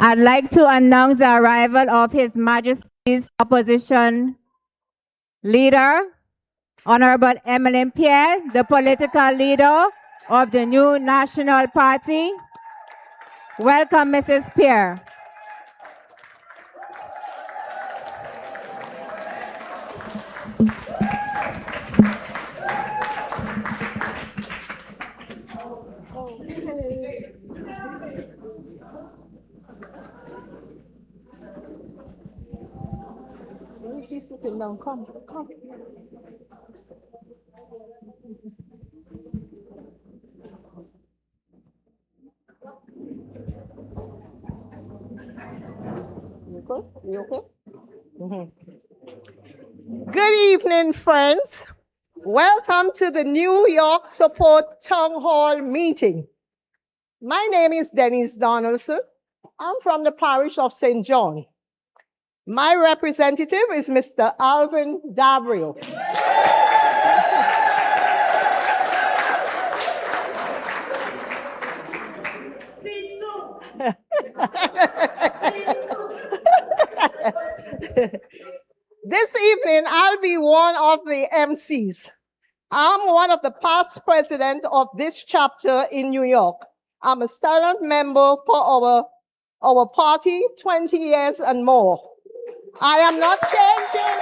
I'd like to announce the arrival of His Majesty's Opposition Leader, Honorable Emmeline Pierre, the political leader of the New National Party. Welcome, Mrs. Pierre. She's sitting down. Come. You okay? Good evening, friends. Welcome to the New York Support Townhall meeting. My name is Denise Donaldson. I'm from the parish of St. John. My representative is Mr. Alvin Dabrio. This evening, I'll be one of the MCs. I'm one of the past presidents of this chapter in New York. I'm a silent member for our party, 20 years and more. I am not changing.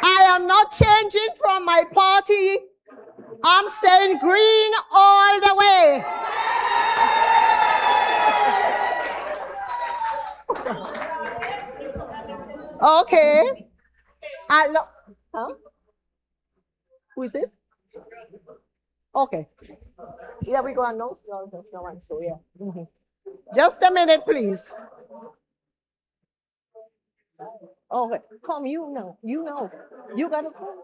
I am not changing from my party. I'm staying green all the way. Okay. Huh? Who is it? Okay. Yeah, we go and announce. No one, so yeah. Just a minute, please. Okay, come, you know. You gotta come.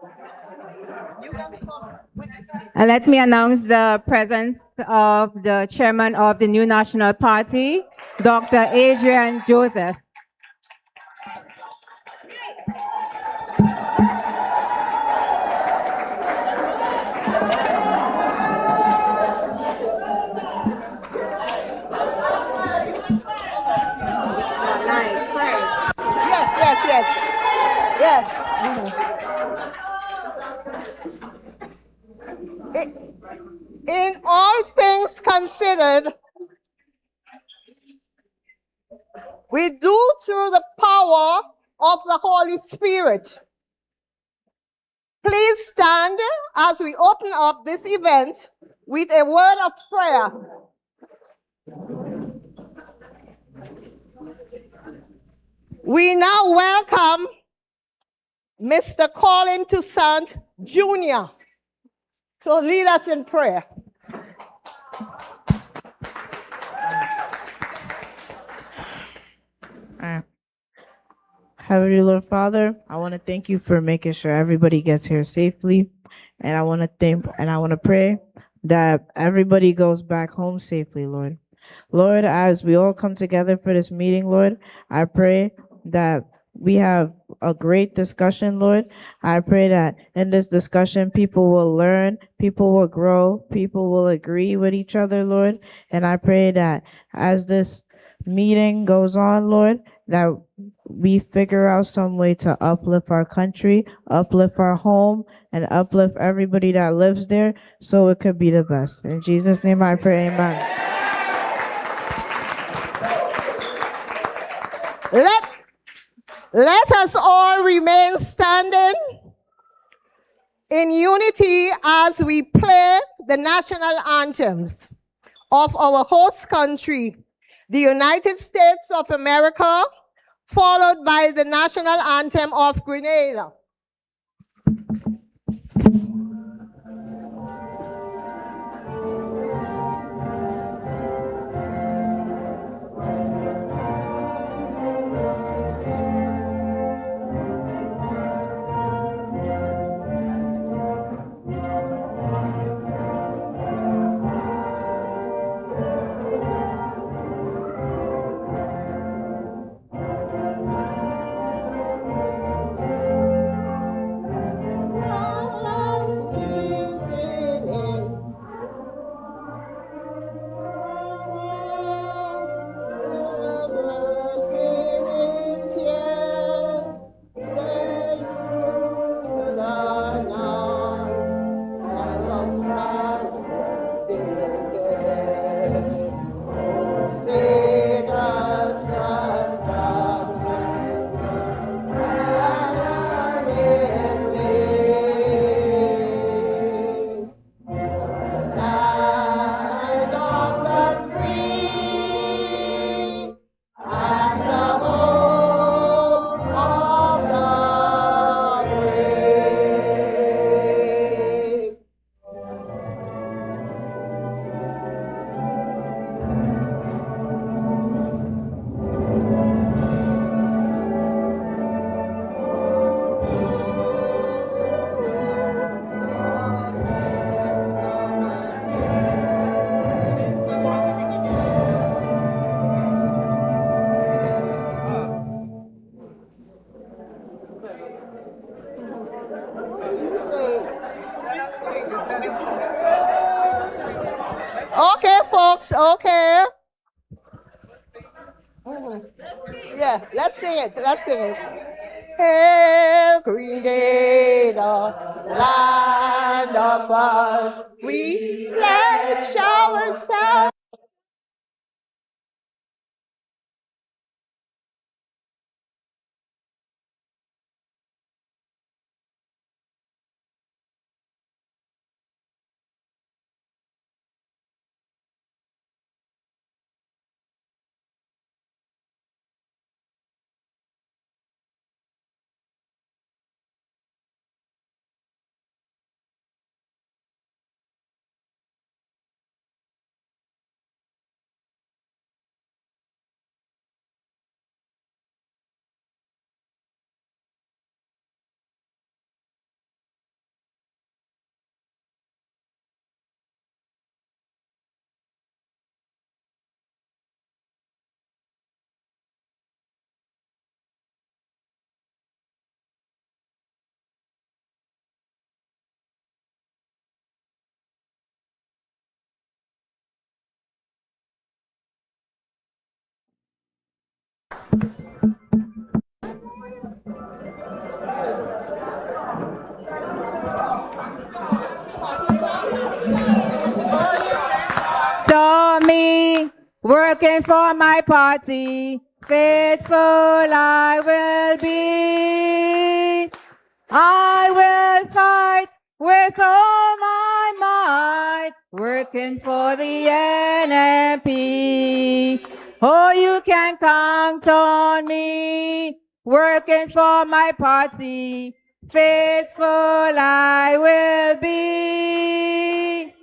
And let me announce the presence of the chairman of the New National Party, Dr. Adrian Joseph. Yes. In all things considered, we do through the power of the Holy Spirit. Please stand as we open up this event with a word of prayer. We now welcome Mr. Colin Toussaint Jr. to lead us in prayer. Heavenly Lord Father, I want to thank you for making sure everybody gets here safely. And I want to pray that everybody goes back home safely, Lord. Lord, as we all come together for this meeting, Lord, I pray that we have a great discussion, Lord. I pray that in this discussion, people will learn, people will grow, people will agree with each other, Lord. And I pray that as this meeting goes on, Lord, that we figure out some way to uplift our country, uplift our home, and uplift everybody that lives there so it could be the best. In Jesus' name I pray, amen. Let us all remain standing in unity as we play the national anthems of our host country, the United States of America, followed by the national anthem of Grenada. Okay, folks, okay. Yeah, let's sing it. Let's sing it. Hail, Grenada, land of us, we pledge ourselves. Tommy, working for my party, faithful I will be. I will fight with all my might, working for the NNP. Oh, you can count on me, working for my party, faithful I will be.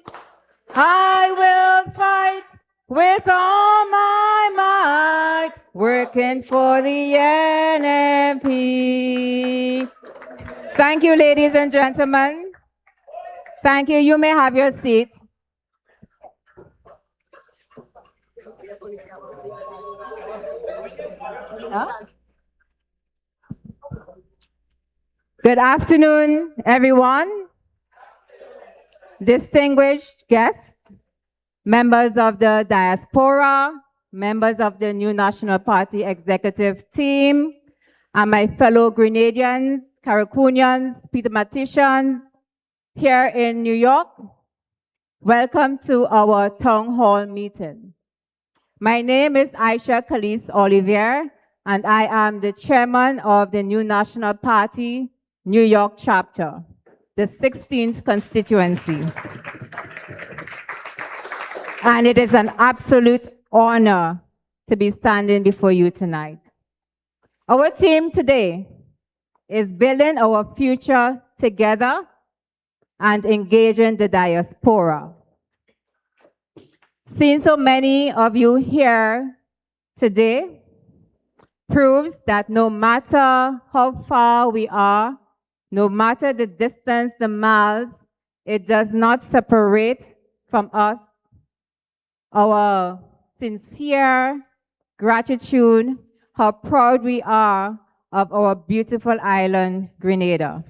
I will fight with all my might, working for the NNP. Thank you, ladies and gentlemen. Thank you. You may have your seats. Good afternoon, everyone. Distinguished guests, members of the diaspora, members of the New National Party executive team, and my fellow Grenadians, Caracunians, Petermaticians here in New York. Welcome to our town hall meeting. My name is Aisha Khalis Olivier, and I am the chairman of the New National Party New York chapter, the 16th constituency. And it is an absolute honor to be standing before you tonight. Our theme today is building our future together and engaging the diaspora. Seeing so many of you here today proves that no matter how far we are, no matter the distance, the miles, it does not separate from us our sincere gratitude, how proud we are of our beautiful island, Grenada.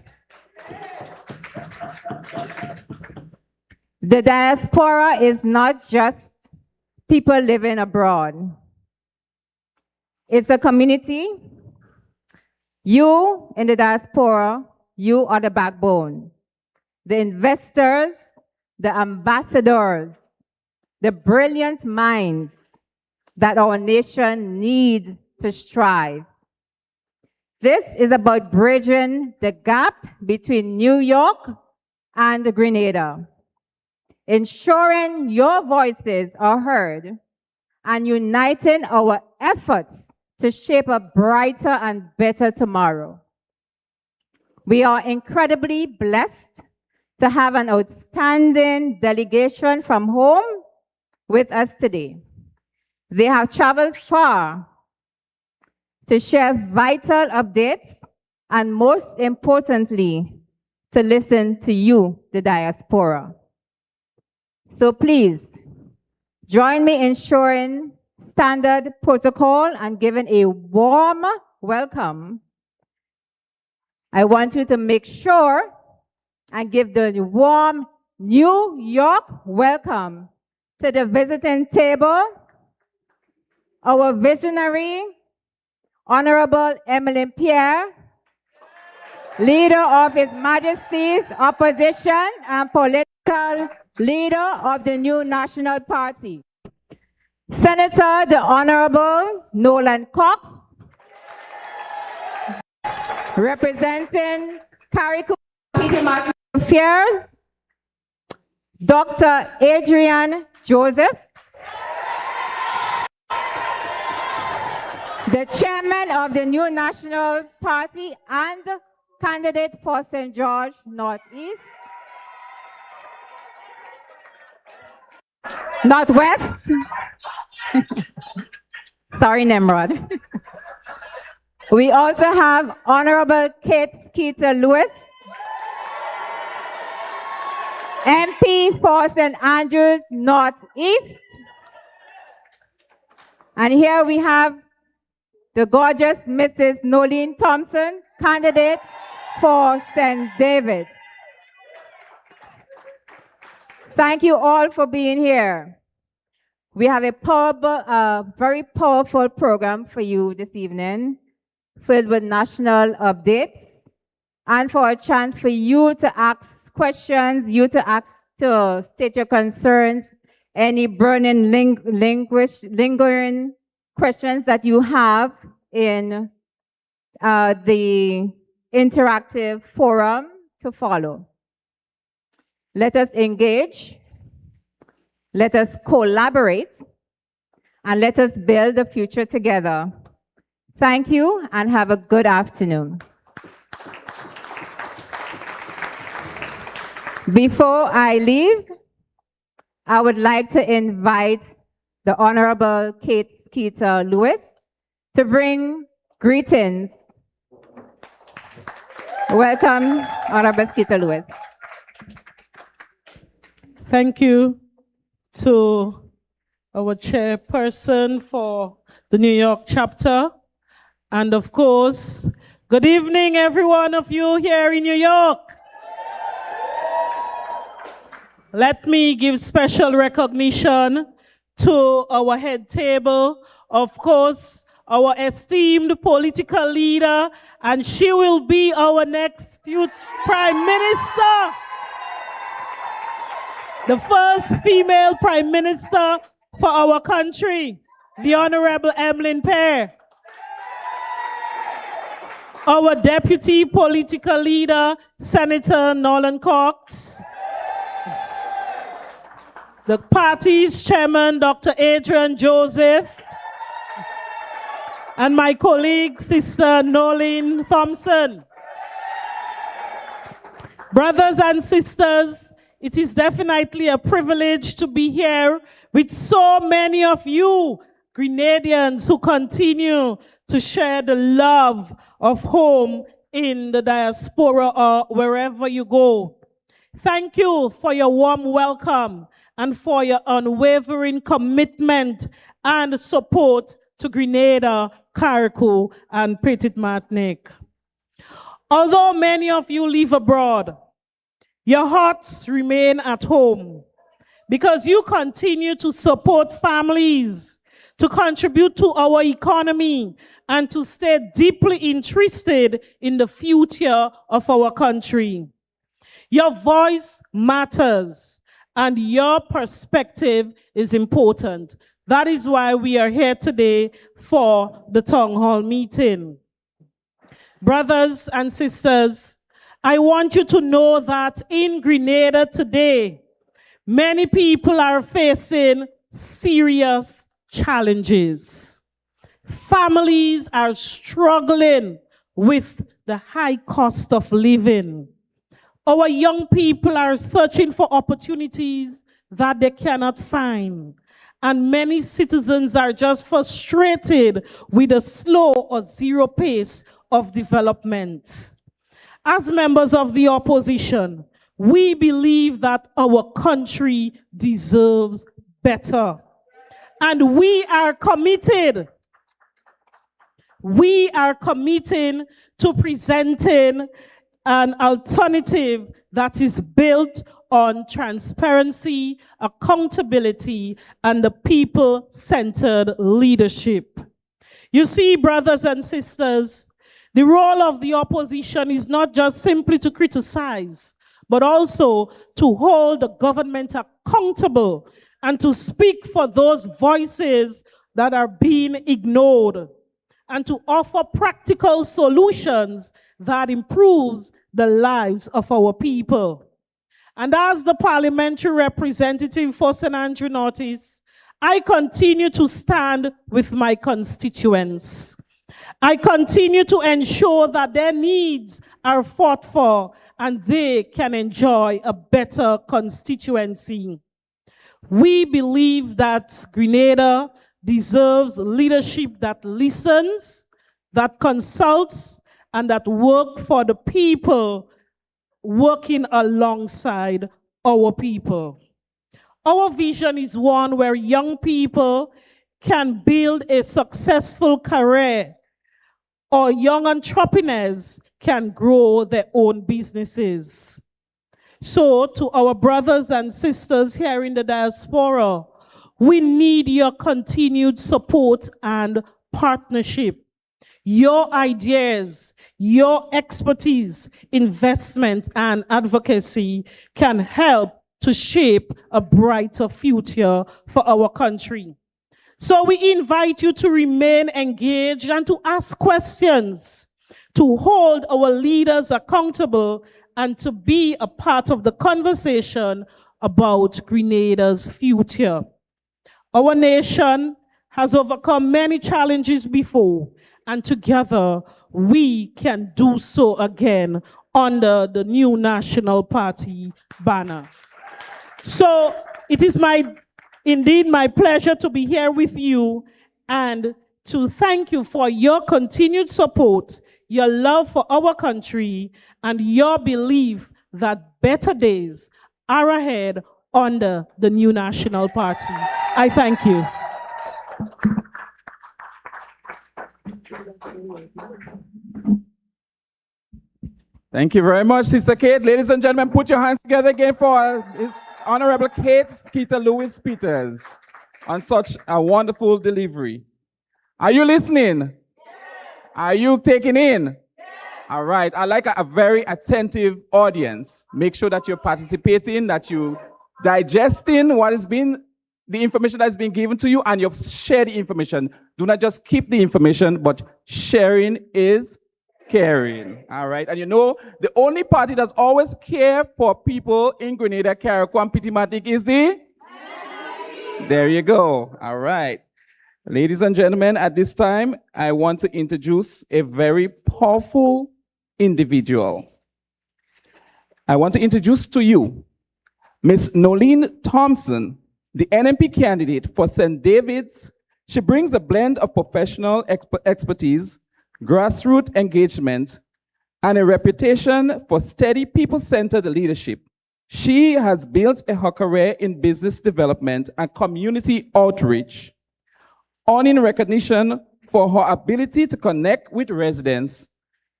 The diaspora is not just people living abroad. It's a community. You in the diaspora, you are the backbone. The investors, the ambassadors, the brilliant minds that our nation needs to strive. This is about bridging the gap between New York and Grenada, ensuring your voices are heard, and uniting our efforts to shape a brighter and better tomorrow. We are incredibly blessed to have an outstanding delegation from home with us today. They have traveled far to share vital updates and, most importantly, to listen to you, the diaspora. So please, join me in showing standard protocol and giving a warm welcome. I want you to make sure and give the warm New York welcome to the visiting table our visionary, Honorable Emily Pierre, leader of His Majesty's opposition and political leader of the new National Party. Senator, the Honorable Nolan Cox, representing Carriacou Affairs, Dr. Adrian Joseph, the chairman of the new National Party and candidate for St. George Northeast, Northwest. Sorry, Nimrod. We also have Honorable Kate Skeeter Lewis, MP for St. Andrews Northeast. And here we have the gorgeous Mrs. Nolene Thompson, candidate for St. David's. Thank you all for being here. We have a very powerful program for you this evening, filled with national updates, and for a chance for you to ask questions, to state your concerns, any burning, lingering questions that you have in the interactive forum to follow. Let us engage, let us collaborate, and let us build the future together. Thank you and have a good afternoon. Before I leave, I would like to invite the Honorable Kate Skeeter Lewis to bring greetings. Welcome, Honorable Skeeter Lewis. Thank you to our chairperson for the New York chapter. And of course, good evening, every one of you here in New York. Let me give special recognition to our head table, of course, our esteemed political leader, and she will be our next Prime Minister. The first female Prime Minister for our country, the Honorable Emily Pierre. Our Deputy Political Leader, Senator Nolan Cox. The party's chairman, Dr. Adrian Joseph. And my colleague, Sister Nolene Thompson. Brothers and sisters, it is definitely a privilege to be here with so many of you Grenadians who continue to share the love of home in the diaspora or wherever you go. Thank you for your warm welcome and for your unwavering commitment and support to Grenada, Carriacou, and Petit Martinique. Although many of you live abroad, your hearts remain at home because you continue to support families, to contribute to our economy, and to stay deeply interested in the future of our country. Your voice matters, and your perspective is important. That is why we are here today for the Townhall meeting. Brothers and sisters, I want you to know that in Grenada today, many people are facing serious challenges. Families are struggling with the high cost of living. Our young people are searching for opportunities that they cannot find. And many citizens are just frustrated with the slow or zero pace of development. As members of the opposition, we believe that our country deserves better. And we are committed. We are committing to presenting an alternative that is built on transparency, accountability, and the people-centered leadership. You see, brothers and sisters, the role of the opposition is not just simply to criticize, but also to hold the government accountable and to speak for those voices that are being ignored, and to offer practical solutions that improves the lives of our people. And as the parliamentary representative for St. Andrew Northeast, I continue to stand with my constituents. I continue to ensure that their needs are fought for and they can enjoy a better constituency. We believe that Grenada deserves leadership that listens, that consults, and that work for the people, working alongside our people. Our vision is one where young people can build a successful career, or young entrepreneurs can grow their own businesses. So, to our brothers and sisters here in the diaspora, we need your continued support and partnership. Your ideas, your expertise, investment, and advocacy can help to shape a brighter future for our country. So we invite you to remain engaged and to ask questions, to hold our leaders accountable, and to be a part of the conversation about Grenada's future. Our nation has overcome many challenges before, and together we can do so again under the new National Party banner. So it is indeed my pleasure to be here with you and to thank you for your continued support, your love for our country, and your belief that better days are ahead under the new National Party. I thank you. Thank you very much, Sister Kate. Ladies and gentlemen, put your hands together again for His Honorable Kate Skeeter Lewis Peters on such a wonderful delivery. Are you listening? Yes. Are you taking in? Yes. All right. I like a very attentive audience. Make sure that you're participating, that you're digesting what has been the information that's been given to you, and you share the information. Do not just keep the information, but sharing is caring. All right. And you know, the only party that's always care for people in Grenada, Carriacou, and Pitimatic is the NNP. There you go. All right. Ladies and gentlemen, at this time, I want to introduce a very powerful individual. I want to introduce to you Miss Nolene Thompson, the NNP candidate for St. David's. She brings a blend of professional expertise, grassroots engagement, and a reputation for steady people-centered leadership. She has built her career in business development and community outreach, earning recognition for her ability to connect with residents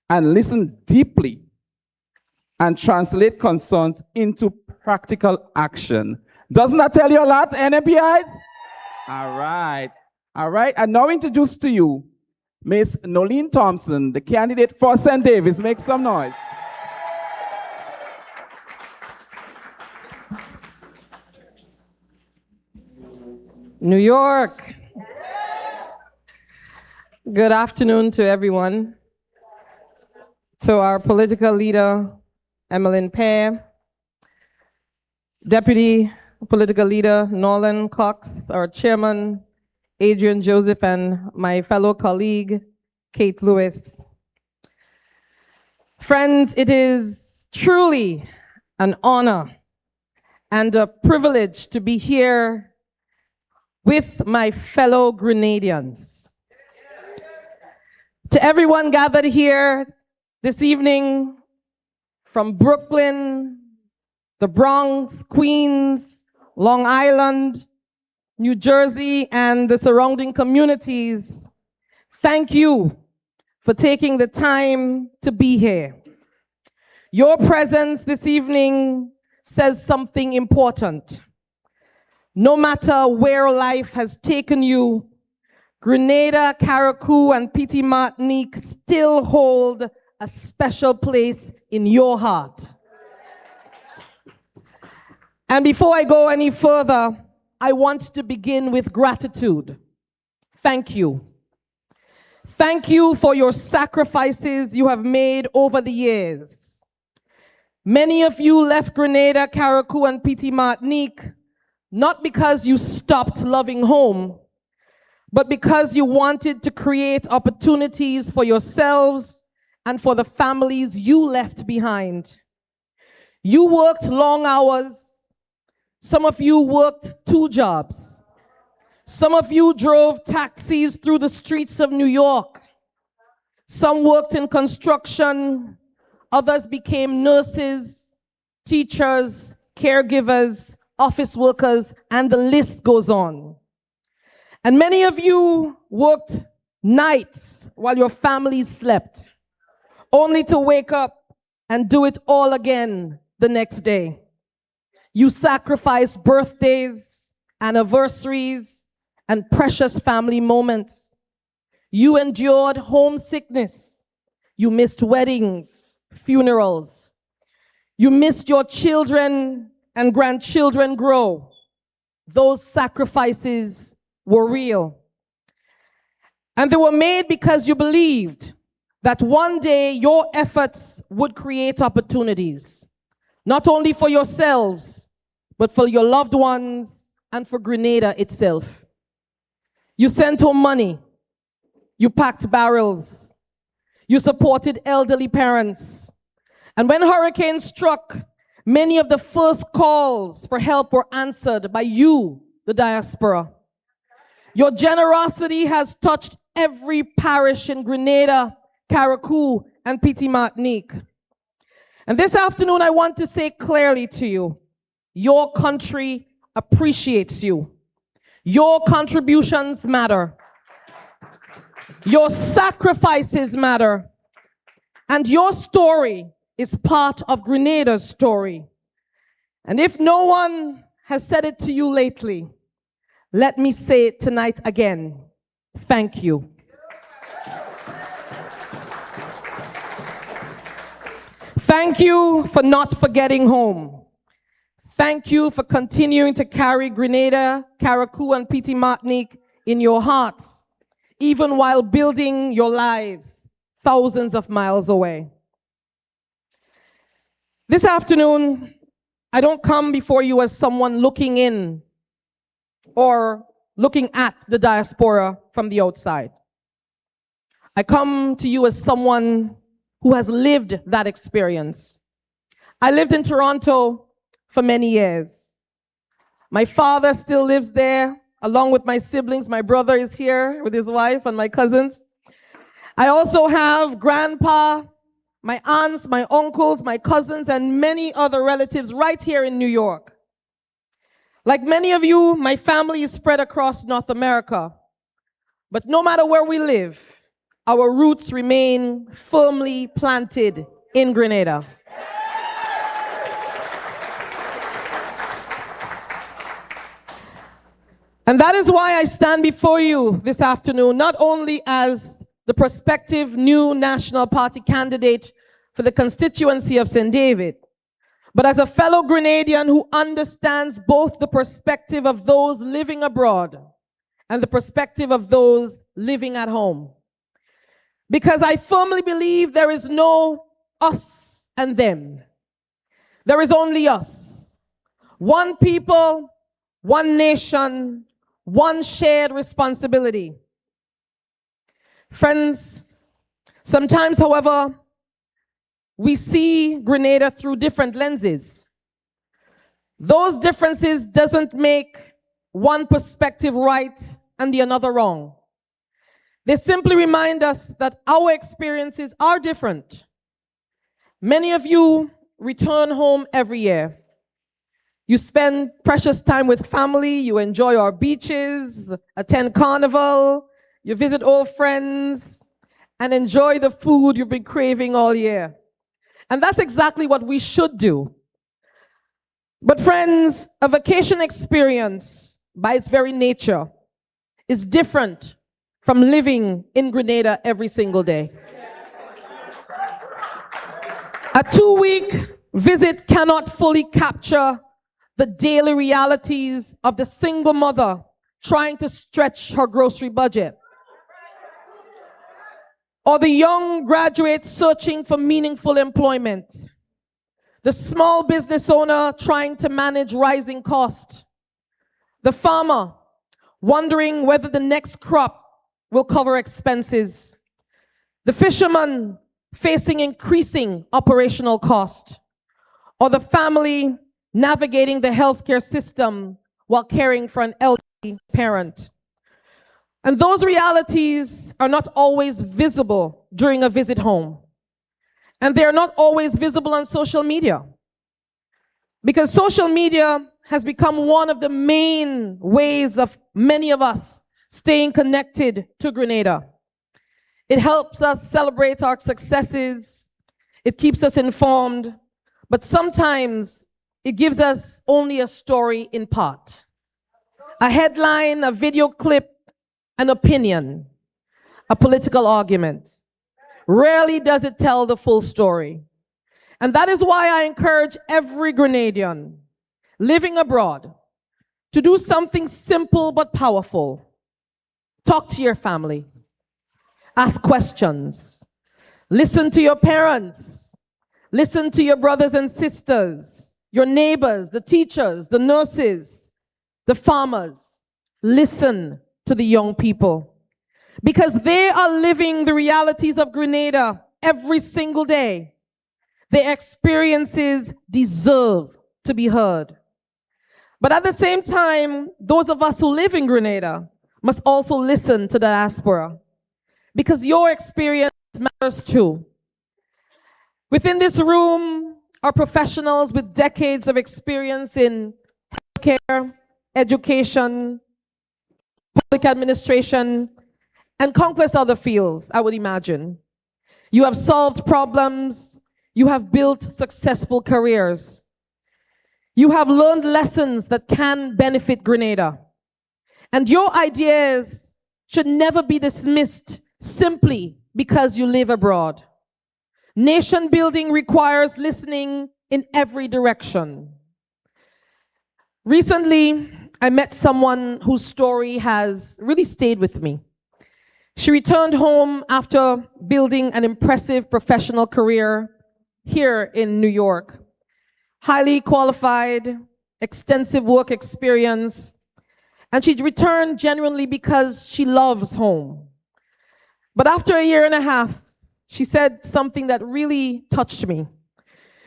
and listen deeply and translate concerns into practical action. Doesn't that tell you a lot, NNPites? All right. All right. I now introduce to you Miss Nolene Thompson, the candidate for St. David's. Make some noise. New York. Good afternoon to everyone. To our political leader, Emmeline Pear, Deputy Political Leader, Nolan Cox, our Chairman, Adrian Joseph, and my fellow colleague, Kate Lewis. Friends, it is truly an honor and a privilege to be here with my fellow Grenadians. To everyone gathered here this evening from Brooklyn, the Bronx, Queens, Long Island, New Jersey, and the surrounding communities, thank you for taking the time to be here. Your presence this evening says something important. No matter where life has taken you, Grenada, Carriacou, and Petite Martinique still hold a special place in your heart. And before I go any further, I want to begin with gratitude. Thank you. Thank you for your sacrifices you have made over the years. Many of you left Grenada, Carriacou, and Petite Martinique not because you stopped loving home, but because you wanted to create opportunities for yourselves and for the families you left behind. You worked long hours. Some of you worked 2 jobs. Some of you drove taxis through the streets of New York. Some worked in construction. Others became nurses, teachers, caregivers, office workers, and the list goes on. And many of you worked nights while your families slept, only to wake up and do it all again the next day. You sacrificed birthdays, anniversaries, and precious family moments. You endured homesickness. You missed weddings, funerals. You missed your children and grandchildren grow. Those sacrifices were real. And they were made because you believed that one day your efforts would create opportunities, not only for yourselves, but for your loved ones and for Grenada itself. You sent home money. You packed barrels. You supported elderly parents. And when hurricanes struck, many of the first calls for help were answered by you, the diaspora. Your generosity has touched every parish in Grenada, Carriacou, and Petite Martinique. And this afternoon, I want to say clearly to you, your country appreciates you. Your contributions matter. Your sacrifices matter. And your story is part of Grenada's story. And if no one has said it to you lately, let me say it tonight again. Thank you. Thank you for not forgetting home. Thank you for continuing to carry Grenada, Carriacou, and Petite Martinique in your hearts, even while building your lives thousands of miles away. This afternoon, I don't come before you as someone looking in or looking at the diaspora from the outside. I come to you as someone who has lived that experience. I lived in Toronto for many years. My father still lives there, along with my siblings. My brother is here with his wife and my cousins. I also have grandpa, my aunts, my uncles, my cousins, and many other relatives right here in New York. Like many of you, my family is spread across North America. But no matter where we live, our roots remain firmly planted in Grenada. And that is why I stand before you this afternoon, not only as the prospective new National Party candidate for the constituency of St. David, but as a fellow Grenadian who understands both the perspective of those living abroad and the perspective of those living at home. Because I firmly believe there is no us and them. There is only us. One people, one nation, one shared responsibility. Friends, sometimes, however, we see Grenada through different lenses. Those differences doesn't make one perspective right and the another wrong. They simply remind us that our experiences are different. Many of you return home every year. You spend precious time with family, you enjoy our beaches, attend carnival, you visit old friends, and enjoy the food you've been craving all year. And that's exactly what we should do. But friends, a vacation experience by its very nature is different from living in Grenada every single day. A 2-week visit cannot fully capture the daily realities of the single mother trying to stretch her grocery budget, or the young graduate searching for meaningful employment, the small business owner trying to manage rising costs, the farmer wondering whether the next crop will cover expenses, the fisherman facing increasing operational cost, or the family navigating the healthcare system while caring for an elderly parent. And those realities are not always visible during a visit home. And they are not always visible on social media. Because social media has become one of the main ways of many of us staying connected to Grenada. It helps us celebrate our successes. It keeps us informed. But sometimes it gives us only a story in part. A headline, a video clip, an opinion, a political argument. Rarely does it tell the full story. And that is why I encourage every Grenadian living abroad to do something simple but powerful. Talk to your family. Ask questions. Listen to your parents. Listen to your brothers and sisters, your neighbors, the teachers, the nurses, the farmers. Listen to the young people, because they are living the realities of Grenada every single day. Their experiences deserve to be heard. But at the same time, those of us who live in Grenada must also listen to the diaspora, because your experience matters too. Within this room are professionals with decades of experience in healthcare, education, public administration, and countless other fields, I would imagine. You have solved problems. You have built successful careers. You have learned lessons that can benefit Grenada. And your ideas should never be dismissed simply because you live abroad. Nation building requires listening in every direction. Recently, I met someone whose story has really stayed with me. She returned home after building an impressive professional career here in New York. Highly qualified, extensive work experience, and she returned genuinely because she loves home. But after a year and a half, she said something that really touched me.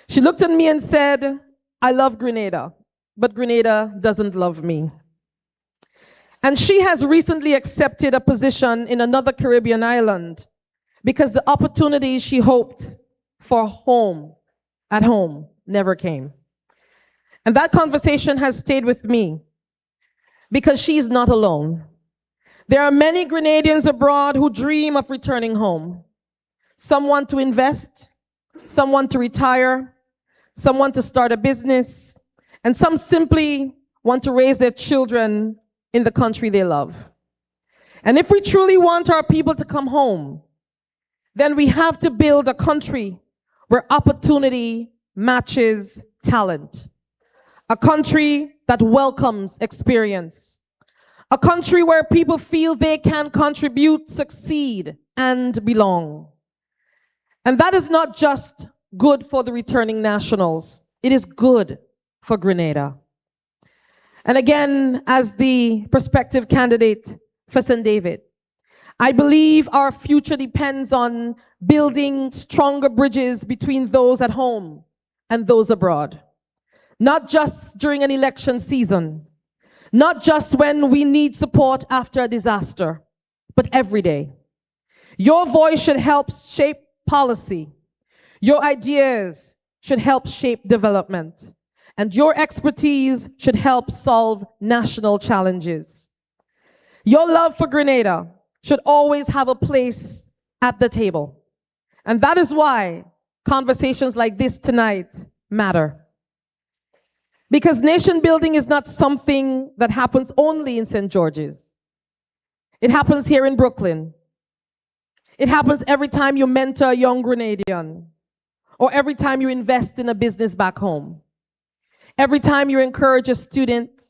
She looked at me and said, "I love Grenada, but Grenada doesn't love me." And she has recently accepted a position in another Caribbean island because the opportunity she hoped for at home, never came. And that conversation has stayed with me because she's not alone. There are many Grenadians abroad who dream of returning home. Some want to invest, some want to retire, some want to start a business, and some simply want to raise their children in the country they love. And if we truly want our people to come home, then we have to build a country where opportunity matches talent. A country that welcomes experience. A country where people feel they can contribute, succeed, and belong. And that is not just good for the returning nationals. It is good for Grenada. And again, as the prospective candidate for St. David, I believe our future depends on building stronger bridges between those at home and those abroad. Not just during an election season, not just when we need support after a disaster, but every day. Your voice should help shape policy. Your ideas should help shape development. And your expertise should help solve national challenges. Your love for Grenada should always have a place at the table. And that is why conversations like this tonight matter. Because nation building is not something that happens only in St. George's. It happens here in Brooklyn. It happens every time you mentor a young Grenadian, or every time you invest in a business back home, every time you encourage a student,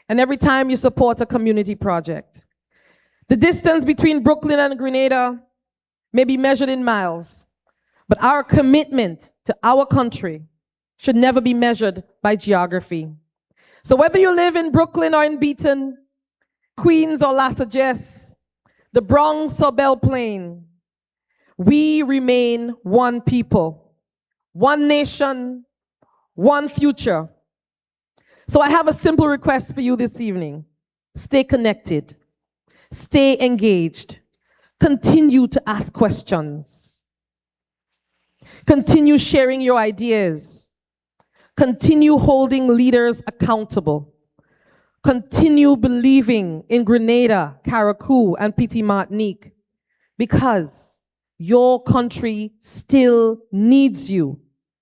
and every time you support a community project. The distance between Brooklyn and Grenada may be measured in miles, but our commitment to our country should never be measured by geography. So whether you live in Brooklyn or in Beaton, Queens or Lasajes, the Bronx or Belle Plaine, we remain one people, one nation, one future. So I have a simple request for you this evening. Stay connected, stay engaged, continue to ask questions, continue sharing your ideas, continue holding leaders accountable, continue believing in Grenada, Carriacou, and Petite Martinique, because your country still needs you,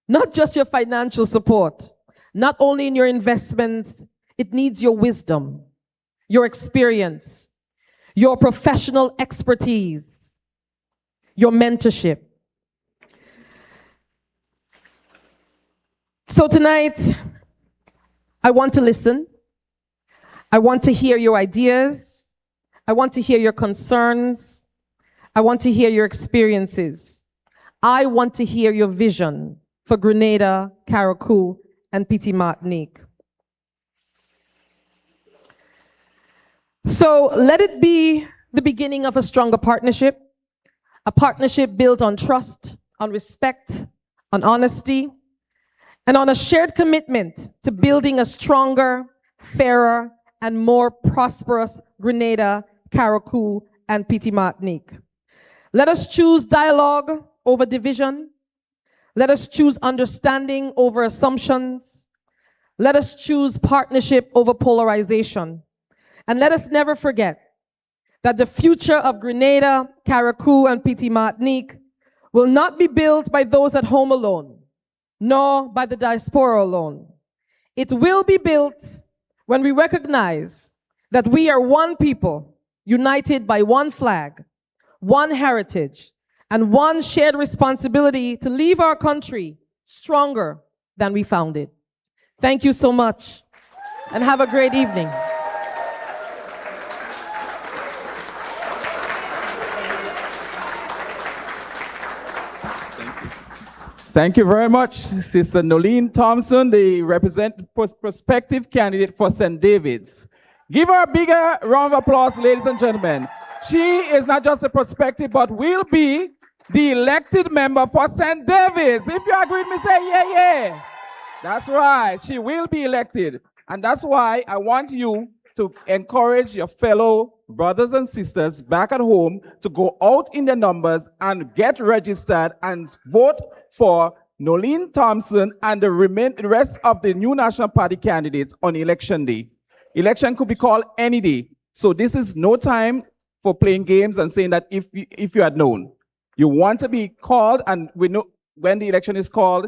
not just your financial support, not only in your investments, it needs your wisdom, your experience, your professional expertise, your mentorship. So tonight, I want to listen. I want to hear your ideas. I want to hear your concerns. I want to hear your experiences. I want to hear your vision for Grenada, Carriacou, and Petite Martinique. So let it be the beginning of a stronger partnership, a partnership built on trust, on respect, on honesty, and on a shared commitment to building a stronger, fairer, and more prosperous Grenada, Carriacou, and Petite Martinique. Let us choose dialogue over division. Let us choose understanding over assumptions. Let us choose partnership over polarization. And let us never forget that the future of Grenada, Carriacou, and Petite Martinique will not be built by those at home alone, nor by the diaspora alone. It will be built when we recognize that we are one people, united by one flag, one heritage, and one shared responsibility to leave our country stronger than we found it. Thank you so much, and have a great evening. Thank you very much, Sister Nolene Thompson, the prospective candidate for St. David's. Give her a bigger round of applause, ladies and gentlemen. She is not just a prospective, but will be the elected member for St. David's. If you agree with me, say yeah, yeah. That's right, she will be elected. And that's why I want you to encourage your fellow brothers and sisters back at home to go out in the numbers and get registered and vote for Nolene Thompson and the rest of the new National Party candidates on election day. Election could be called any day. So this is no time for playing games and saying that if you had known. You want to be called, and we know when the election is called,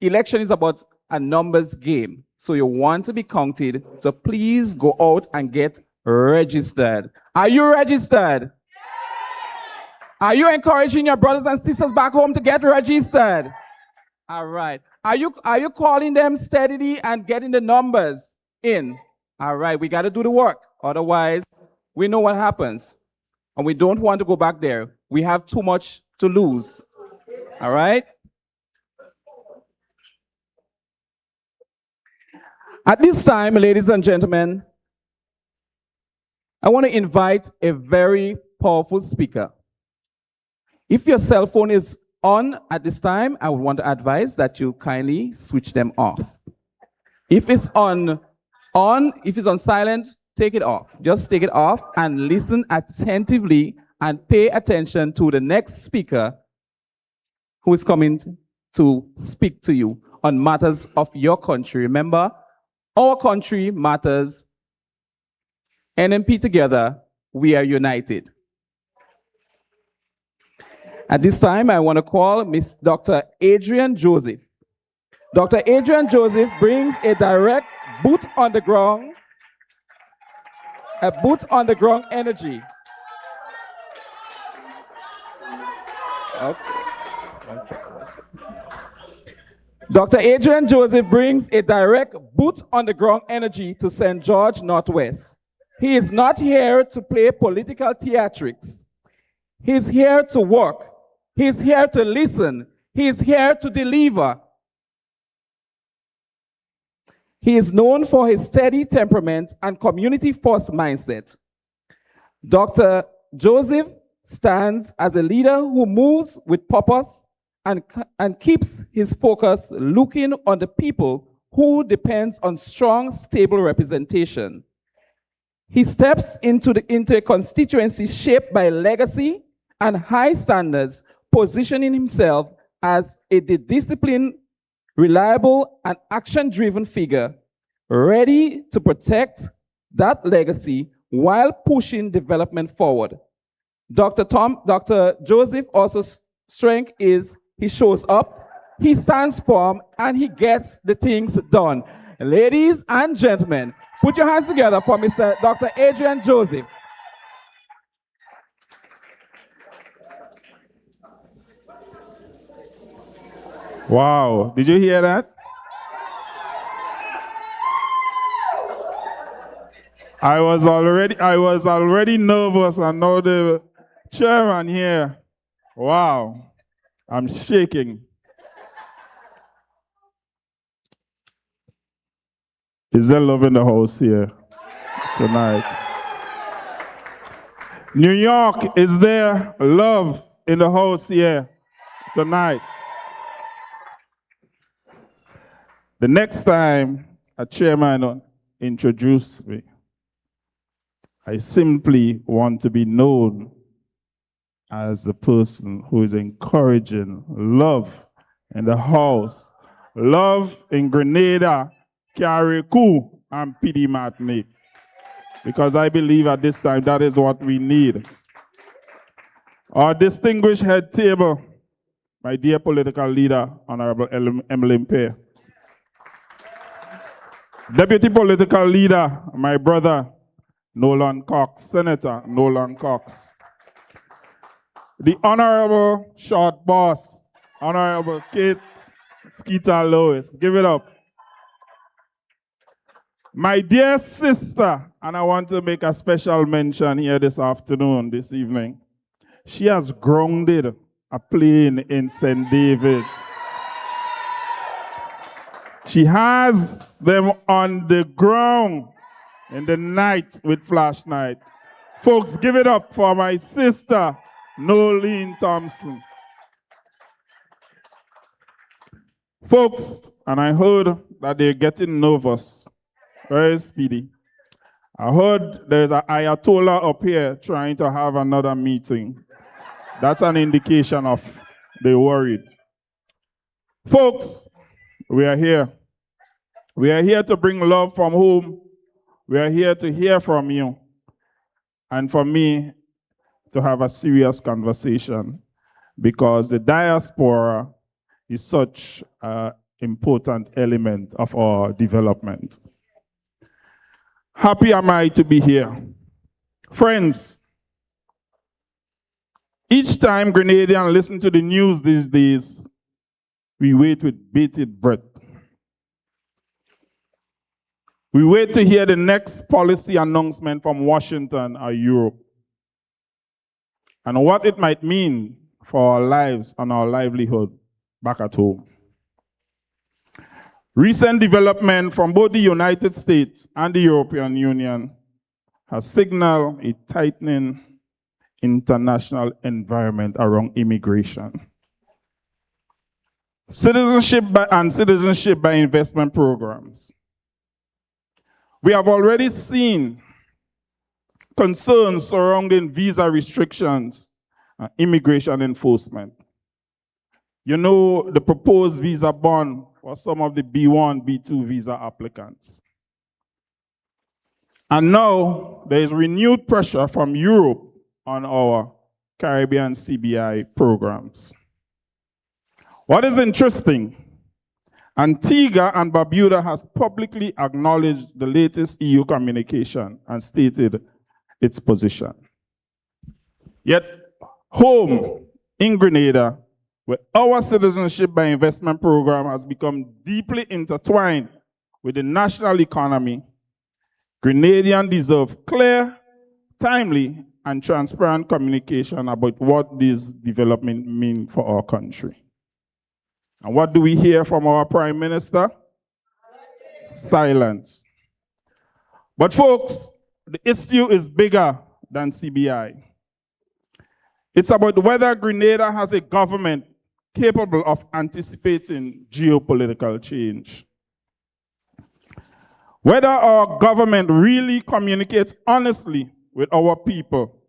election is about a numbers game. So you want to be counted, so please go out and get registered. Are you registered? Are you encouraging your brothers and sisters back home to get registered? All right. Are you calling them steadily and getting the numbers in? All right, we got to do the work. Otherwise, we know what happens. And we don't want to go back there. We have too much to lose. All right? At this time, ladies and gentlemen, I want to invite a very powerful speaker. If your cell phone is on at this time, I would want to advise that you kindly switch them off. If it's on silent, take it off. Just take it off and listen attentively and pay attention to the next speaker who is coming to speak to you on matters of your country. Remember, our country matters. NNP together, we are united. At this time, I want to call Miss Dr. Adrian Joseph, Dr. Adrian Joseph brings a direct boot on the ground energy. Okay. Dr. Adrian Joseph brings a direct boot on the ground energy to St. George Northwest. He is not here to play political theatrics. He's here to work. He's here to listen. He's here to deliver. He is known for his steady temperament and community-first mindset. Dr. Joseph stands as a leader who moves with purpose and keeps his focus looking on the people who depends on strong, stable representation. He steps into a constituency shaped by legacy and high standards, positioning himself as a disciplined, reliable, and action-driven figure, ready to protect that legacy while pushing development forward. Dr. Joseph also strength is he shows up, he stands firm, and he gets the things done. Ladies and gentlemen, put your hands together for Mr. Dr. Adrian Joseph. Wow, did you hear that? I was already nervous, and now the chairman here. Wow, I'm shaking. Is there love in the house here tonight? New York, is there love in the house here tonight? The next time a chairman introduces me, I simply want to be known as the person who is encouraging love in the house, love in Grenada, Carriacou, and PD Martinique. Because I believe at this time that is what we need. Our distinguished head table, my dear political leader, Honorable Emily Mpe. Deputy political leader, my brother, Nolan Cox, Senator Nolan Cox. The Honorable Short Boss, Honorable Kate Skeeter Lewis. Give it up. My dear sister, and I want to make a special mention here this evening. She has grounded a plane in St. David's. She has them on the ground in the night with flashlight. Folks, give it up for my sister, Nolene Thompson. Folks, and I heard that they're getting nervous. Very speedy. I heard there's an Ayatollah up here trying to have another meeting. That's an indication of they're worried. Folks, we are here. We are here to bring love from home. We are here to hear from you. And for me, to have a serious conversation, because the diaspora is such an important element of our development. Happy am I to be here. Friends, each time Grenadians listen to the news these days, we wait with bated breath. We wait to hear the next policy announcement from Washington or Europe, and what it might mean for our lives and our livelihood back at home. Recent development from both the United States and the European Union has signaled a tightening international environment around immigration. Citizenship by investment programs. We have already seen concerns surrounding visa restrictions and immigration enforcement. You know, the proposed visa ban for some of the B1, B2 visa applicants. And now there is renewed pressure from Europe on our Caribbean CBI programs. What is interesting, Antigua and Barbuda has publicly acknowledged the latest EU communication and stated its position. Yet, home in Grenada, where our citizenship by investment program has become deeply intertwined with the national economy, Grenadians deserve clear, timely, and transparent communication about what this development means for our country. And what do we hear from our Prime Minister? Silence. But folks, the issue is bigger than CBI. It's about whether Grenada has a government capable of anticipating geopolitical change. Whether our government really communicates honestly with our people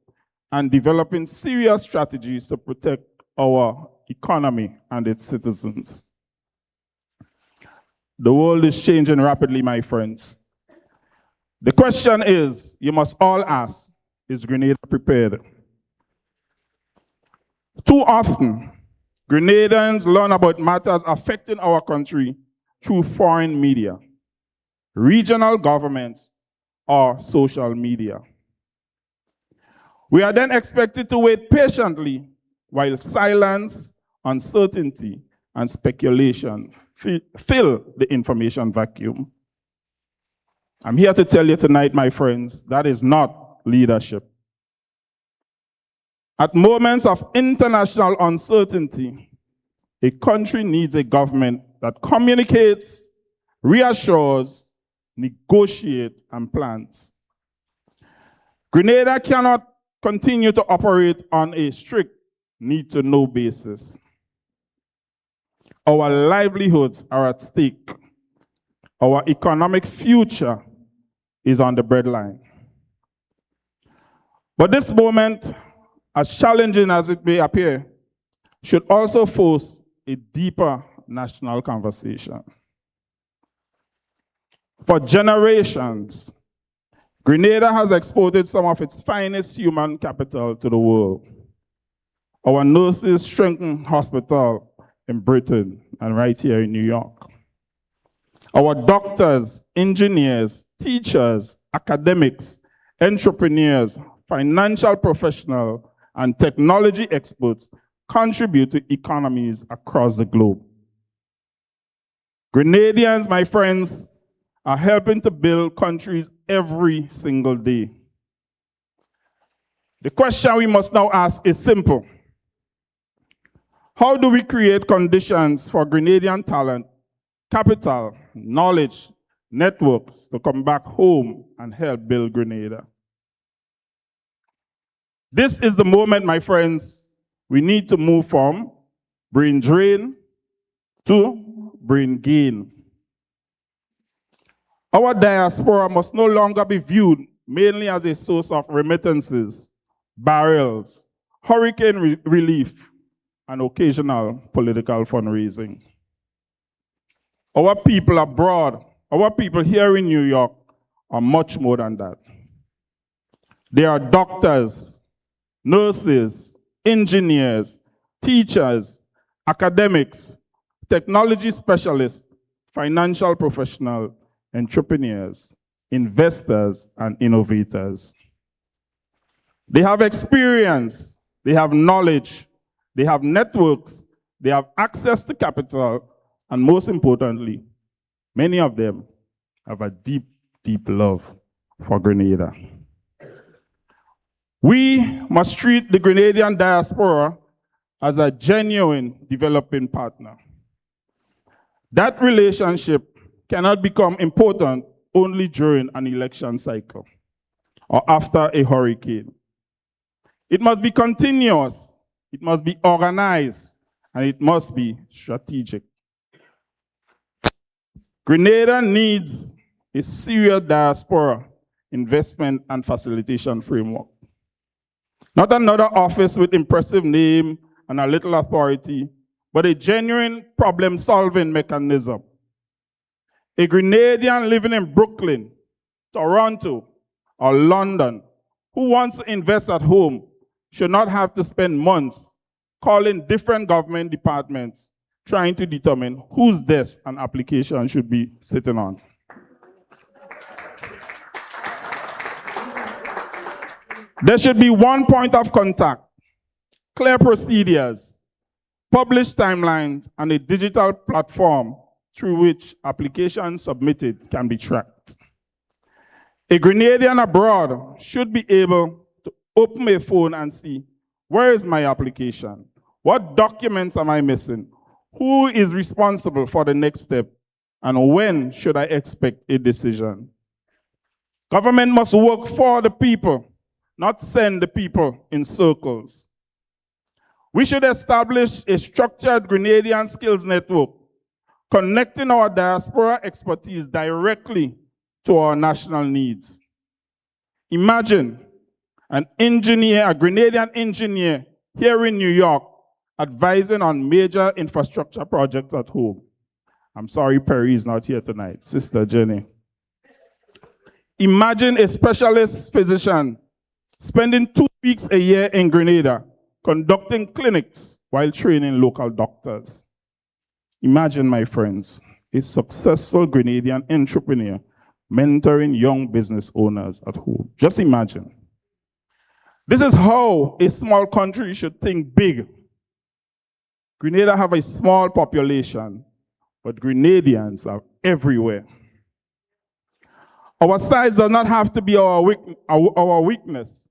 and developing serious strategies to protect our economy and its citizens. The world is changing rapidly, my friends. The question is, you must all ask, is Grenada prepared? Too often, Grenadians learn about matters affecting our country through foreign media, regional governments, or social media. We are then expected to wait patiently while silence, uncertainty, and speculation fill the information vacuum. I'm here to tell you tonight, my friends, that is not leadership. At moments of international uncertainty, a country needs a government that communicates, reassures, negotiates, and plans. Grenada cannot continue to operate on a strict need-to-know basis. Our livelihoods are at stake. Our economic future is on the breadline. But this moment, as challenging as it may appear, should also force a deeper national conversation. For generations, Grenada has exported some of its finest human capital to the world. Our nurses strengthen hospital in Britain and right here in New York. Our doctors, engineers, teachers, academics, entrepreneurs, financial professionals, and technology experts contribute to economies across the globe. Grenadians, my friends, are helping to build countries every single day. The question we must now ask is simple. How do we create conditions for Grenadian talent, capital, knowledge, networks to come back home and help build Grenada? This is the moment, my friends, we need to move from brain drain to brain gain. Our diaspora must no longer be viewed mainly as a source of remittances, barrels, hurricane relief, and occasional political fundraising. Our people abroad, our people here in New York, are much more than that. They are doctors, nurses, engineers, teachers, academics, technology specialists, financial professionals, entrepreneurs, investors, and innovators. They have experience, they have knowledge, they have networks, they have access to capital, and most importantly, many of them have a deep, deep love for Grenada. We must treat the Grenadian diaspora as a genuine developing partner. That relationship cannot become important only during an election cycle or after a hurricane. It must be continuous, it must be organized, and it must be strategic. Grenada needs a serious diaspora investment and facilitation framework. Not another office with impressive name and a little authority, but a genuine problem-solving mechanism. A Grenadian living in Brooklyn, Toronto, or London who wants to invest at home should not have to spend months calling different government departments, trying to determine whose desk an application should be sitting on. There should be one point of contact, clear procedures, published timelines, and a digital platform through which applications submitted can be tracked. A Grenadian abroad should be able to open a phone and see, where is my application? What documents am I missing? Who is responsible for the next step? And when should I expect a decision? Government must work for the people, not send the people in circles. We should establish a structured Grenadian skills network, connecting our diaspora expertise directly to our national needs. Imagine an engineer, a Grenadian engineer here in New York, advising on major infrastructure projects at home. I'm sorry Perry is not here tonight, Sister Jenny. Imagine a specialist physician spending 2 weeks a year in Grenada, conducting clinics while training local doctors. Imagine, my friends, a successful Grenadian entrepreneur mentoring young business owners at home. Just imagine. This is how a small country should think big. Grenada have a small population, but Grenadians are everywhere. Our size does not have to be our weakness.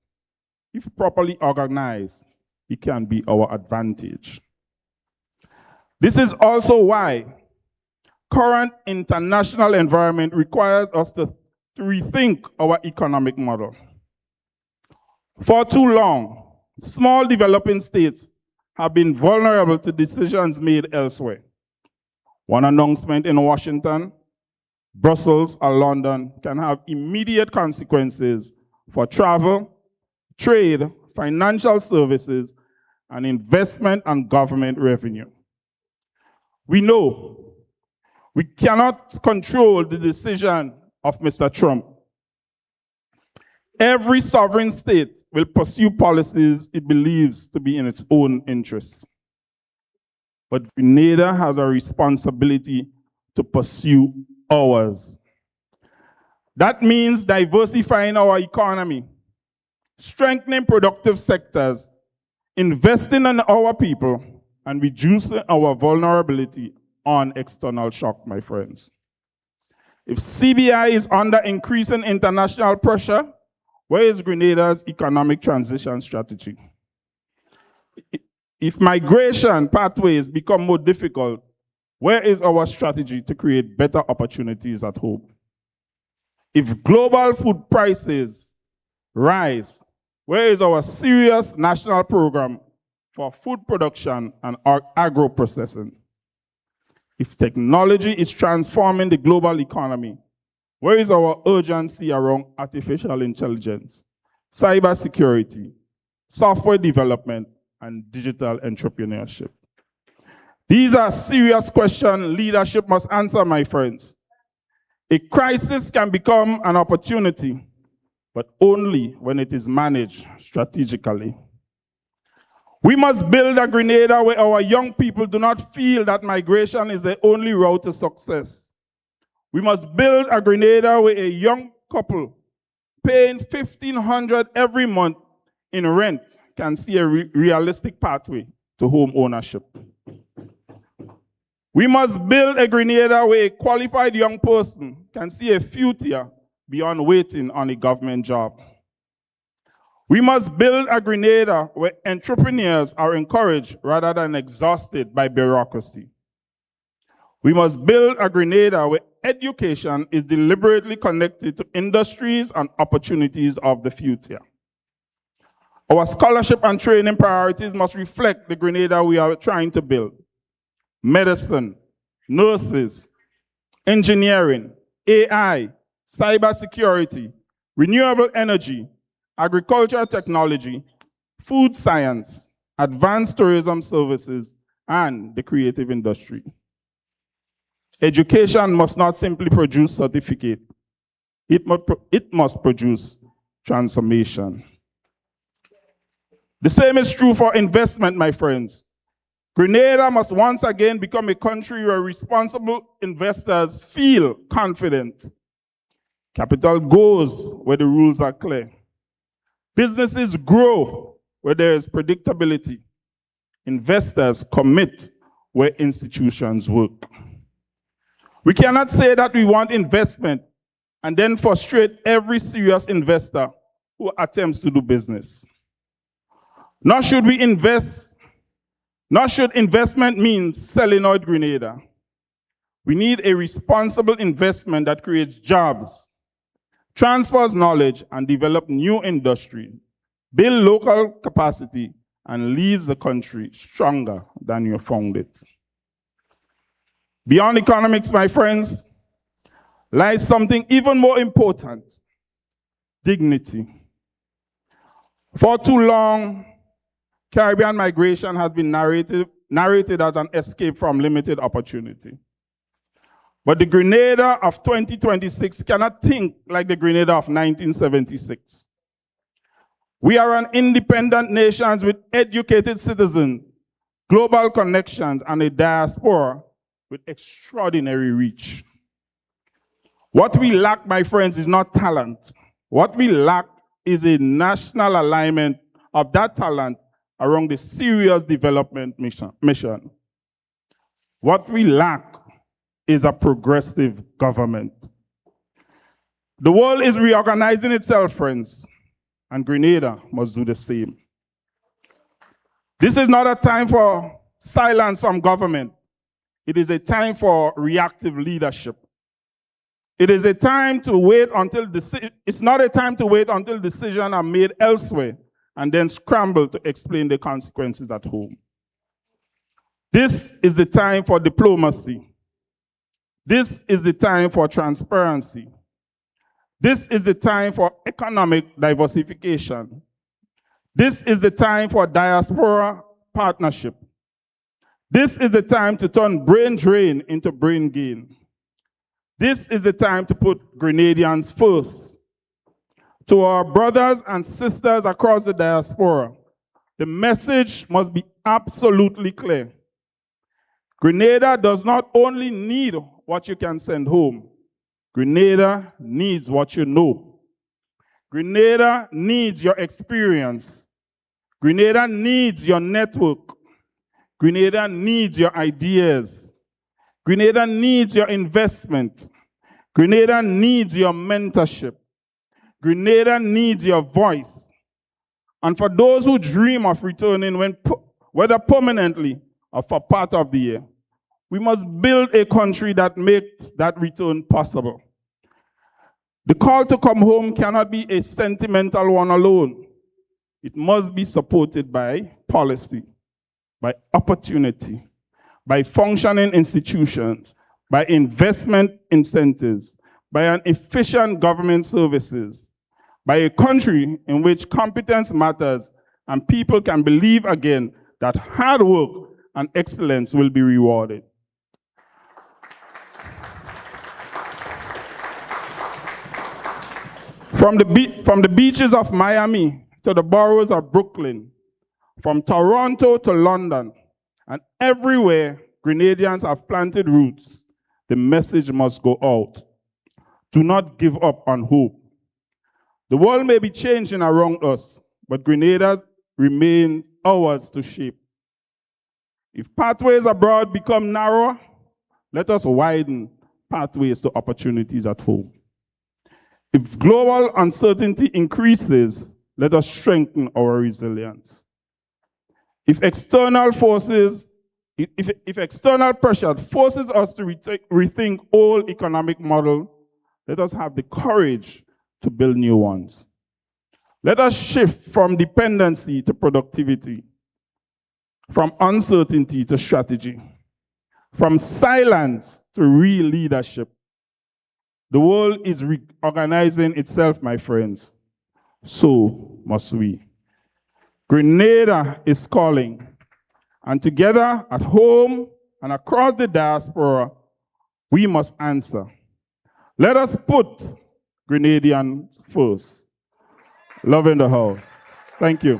If properly organized, it can be our advantage. This is also why current international environment requires us to rethink our economic model. For too long, small developing states have been vulnerable to decisions made elsewhere. One announcement in Washington, Brussels, or London can have immediate consequences for travel, trade, financial services, and investment and government revenue. We know we cannot control the decision of Mr. Trump. Every sovereign state will pursue policies it believes to be in its own interests. But Grenada has a responsibility to pursue ours. That means diversifying our economy, strengthening productive sectors, investing in our people, and reducing our vulnerability on external shock, my friends. If CBI is under increasing international pressure, where is Grenada's economic transition strategy? If migration pathways become more difficult, where is our strategy to create better opportunities at home? If global food prices rise, where is our serious national program for food production and agro-processing? If technology is transforming the global economy, where is our urgency around artificial intelligence, cybersecurity, software development, and digital entrepreneurship? These are serious questions leadership must answer, my friends. A crisis can become an opportunity, but only when it is managed strategically. We must build a Grenada where our young people do not feel that migration is the only route to success. We must build a Grenada where a young couple paying $1,500 every month in rent can see a realistic pathway to home ownership. We must build a Grenada where a qualified young person can see a future beyond waiting on a government job. We must build a Grenada where entrepreneurs are encouraged rather than exhausted by bureaucracy. We must build a Grenada where education is deliberately connected to industries and opportunities of the future. Our scholarship and training priorities must reflect the Grenada we are trying to build. Medicine, nurses, engineering, AI, cybersecurity, renewable energy, agricultural technology, food science, advanced tourism services, and the creative industry. Education must not simply produce certificate. It must produce transformation. The same is true for investment, my friends. Grenada must once again become a country where responsible investors feel confident. Capital goes where the rules are clear. Businesses grow where there is predictability. Investors commit where institutions work. We cannot say that we want investment and then frustrate every serious investor who attempts to do business. Nor should investment mean selling out Grenada. We need a responsible investment that creates jobs, transfers knowledge, and develops new industry, build local capacity, and leaves the country stronger than you found it. Beyond economics, my friends, lies something even more important: dignity. For too long, Caribbean migration has been narrated as an escape from limited opportunity. But the Grenada of 2026 cannot think like the Grenada of 1976. We are an independent nation with educated citizens, global connections, and a diaspora with extraordinary reach. What we lack, my friends, is not talent. What we lack is a national alignment of that talent around the serious development mission. What we lack is a progressive government. The world is reorganizing itself, friends, and Grenada must do the same. This is not a time for silence from government. It is a time for reactive leadership. It is a time to wait until it's not a time to wait until decisions are made elsewhere and then scramble to explain the consequences at home. This is the time for diplomacy. This is the time for transparency. This is the time for economic diversification. This is the time for diaspora partnership. This is the time to turn brain drain into brain gain. This is the time to put Grenadians first. To our brothers and sisters across the diaspora, the message must be absolutely clear. Grenada does not only need what you can send home. Grenada needs what you know. Grenada needs your experience. Grenada needs your network. Grenada needs your ideas. Grenada needs your investment. Grenada needs your mentorship. Grenada needs your voice. And for those who dream of returning, whether permanently or for part of the year, we must build a country that makes that return possible. The call to come home cannot be a sentimental one alone. It must be supported by policy, by opportunity, by functioning institutions, by investment incentives, by an efficient government services, by a country in which competence matters and people can believe again that hard work and excellence will be rewarded. From the beaches of Miami to the boroughs of Brooklyn, from Toronto to London, and everywhere Grenadians have planted roots, the message must go out. Do not give up on hope. The world may be changing around us, but Grenada remains ours to shape. If pathways abroad become narrower, let us widen pathways to opportunities at home. If global uncertainty increases, let us strengthen our resilience. If external forces, if external pressure forces us to rethink old economic model, let us have the courage to build new ones. Let us shift from dependency to productivity, from uncertainty to strategy, from silence to real leadership. The world is reorganizing itself, my friends. So must we. Grenada is calling, and together at home and across the diaspora, we must answer. Let us put Grenadian first. Love in the house. Thank you.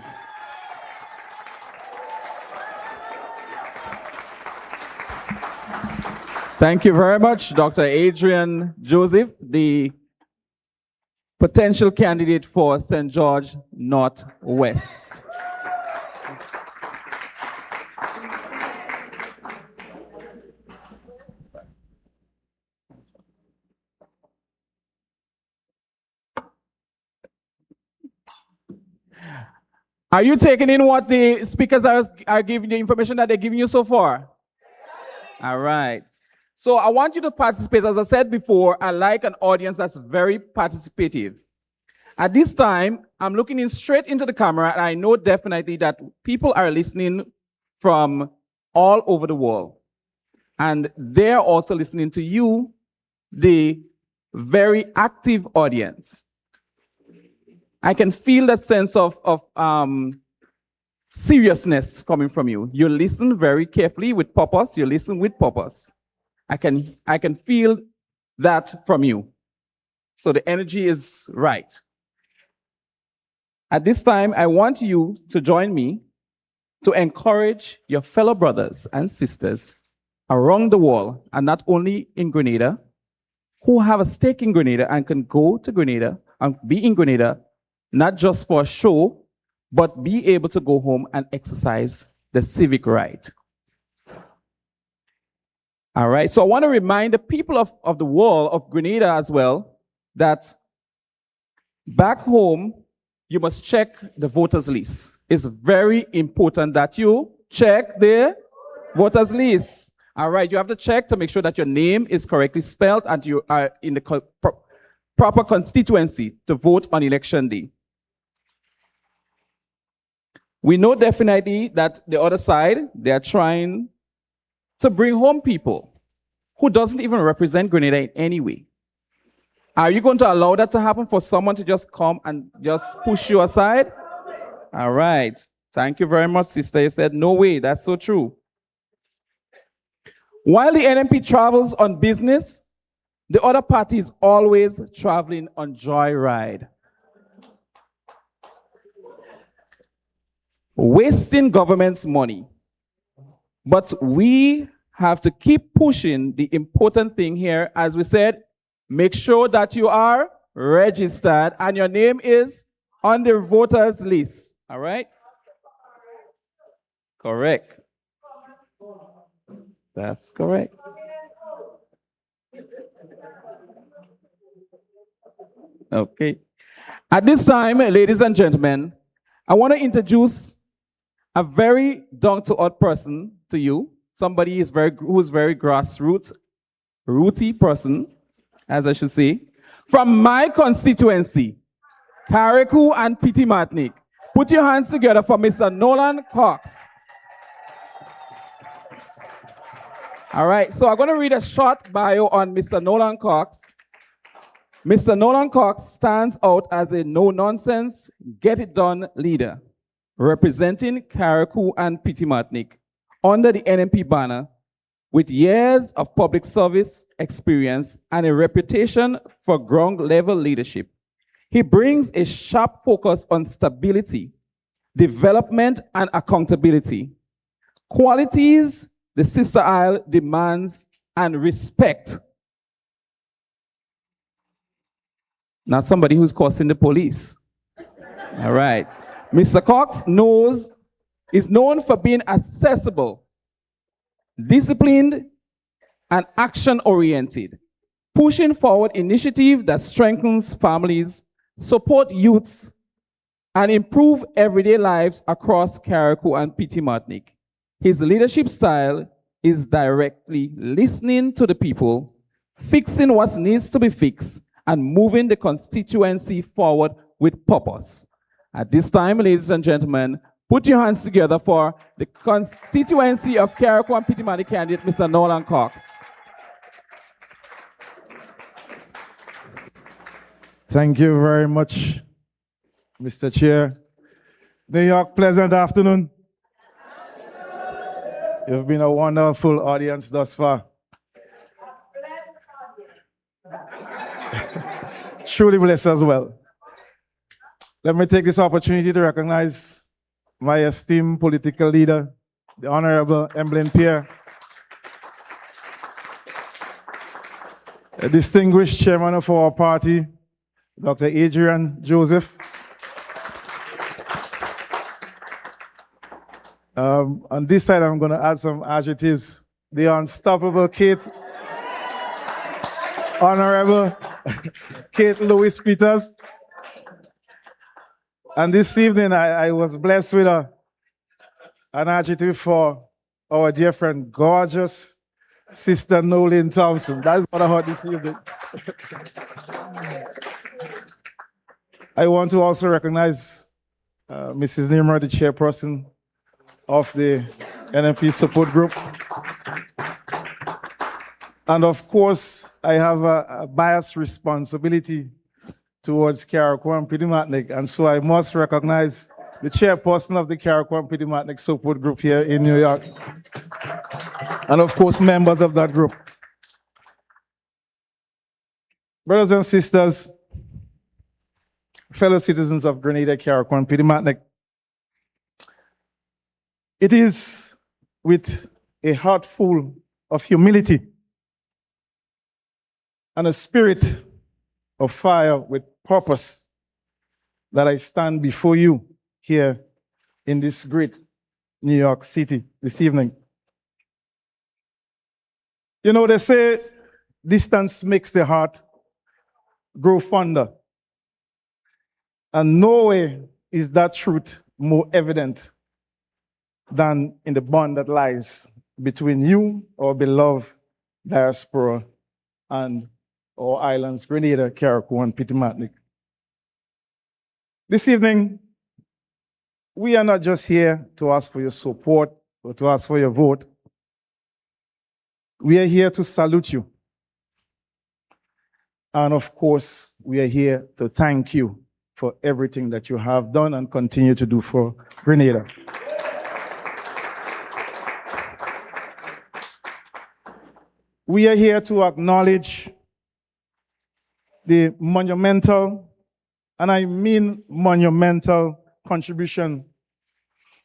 Thank you very much, Dr. Adrian Joseph, the potential candidate for St. George Northwest. Are you taking in what the speakers are giving, the information that they're giving you so far? All right. So I want you to participate. As I said before, I like an audience that's very participative. At this time, I'm looking in straight into the camera, and I know definitely that people are listening from all over the world. And they're also listening to you, the very active audience. I can feel that sense of seriousness coming from you. You listen very carefully with purpose. You listen with purpose. I can feel that from you. So the energy is right. At this time, I want you to join me to encourage your fellow brothers and sisters around the world, and not only in Grenada, who have a stake in Grenada and can go to Grenada and be in Grenada, not just for a show, but be able to go home and exercise the civic right. All right, so I want to remind the people of the world, of Grenada as well, that back home, you must check the voters list. It's very important that you check the voters list. All right, you have to check to make sure that your name is correctly spelled and you are in the proper constituency to vote on election day. We know definitely that the other side, they are trying to bring home people who doesn't even represent Grenada in any way. Are you going to allow that to happen, for someone to just come and just push you aside? All right. Thank you very much, sister. You said, no way. That's so true. While the NNP travels on business, the other party is always traveling on joyride. Wasting government's money. But we have to keep pushing the important thing here. As we said, make sure that you are registered and your name is on the voters list. All right? Correct. That's correct. Okay. At this time, ladies and gentlemen, I want to introduce a very down-to-earth person to you. Somebody who's very grassroots, rooty person, as I should say, from my constituency, Carriacou and Petit Martinique. Put your hands together for Mr. Nolan Cox. All right, so I'm going to read a short bio on Mr. Nolan Cox. Mr. Nolan Cox stands out as a no-nonsense, get-it-done leader, representing Carriacou and Petit Martinique under the NNP banner, with years of public service experience and a reputation for ground-level leadership. He brings a sharp focus on stability, development, and accountability, qualities the Sister Isle demands and respect. Not somebody who's costing the police. All right. Mr. Cox is known for being accessible, disciplined, and action-oriented, pushing forward initiatives that strengthens families, support youths, and improve everyday lives across Carriacou and Petit Martinique. His leadership style is directly listening to the people, fixing what needs to be fixed, and moving the constituency forward with purpose. At this time, ladies and gentlemen, put your hands together for the constituency of Carriacou and Petit Martinique candidate, Mr. Nolan Cox. Thank you very much, Mr. Chair. New York, pleasant afternoon. You've been a wonderful audience thus far. Truly blessed as well. Let me take this opportunity to recognize my esteemed political leader, the Honorable Emblem Pierre. a distinguished chairman of our party, Dr. Adrian Joseph. On this side, I'm going to add some adjectives. The unstoppable Kate, Honorable Kate Lewis Peters. And this evening, I was blessed with an adjective for our dear friend, gorgeous Sister Nolene Thompson. That's what I heard this evening. I want to also recognize Mrs. Nimra, the chairperson of the NNP support group. And of course, I have a biased responsibility towards Carriacou Pitimatnik, and so I must recognize the chairperson of the Carriacou Pitimatnik support group here in New York, and of course, members of that group. Brothers and sisters, fellow citizens of Grenada, Carriacou and Pitimatnik, it is with a heart full of humility and a spirit of fire with purpose that I stand before you here in this great New York City this evening. You know, they say distance makes the heart grow fonder. And nowhere is that truth more evident than in the bond that lies between you, our beloved diaspora, and our islands, Grenada, Carriacou, and Pitimatnik. This evening, we are not just here to ask for your support or to ask for your vote. We are here to salute you. And of course, we are here to thank you for everything that you have done and continue to do for Grenada. We are here to acknowledge the monumental, and I mean monumental, contribution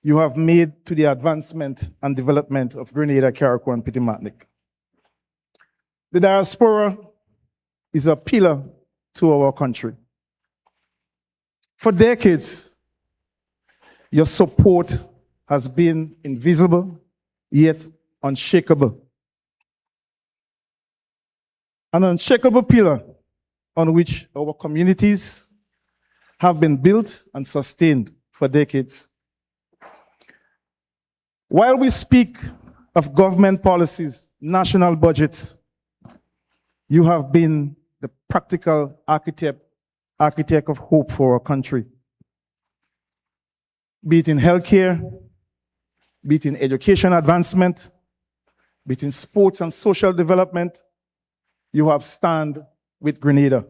you have made to the advancement and development of Grenada, Carriacou, and Pitimatnik. The diaspora is a pillar to our country. For decades, your support has been invisible, yet unshakable. An unshakable pillar on which our communities have been built and sustained for decades. While we speak of government policies, national budgets, you have been the practical architect of hope for our country. Be it in healthcare, be it in education advancement, be it in sports and social development, you have stand with Grenada.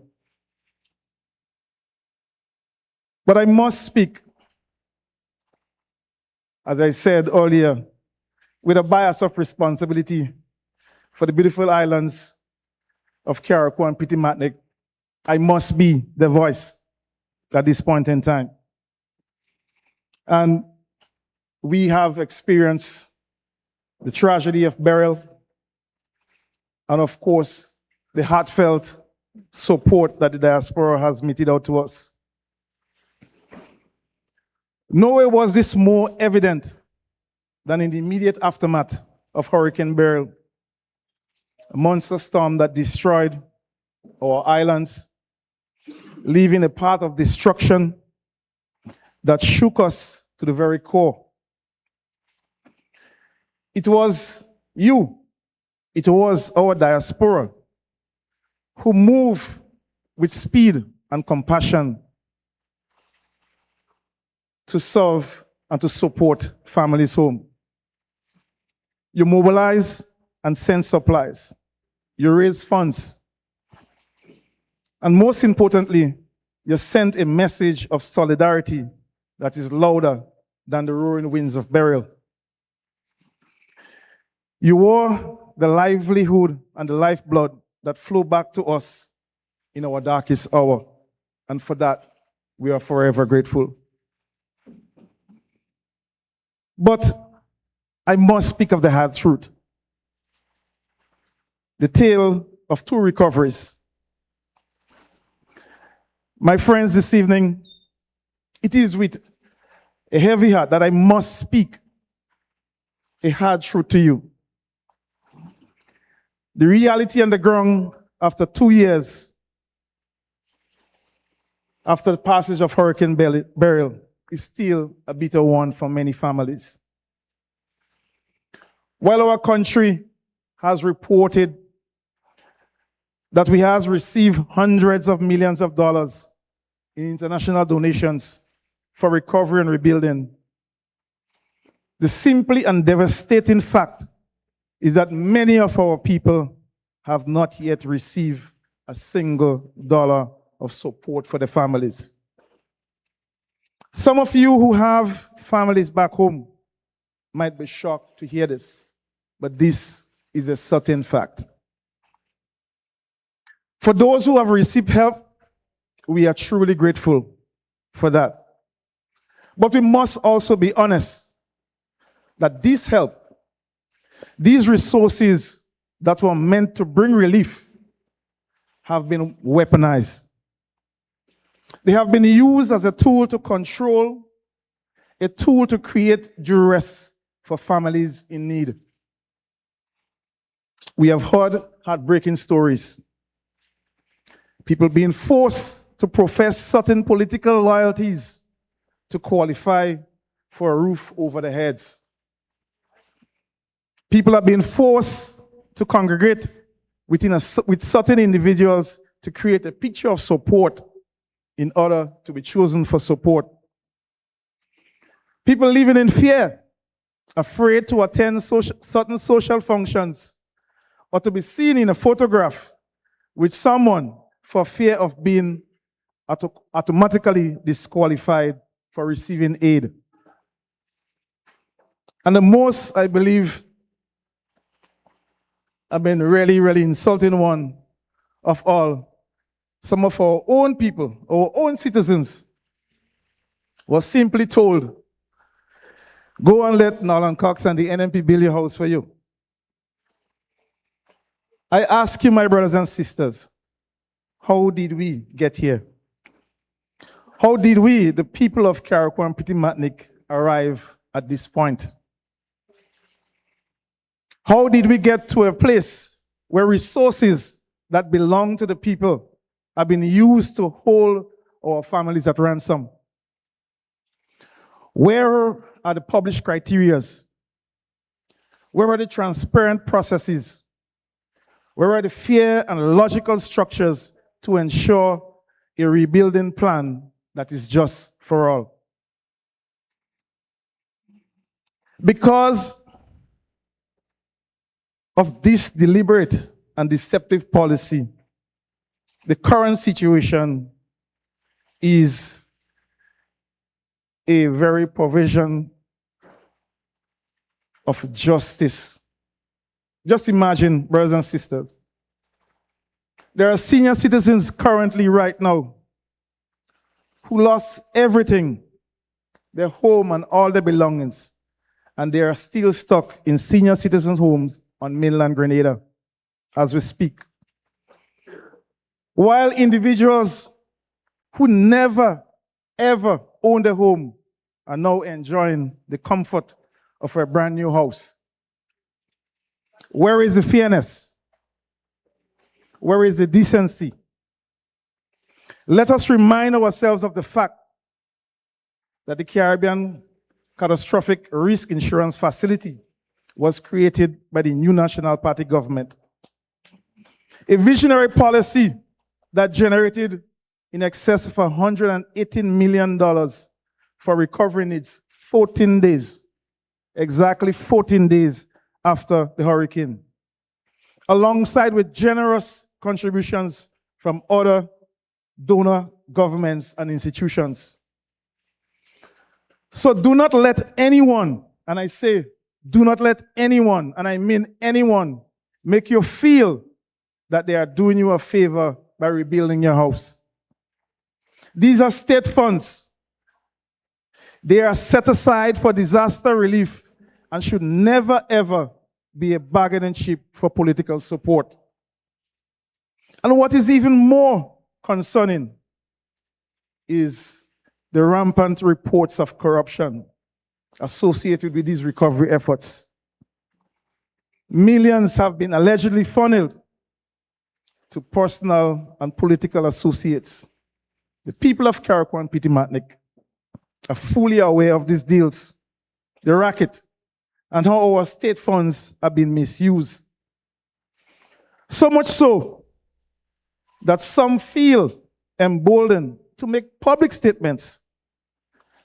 But I must speak, as I said earlier, with a bias of responsibility for the beautiful islands of Carriacou and Pitimatnik. I must be the voice at this point in time. And we have experienced the tragedy of Beryl, and of course, the heartfelt support that the diaspora has meted out to us. Nowhere was this more evident than in the immediate aftermath of Hurricane Beryl, a monster storm that destroyed our islands, leaving a path of destruction that shook us to the very core. It was you, it was our diaspora who moved with speed and compassion to serve and to support families home. You mobilize and send supplies. You raise funds. And most importantly, you sent a message of solidarity that is louder than the roaring winds of Beryl. You were the livelihood and the lifeblood that flow back to us in our darkest hour. And for that, we are forever grateful. But I must speak of the hard truth. The tale of 2 recoveries. My friends, this evening, it is with a heavy heart that I must speak a hard truth to you. The reality on the ground after 2 years after the passage of Hurricane Beryl is still a bitter one for many families. While our country has reported that we have received hundreds of millions of dollars in international donations for recovery and rebuilding, the simply and devastating fact is that many of our people have not yet received a single dollar of support for their families. Some of you who have families back home might be shocked to hear this, but this is a certain fact. For those who have received help, we are truly grateful for that. But we must also be honest that this help, these resources that were meant to bring relief, have been weaponized. They have been used as a tool to control, a tool to create duress for families in need. We have heard heartbreaking stories. People being forced to profess certain political loyalties to qualify for a roof over their heads. People are being forced to congregate with certain individuals to create a picture of support in order to be chosen for support. People living in fear, afraid to attend certain social functions or to be seen in a photograph with someone for fear of being automatically disqualified for receiving aid. And the most, I believe, have been really insulting one of all. Some of our own people, our own citizens, was simply told, go and let Nolan Cox and the NNP build your house for you. I ask you, my brothers and sisters, how did we get here? How did we, the people of Carriacou and Petit Martinique, arrive at this point? How did we get to a place where resources that belong to the people have been used to hold our families at ransom? Where are the published criteria? Where are the transparent processes? Where are the fair and logical structures to ensure a rebuilding plan that is just for all? Because of this deliberate and deceptive policy, the current situation is a very provision of justice. Just imagine, brothers and sisters, there are senior citizens currently right now who lost everything, their home and all their belongings, and they are still stuck in senior citizens' homes on mainland Grenada as we speak. While individuals who never, ever owned a home are now enjoying the comfort of a brand new house. Where is the fairness? Where is the decency? Let us remind ourselves of the fact that the Caribbean Catastrophic Risk Insurance Facility was created by the new National Party government. A visionary policy that generated in excess of $118 million for recovery needs 14 days, exactly 14 days after the hurricane, alongside with generous contributions from other donor governments and institutions. So do not let anyone, and I say, do not let anyone, and I mean anyone, make you feel that they are doing you a favor by rebuilding your house. These are state funds. They are set aside for disaster relief and should never, ever be a bargaining chip for political support. And what is even more concerning is the rampant reports of corruption associated with these recovery efforts. Millions have been allegedly funneled to personal and political associates. The people of Carriacou and Pitimatnik are fully aware of these deals, the racket, and how our state funds have been misused. So much so that some feel emboldened to make public statements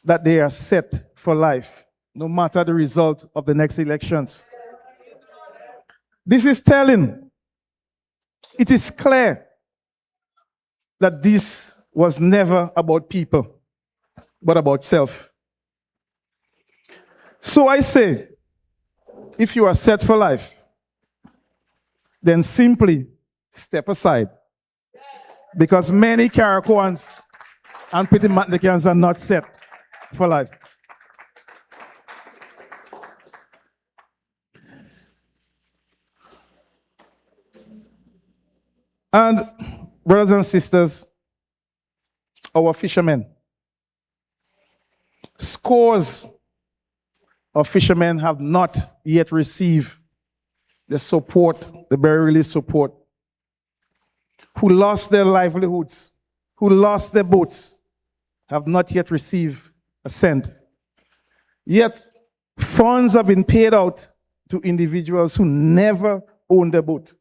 that they are set for life, no matter the result of the next elections. This is telling. It is clear that this was never about people, but about self. So I say, if you are set for life, then simply step aside. Because many Carriacouans and Pitimatnikians are not set for life. And brothers and sisters, our fishermen, scores of fishermen have not yet received the support, the very relief support, who lost their livelihoods, who lost their boats, have not yet received a cent. Yet, funds have been paid out to individuals who never owned a boat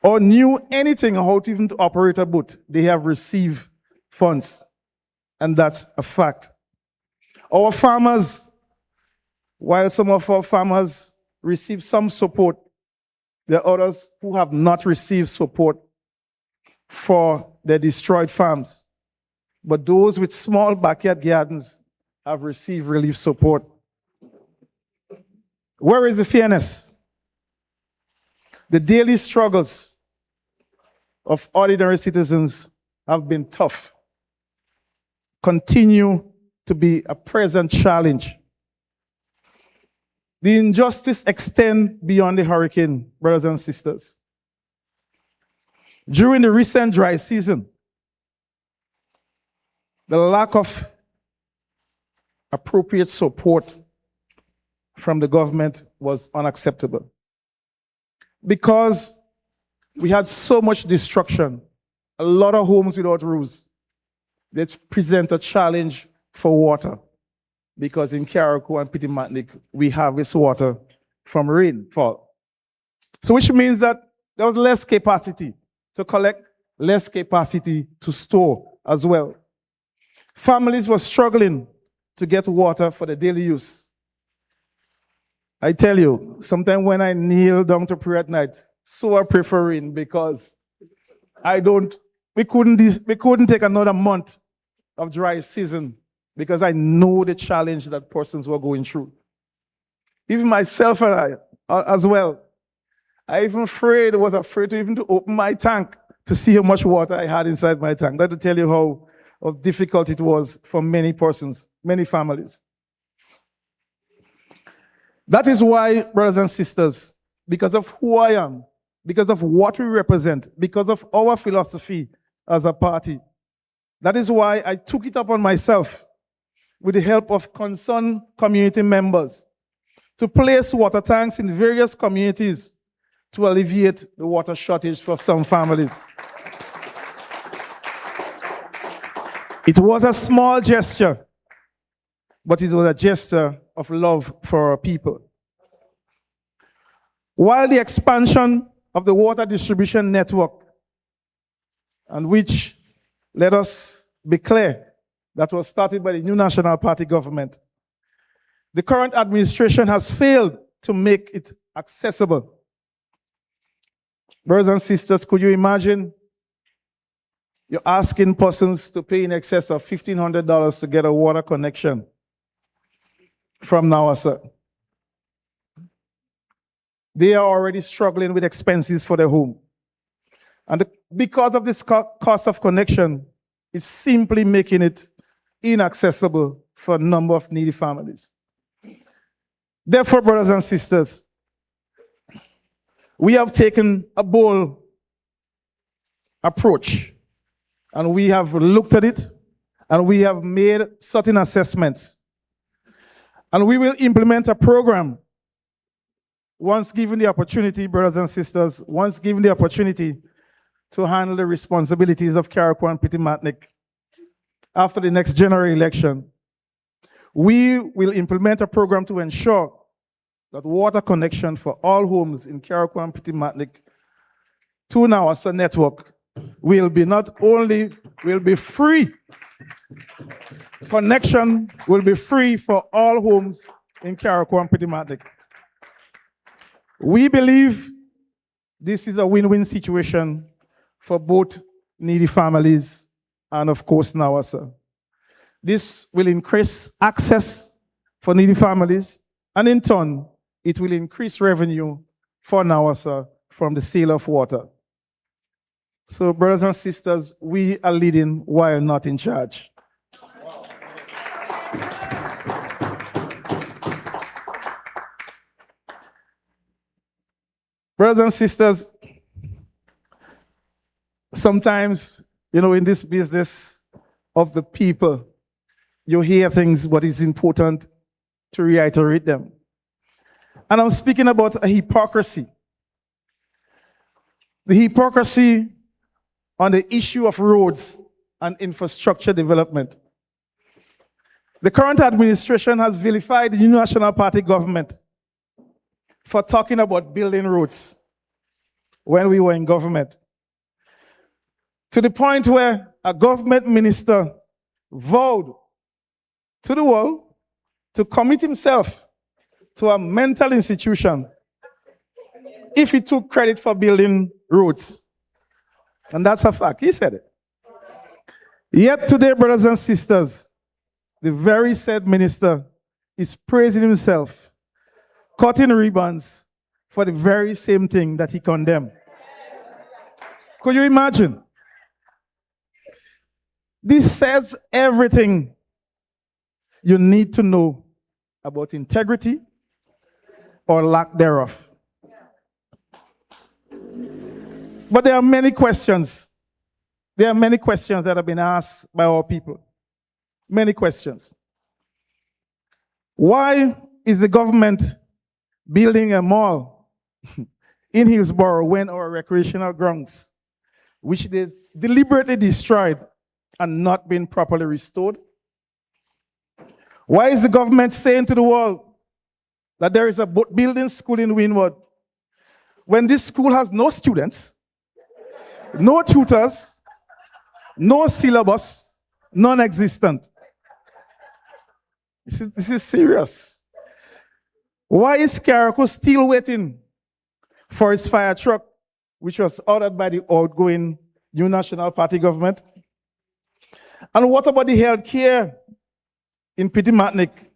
or knew anything how to even operate a boat. They have received funds, and that's a fact. Our farmers, while some of our farmers receive some support, there are others who have not received support for their destroyed farms. But those with small backyard gardens have received relief support. Where is the fairness? The daily struggles of ordinary citizens have been tough, continue to be a present challenge. The injustice extends beyond the hurricane, brothers and sisters. During the recent dry season, the lack of appropriate support from the government was unacceptable. Because we had so much destruction, a lot of homes without roofs, that present a challenge for water. Because in Carriacou and Pitimatnik, we harvest water from rainfall. So which means that there was less capacity to collect, less capacity to store as well. Families were struggling to get water for the daily use. I tell you, sometimes when I kneel down to pray at night, so I pray for rain, because we couldn't take another month of dry season, because I know the challenge that persons were going through. Even myself and I as well. I even was afraid to even to open my tank to see how much water I had inside my tank. That to tell you how difficult it was for many persons, many families. That is why, brothers and sisters, because of who I am, because of what we represent, because of our philosophy as a party, that is why I took it upon myself, with the help of concerned community members, to place water tanks in various communities to alleviate the water shortage for some families. It was a small gesture, but it was a gesture of love for our people. While the expansion of the water distribution network, and which, let us be clear, that was started by the new National Party government, the current administration has failed to make it accessible. Brothers and sisters, could you imagine you're asking persons to pay in excess of $1,500 to get a water connection from Nawasa? They are already struggling with expenses for their home. And because of this cost of connection, it's simply making it inaccessible for a number of needy families. Therefore, brothers and sisters, we have taken a bold approach, and we have looked at it, and we have made certain assessments. And we will implement a program once given the opportunity, brothers and sisters, once given the opportunity to handle the responsibilities of Carriacou and Petit-Martinique after the next general election. We will implement a program to ensure that water connection for all homes in Carriacou and Petit-Martinique to Nawassa network will be not only will be free, connection will be free for all homes in Carriacou and Petit-Martinique. We believe this is a win-win situation for both needy families and, of course, Nawassa. This will increase access for needy families, and in turn, it will increase revenue for Nawassa from the sale of water. So, brothers and sisters, we are leading while not in charge. Brothers and sisters, sometimes, in this business of the people, you hear things, but it's important to reiterate them. And I'm speaking about a hypocrisy. The hypocrisy on the issue of roads and infrastructure development. The current administration has vilified the New National Party government for talking about building roads when we were in government, to the point where a government minister vowed to the world to commit himself to a mental institution if he took credit for building roads. And that's a fact. He said it. Yet today, brothers and sisters, the very said minister is praising himself, cutting ribbons for the very same thing that he condemned. Could you imagine? This says everything you need to know about integrity or lack thereof. But there are many questions. There are many questions that have been asked by our people. Many questions. Why is the government building a mall in Hillsborough when our recreational grounds, which they deliberately destroyed, are not being properly restored? Why is the government saying to the world that there is a building school in Wynwood when this school has no students, no tutors, no syllabus, non-existent? This is serious. Why is Carriacou still waiting for its fire truck, which was ordered by the outgoing New National Party government? And what about the health care in Petit-Martinique?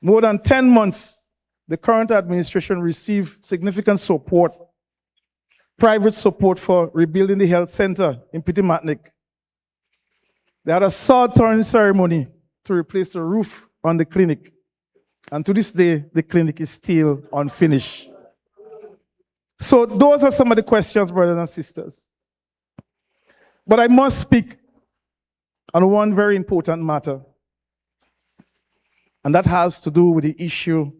More than 10 months, the current administration received significant support, private support for rebuilding the health center in Petit-Martinique. They had a sword-turning ceremony to replace the roof on the clinic. And to this day, the clinic is still unfinished. So those are some of the questions, brothers and sisters. But I must speak on one very important matter. And that has to do with the issue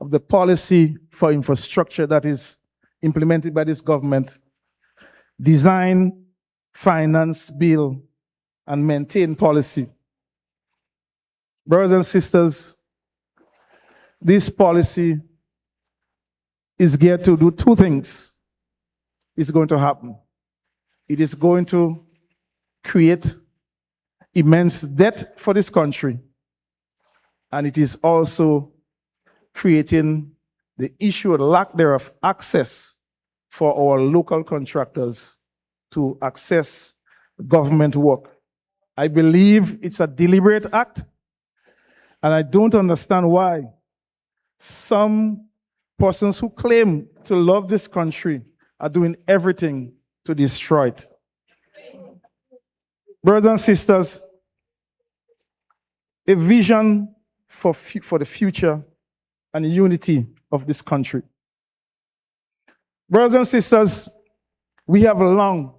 of the policy for infrastructure that is implemented by this government. Design, finance, build, and maintain policy. Brothers and sisters, this policy is geared to do two things. It's going to happen. It is going to create immense debt for this country. And it is also creating the issue of lack thereof access for our local contractors to access government work. I believe it's a deliberate act, and I don't understand why some persons who claim to love this country are doing everything to destroy it. Brothers and sisters, a vision for the future and the unity of this country. Brothers and sisters, we have long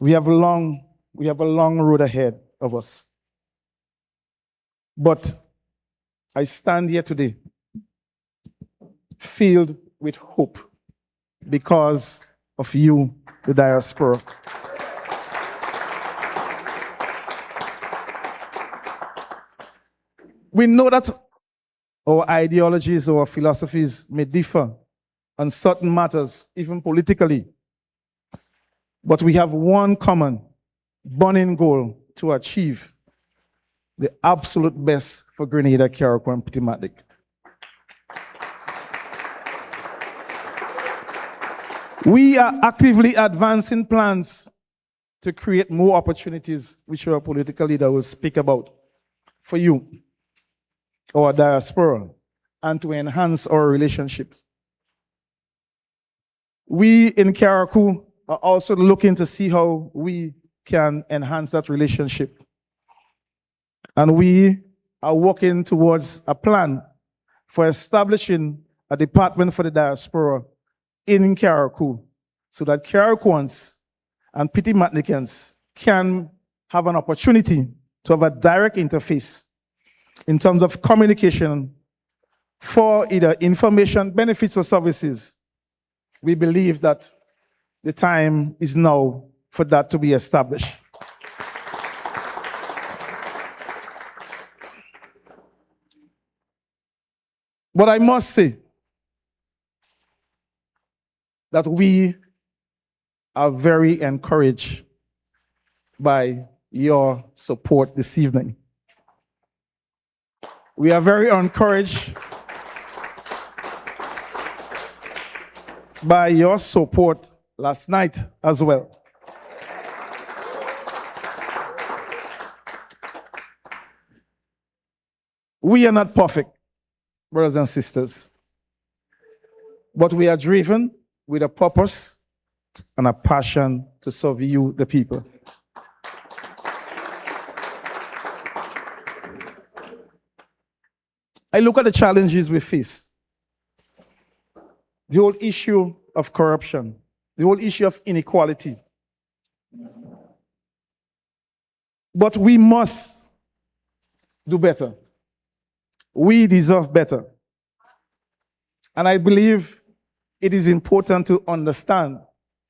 We have a long road ahead of us. But I stand here today filled with hope because of you, the diaspora. We know that our ideologies, our philosophies may differ on certain matters, even politically. But we have one common burning goal to achieve the absolute best for Grenada, Carriacou, and Petit-Martinique. We are actively advancing plans to create more opportunities, which our political leader will speak about, for you, our diaspora, and to enhance our relationships. We in Carriacou are also looking to see how we can enhance that relationship. And we are working towards a plan for establishing a department for the diaspora in Carriacou, so that Carriacouans and Petit-Martiniquans can have an opportunity to have a direct interface in terms of communication for either information, benefits, or services. We believe that the time is now for that to be established. But I must say that we are very encouraged by your support this evening. We are very encouraged by your support last night as well. We are not perfect, brothers and sisters, but we are driven with a purpose and a passion to serve you, the people. I look at the challenges we face. The whole issue of corruption, the whole issue of inequality. But we must do better. We deserve better. And I believe it is important to understand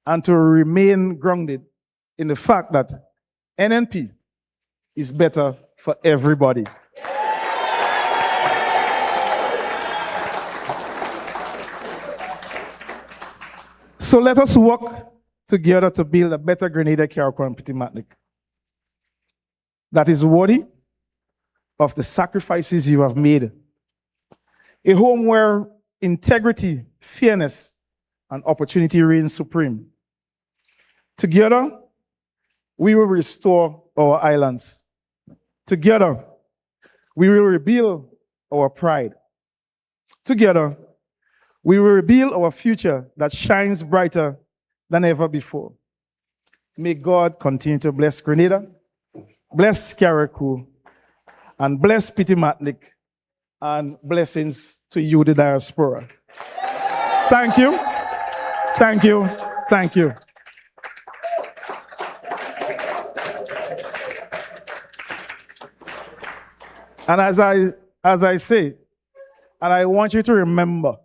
and to remain grounded in the fact that NNP is better for everybody. So let us work together to build a better Grenada, Carriacou, and Petit-Martinique that is worthy of the sacrifices you have made. A home where integrity, fairness, and opportunity reign supreme. Together, we will restore our islands. Together, we will rebuild our pride. Together, we will rebuild our future that shines brighter than ever before. May God continue to bless Grenada, bless Carriacou, and bless Petit-Martinique, and blessings to you, the diaspora. Thank you. Thank you. Thank you. And as I say, and I want you to remember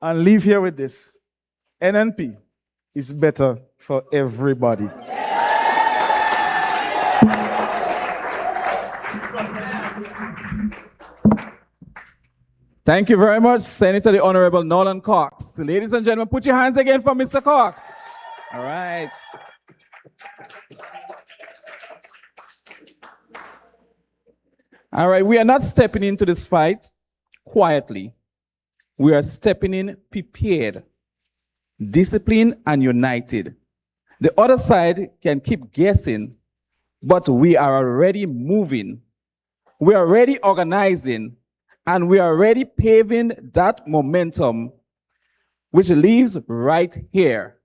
and leave here with this, NNP is better for everybody. Thank you very much, Senator the Honorable Nolan Cox. Ladies and gentlemen, put your hands again for Mr. Cox. All right. All right, we are not stepping into this fight quietly. We are stepping in prepared, disciplined, and united. The other side can keep guessing, but we are already moving. We are already organizing, and we are already paving that momentum, which lives right here.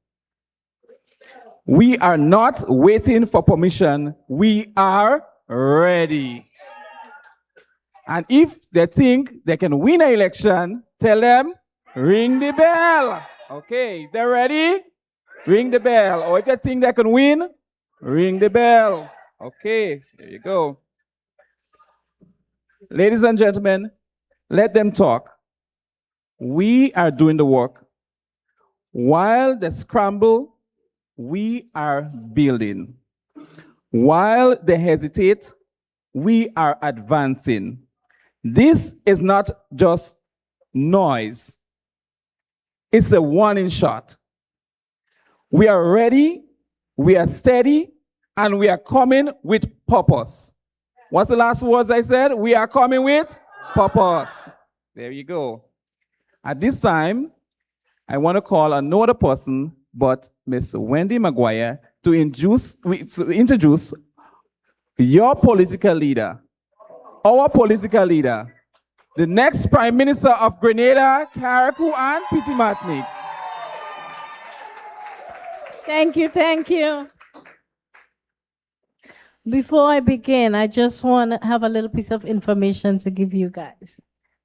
We are not waiting for permission. We are ready. And if they think they can win an election, tell them, ring the bell. Okay, they're ready? Ring the bell. Or if you think they can win, ring the bell. Okay, there you go. Ladies and gentlemen, let them talk. We are doing the work. While they scramble, we are building. While they hesitate, we are advancing. This is not just noise. It's a warning shot. We are ready, we are steady, and we are coming with purpose. What's the last words I said? We are coming with purpose. There you go. At this time, I want to call on no other person but Miss Wendy Maguire to introduce your political leader, our political leader, the next Prime Minister of Grenada, Carriacou and Petit Martinique. Thank you, thank you. Before I begin, I just want to have a little piece of information to give you guys.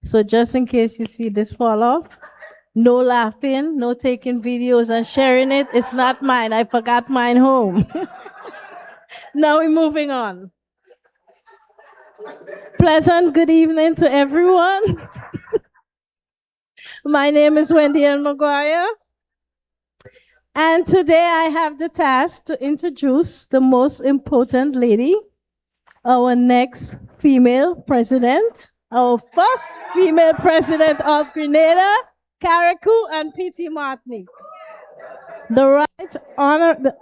So just in case you see this fall off, no laughing, no taking videos and sharing it. It's not mine. I forgot mine home. Now we're moving on. Pleasant good evening to everyone. My name is Wendy L. Maguire. And today I have the task to introduce the most important lady, our next female president, our first female president of Grenada, Carriacou and Petit Martinique. The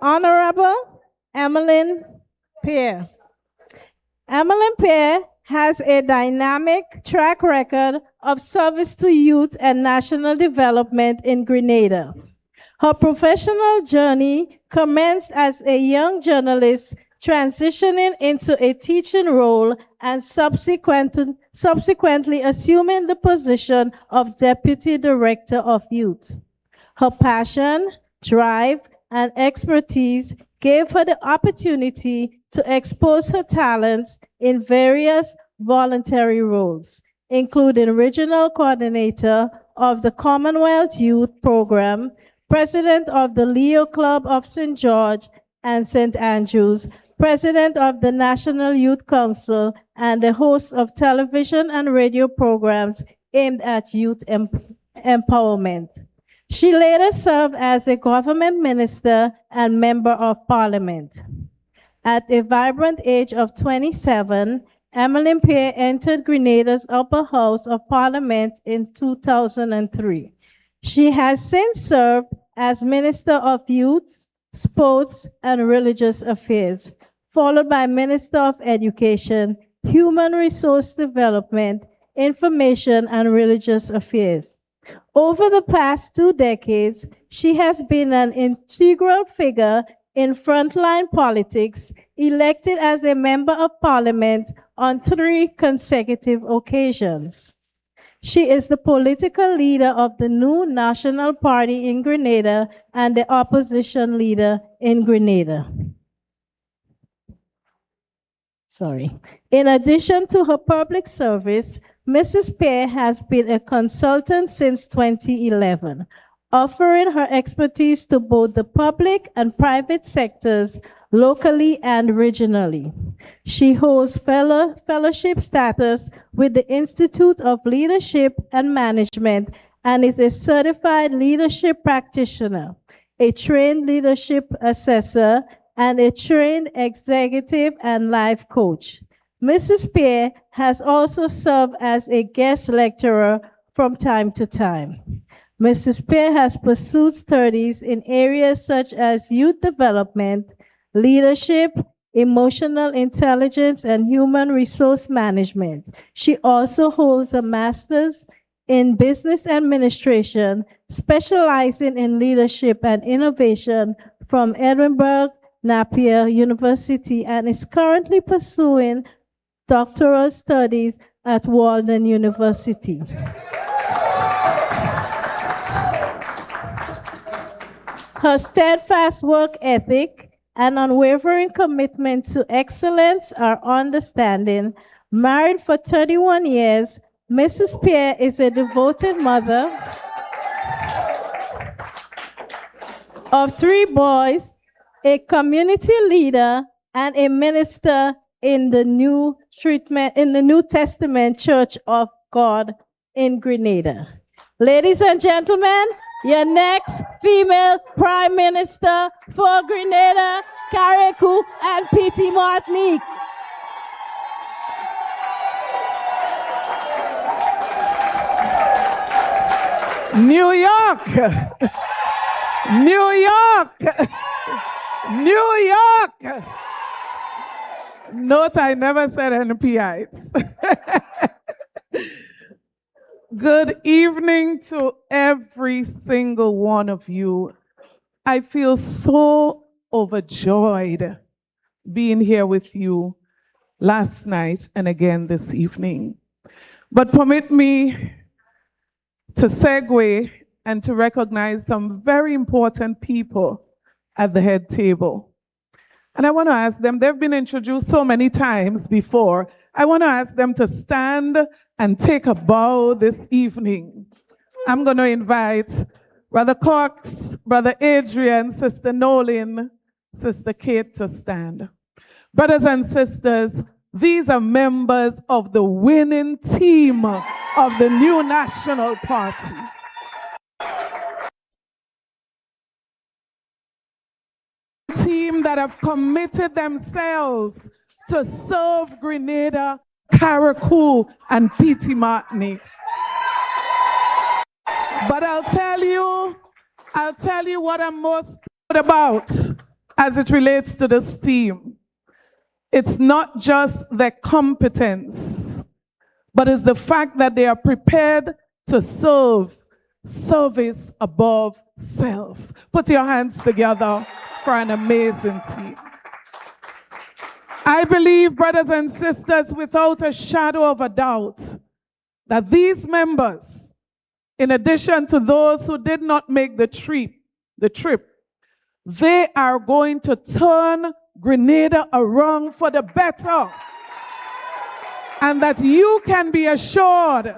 Honorable Emmeline Pierre. Emmeline Pierre has a dynamic track record of service to youth and national development in Grenada. Her professional journey commenced as a young journalist, transitioning into a teaching role and subsequently assuming the position of Deputy Director of Youth. Her passion, drive, and expertise gave her the opportunity to expose her talents in various voluntary roles, including Regional Coordinator of the Commonwealth Youth Program, President of the Leo Club of St. George and St. Andrews, President of the National Youth Council, and the host of television and radio programs aimed at youth empowerment. She later served as a government minister and member of parliament. At a vibrant age of 27, Emmeline Pierre entered Grenada's upper house of parliament in 2003. She has since served as Minister of Youth, Sports, and Religious Affairs, followed by Minister of Education, Human Resource Development, Information, and Religious Affairs. Over the past 2 decades, she has been an integral figure in frontline politics, elected as a Member of Parliament on 3 consecutive occasions. She is the political leader of the new National Party in Grenada and the opposition leader in Grenada. In addition to her public service, Mrs. Pierre has been a consultant since 2011, offering her expertise to both the public and private sectors, locally and regionally. She holds fellowship status with the Institute of Leadership and Management and is a certified leadership practitioner, a trained leadership assessor, and a trained executive and life coach. Mrs. Pierre has also served as a guest lecturer from time to time. Mrs. Pierre has pursued studies in areas such as youth development, leadership, emotional intelligence, and human resource management. She also holds a master's in business administration, specializing in leadership and innovation from Edinburgh Napier University, and is currently pursuing doctoral studies at Walden University. Her steadfast work ethic and unwavering commitment to excellence are understanding. Married for 31 years, Mrs. Pierre is a devoted mother of 3 boys, a community leader, and a minister in the New Testament Church of God in Grenada. Ladies and gentlemen, your next female Prime Minister for Grenada, Carriacou and Petite Martinique. New York! New York! New York! Note I never said NPIs. Good evening to every single one of you. I feel so overjoyed being here with you last night and again this evening. But permit me to segue and to recognize some very important people at the head table. And I want to ask them, they've been introduced so many times before. I want to ask them to stand and take a bow this evening. I'm going to invite Brother Cox, Brother Adrian, Sister Nolan, Sister Kate to stand. Brothers and sisters, these are members of the winning team of the new National Party. Team that have committed themselves to serve Grenada, Carriacou, and Petite Martinique. But I'll tell you what I'm most proud about as it relates to this team. It's not just their competence, but it's the fact that they are prepared to serve, service above self. Put your hands together for an amazing team. I believe, brothers and sisters, without a shadow of a doubt, that these members, in addition to those who did not make the trip, they are going to turn Grenada around for the better. And that you can be assured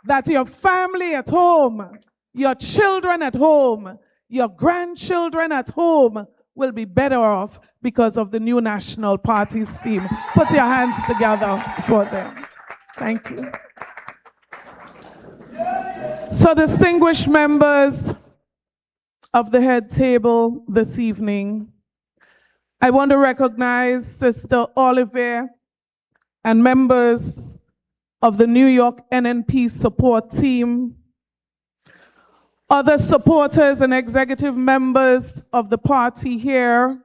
that your family at home, your children at home, your grandchildren at home will be better off because of the new National Party's team. Put your hands together for them. Thank you. So, distinguished members of the head table this evening, I want to recognize Sister Oliver and members of the New York NNP support team, other supporters and executive members of the party here,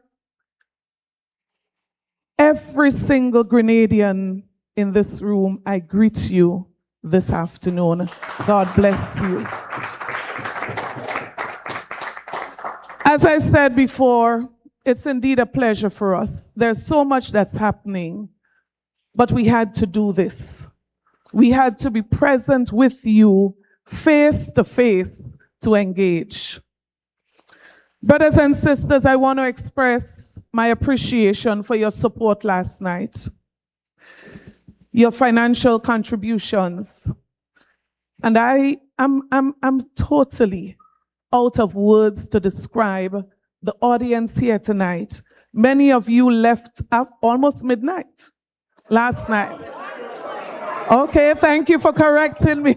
every single Grenadian in this room, I greet you this afternoon. God bless you. As I said before, it's indeed a pleasure for us. There's so much that's happening, but we had to do this. We had to be present with you face to face to engage. Brothers and sisters, I want to express my appreciation for your support last night, your financial contributions. And I'm totally out of words to describe the audience here tonight. Many of you left up almost midnight last night. Okay, thank you for correcting me.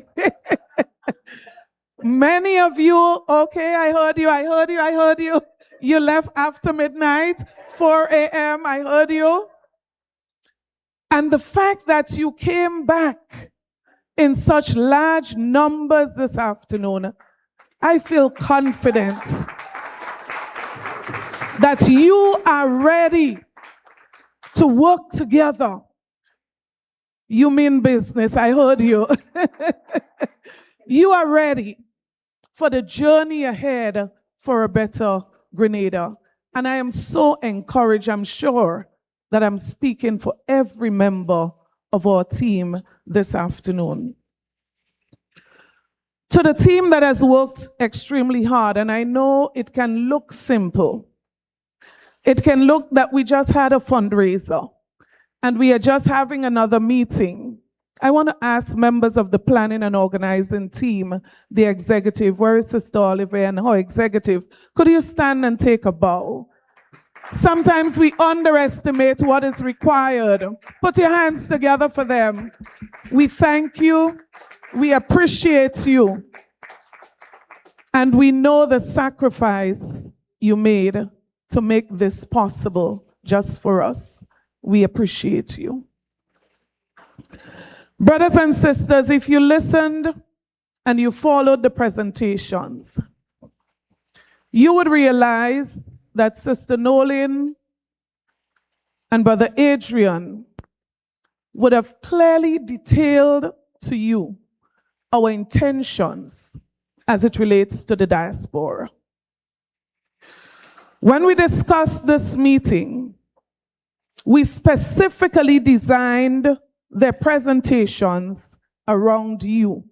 Many of you, okay, I heard you. You left after midnight, 4 a.m., I heard you. And the fact that you came back in such large numbers this afternoon, I feel confident that you are ready to work together. You mean business, I heard you. You are ready for the journey ahead for a better Grenada. And I am so encouraged, I'm sure, that I'm speaking for every member of our team this afternoon. To the team that has worked extremely hard, and I know it can look simple. It can look that we just had a fundraiser and we are just having another meeting I want to ask members of the planning and organizing team, the executive, where is Sister Oliver and her executive? Could you stand and take a bow? Sometimes we underestimate what is required. Put your hands together for them. We thank you. We appreciate you. And we know the sacrifice you made to make this possible just for us. We appreciate you. Brothers and sisters, if you listened and you followed the presentations, you would realize that Sister Nolan and Brother Adrian would have clearly detailed to you our intentions as it relates to the diaspora. When we discussed this meeting, we specifically designed their presentations around you.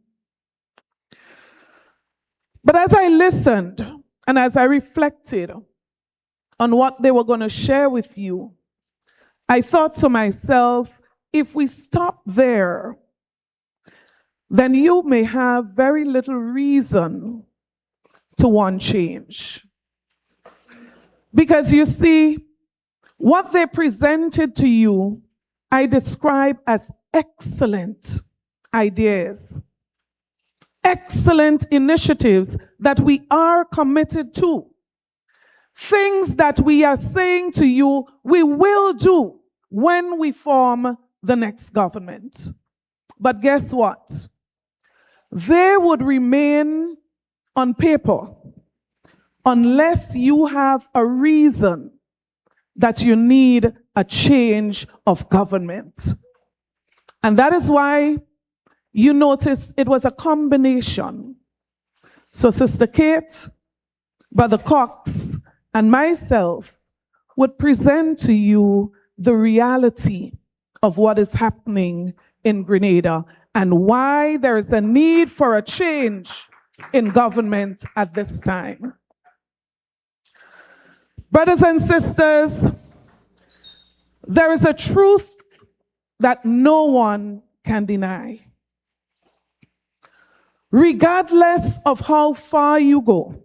But as I listened and as I reflected on what they were going to share with you, I thought to myself, if we stop there, then you may have very little reason to want change. Because you see, what they presented to you, I describe as excellent ideas, excellent initiatives that we are committed to. Things that we are saying to you we will do when we form the next government. But guess what? They would remain on paper unless you have a reason that you need a change of government. And that is why you notice it was a combination. So Sister Kate, Brother Cox, and myself would present to you the reality of what is happening in Grenada and why there is a need for a change in government at this time. Brothers and sisters, there is a truth that no one can deny. Regardless of how far you go,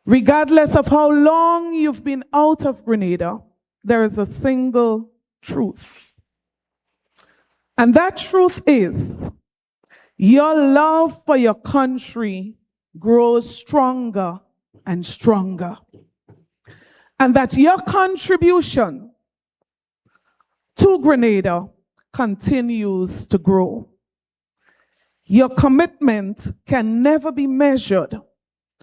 regardless of how long you've been out of Grenada, there is a single truth. And that truth is, your love for your country grows stronger and stronger. And that your contribution to Grenada continues to grow. Your commitment can never be measured.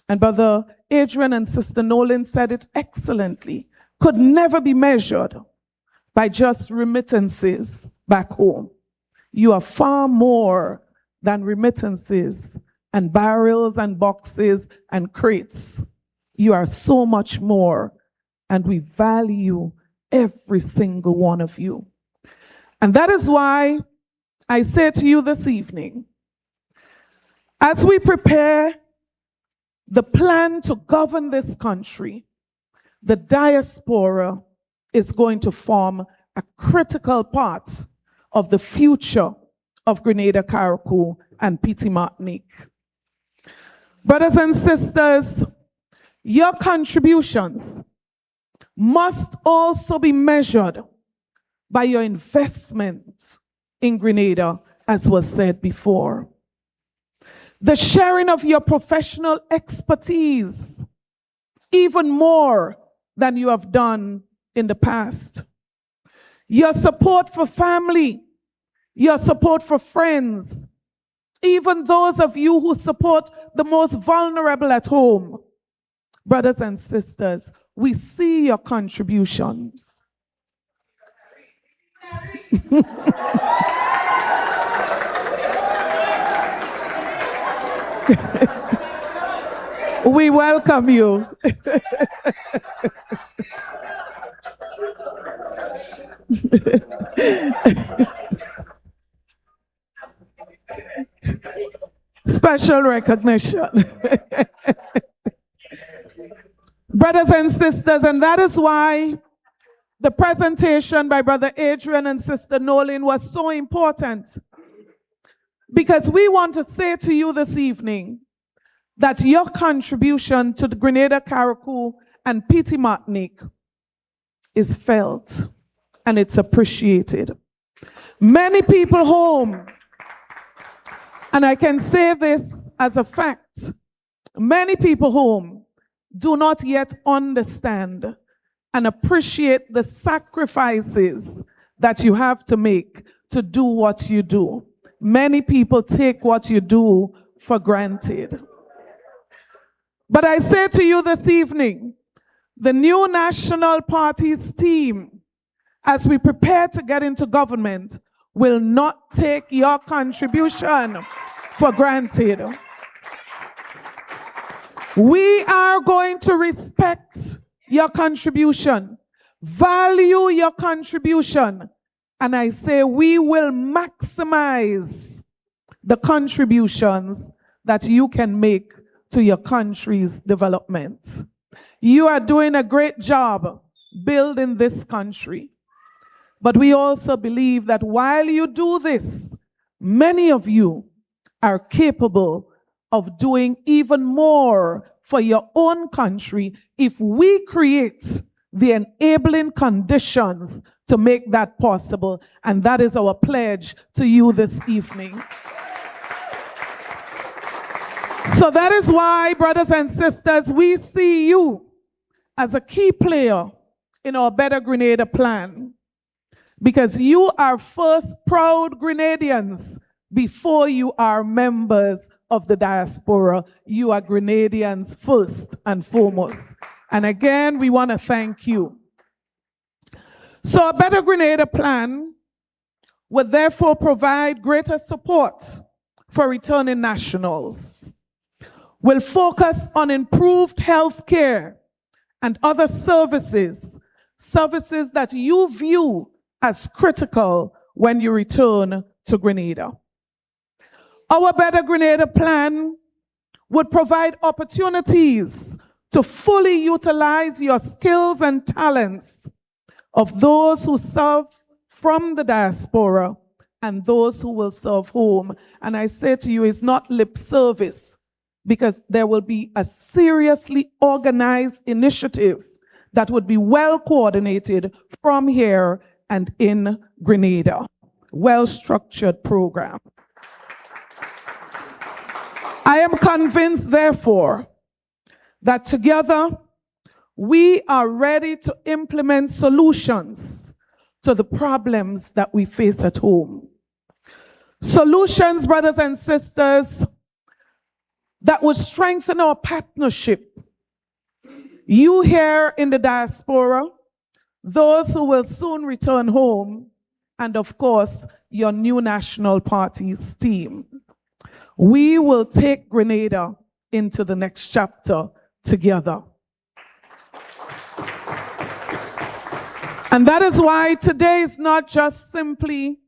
And Brother Adrian and Sister Nolan said it excellently. Could never be measured by just remittances back home. You are far more than remittances and barrels and boxes and crates. You are so much more, and we value every single one of you. And that is why I say to you this evening, as we prepare the plan to govern this country, the diaspora is going to form a critical part of the future of Grenada, Carriacou, and Petite Martinique. Brothers and sisters, your contributions must also be measured by your investment in Grenada, as was said before. The sharing of your professional expertise, even more than you have done in the past. Your support for family, your support for friends, even those of you who support the most vulnerable at home. Brothers and sisters, we see your contributions. We welcome you. Special recognition. Brothers and sisters, and that is why the presentation by Brother Adrian and Sister Nolan was so important, because we want to say to you this evening that your contribution to the Grenada, Carriacou, and Petite Martinique is felt and it's appreciated. Many people home, and I can say this as a fact, many people home do not yet understand and appreciate the sacrifices that you have to make to do what you do. Many people take what you do for granted. But I say to you this evening, the new National Party's team, as we prepare to get into government, will not take your contribution for granted. We are going to respect your contribution, value your contribution, and I say we will maximize the contributions that you can make to your country's development. You are doing a great job building this country. But we also believe that while you do this, many of you are capable of doing even more for your own country if we create the enabling conditions to make that possible. And that is our pledge to you this evening. So that is why, brothers and sisters, we see you as a key player in our Better Grenada plan, because you are first proud Grenadians before you are members of the diaspora. You are Grenadians first and foremost. And again, we want to thank you. So a Better Grenada plan would therefore provide greater support for returning nationals, will focus on improved health care and other services that you view as critical when you return to Grenada. Our Better Grenada plan would provide opportunities to fully utilize your skills and talents of those who serve from the diaspora and those who will serve home. And I say to you, it's not lip service, because there will be a seriously organized initiative that would be well coordinated from here and in Grenada. Well-structured program. I am convinced, therefore, that together we are ready to implement solutions to the problems that we face at home. Solutions, brothers and sisters, that would strengthen our partnership. You here in the diaspora, those who will soon return home, and of course, your new National Party's team. We will take Grenada into the next chapter together. And that is why today is not just simply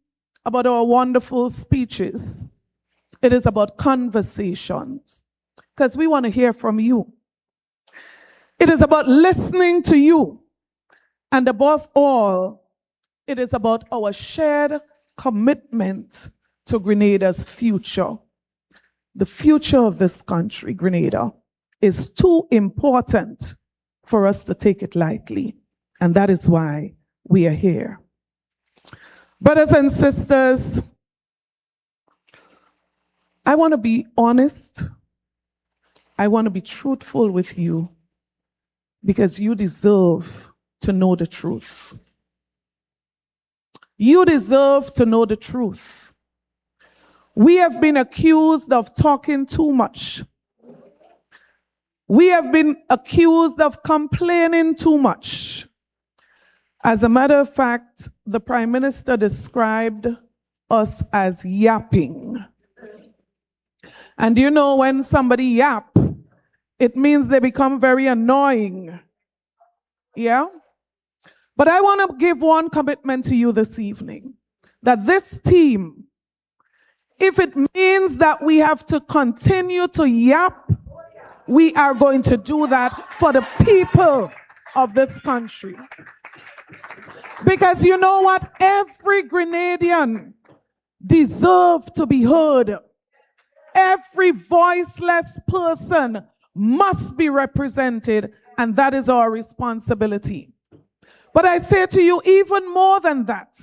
about our wonderful speeches. It is about conversations, because we want to hear from you. It is about listening to you. And above all, it is about our shared commitment to Grenada's future. The future of this country, Grenada, is too important for us to take it lightly. And that is why we are here. Brothers and sisters, I want to be honest. I want to be truthful with you, because you deserve to know the truth. You deserve to know the truth. We have been accused of talking too much. We have been accused of complaining too much. As a matter of fact, the Prime Minister described us as yapping. And you know, when somebody yap, it means they become very annoying. Yeah? But I want to give one commitment to you this evening, that this team, if it means that we have to continue to yap, we are going to do that for the people of this country. Because you know what? Every Grenadian deserves to be heard. Every voiceless person must be represented, and that is our responsibility. But I say to you, even more than that,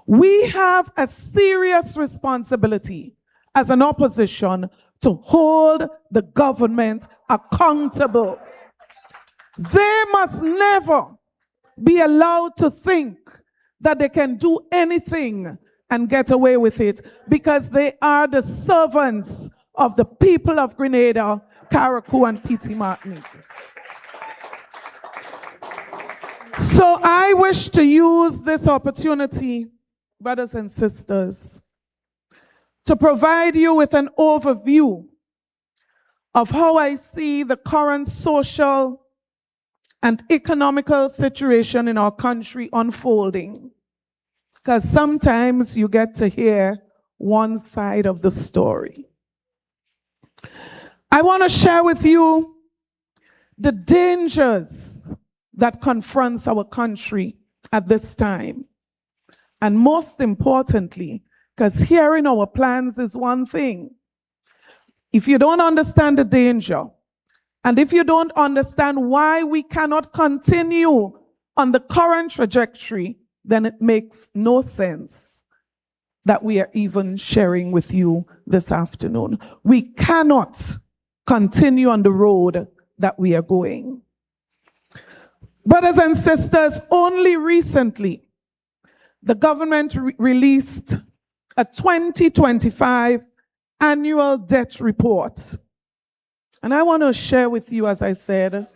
we have a serious responsibility as an opposition to hold the government accountable. They must never be allowed to think that they can do anything and get away with it, because they are the servants of the people of Grenada, Carriacou, and Petite Martinique. So I wish to use this opportunity, brothers and sisters, to provide you with an overview of how I see the current social and economical situation in our country unfolding. Because sometimes you get to hear one side of the story. I want to share with you the dangers that confronts our country at this time. And most importantly, because hearing our plans is one thing. If you don't understand the danger, and if you don't understand why we cannot continue on the current trajectory, then it makes no sense that we are even sharing with you this afternoon. We cannot continue on the road that we are going. Brothers and sisters, only recently, the government released a 2025 annual debt report. And I want to share with you, as I said,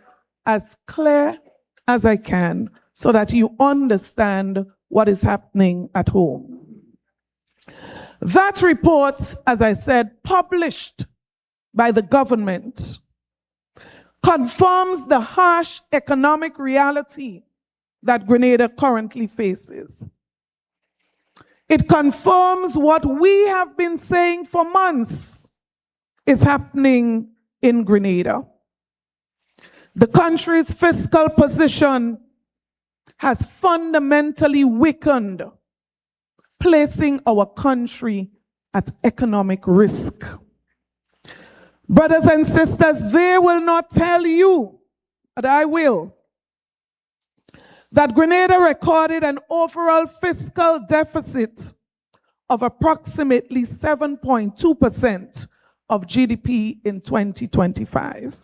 as clear as I can, so that you understand what is happening at home. That report, as I said, published by the government, confirms the harsh economic reality that Grenada currently faces. It confirms what we have been saying for months is happening in Grenada. The country's fiscal position has fundamentally weakened, placing our country at economic risk. Brothers and sisters, they will not tell you, but I will, that Grenada recorded an overall fiscal deficit of approximately 7.2% of GDP in 2025.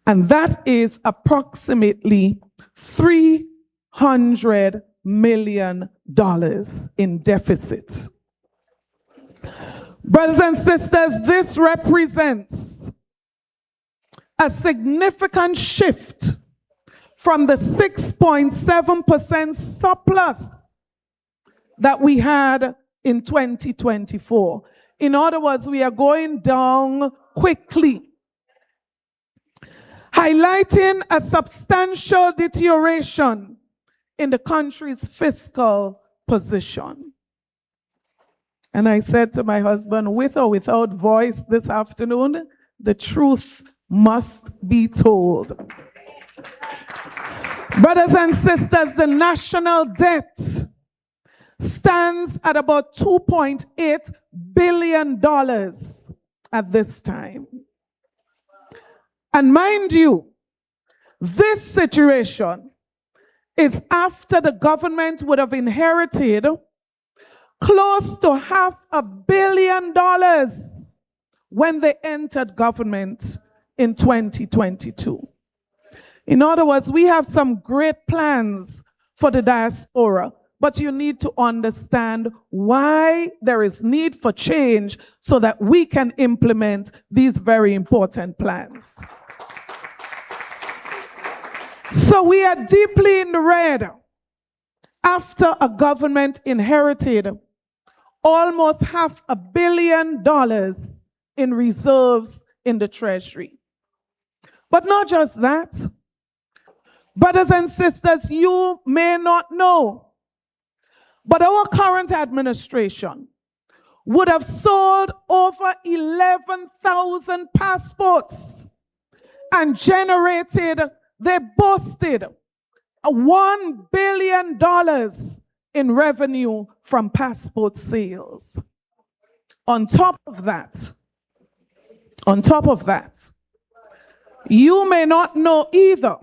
And that is approximately $300 million in deficit. Brothers and sisters, this represents a significant shift from the 6.7% surplus that we had in 2024. In other words, we are going down quickly, highlighting a substantial deterioration in the country's fiscal position. And I said to my husband, with or without voice this afternoon, the truth must be told. Brothers and sisters, the national debt stands at about $2.8 billion at this time. And mind you, this situation is after the government would have inherited close to $500 million when they entered government in 2022. In other words, we have some great plans for the diaspora, but you need to understand why there is need for change so that we can implement these very important plans. So we are deeply in the red after a government inherited almost $500 million in reserves in the Treasury. But not just that. Brothers and sisters, you may not know, but our current administration would have sold over 11,000 passports and generated, they boasted, $1 billion in revenue from passport sales. On top of that, you may not know either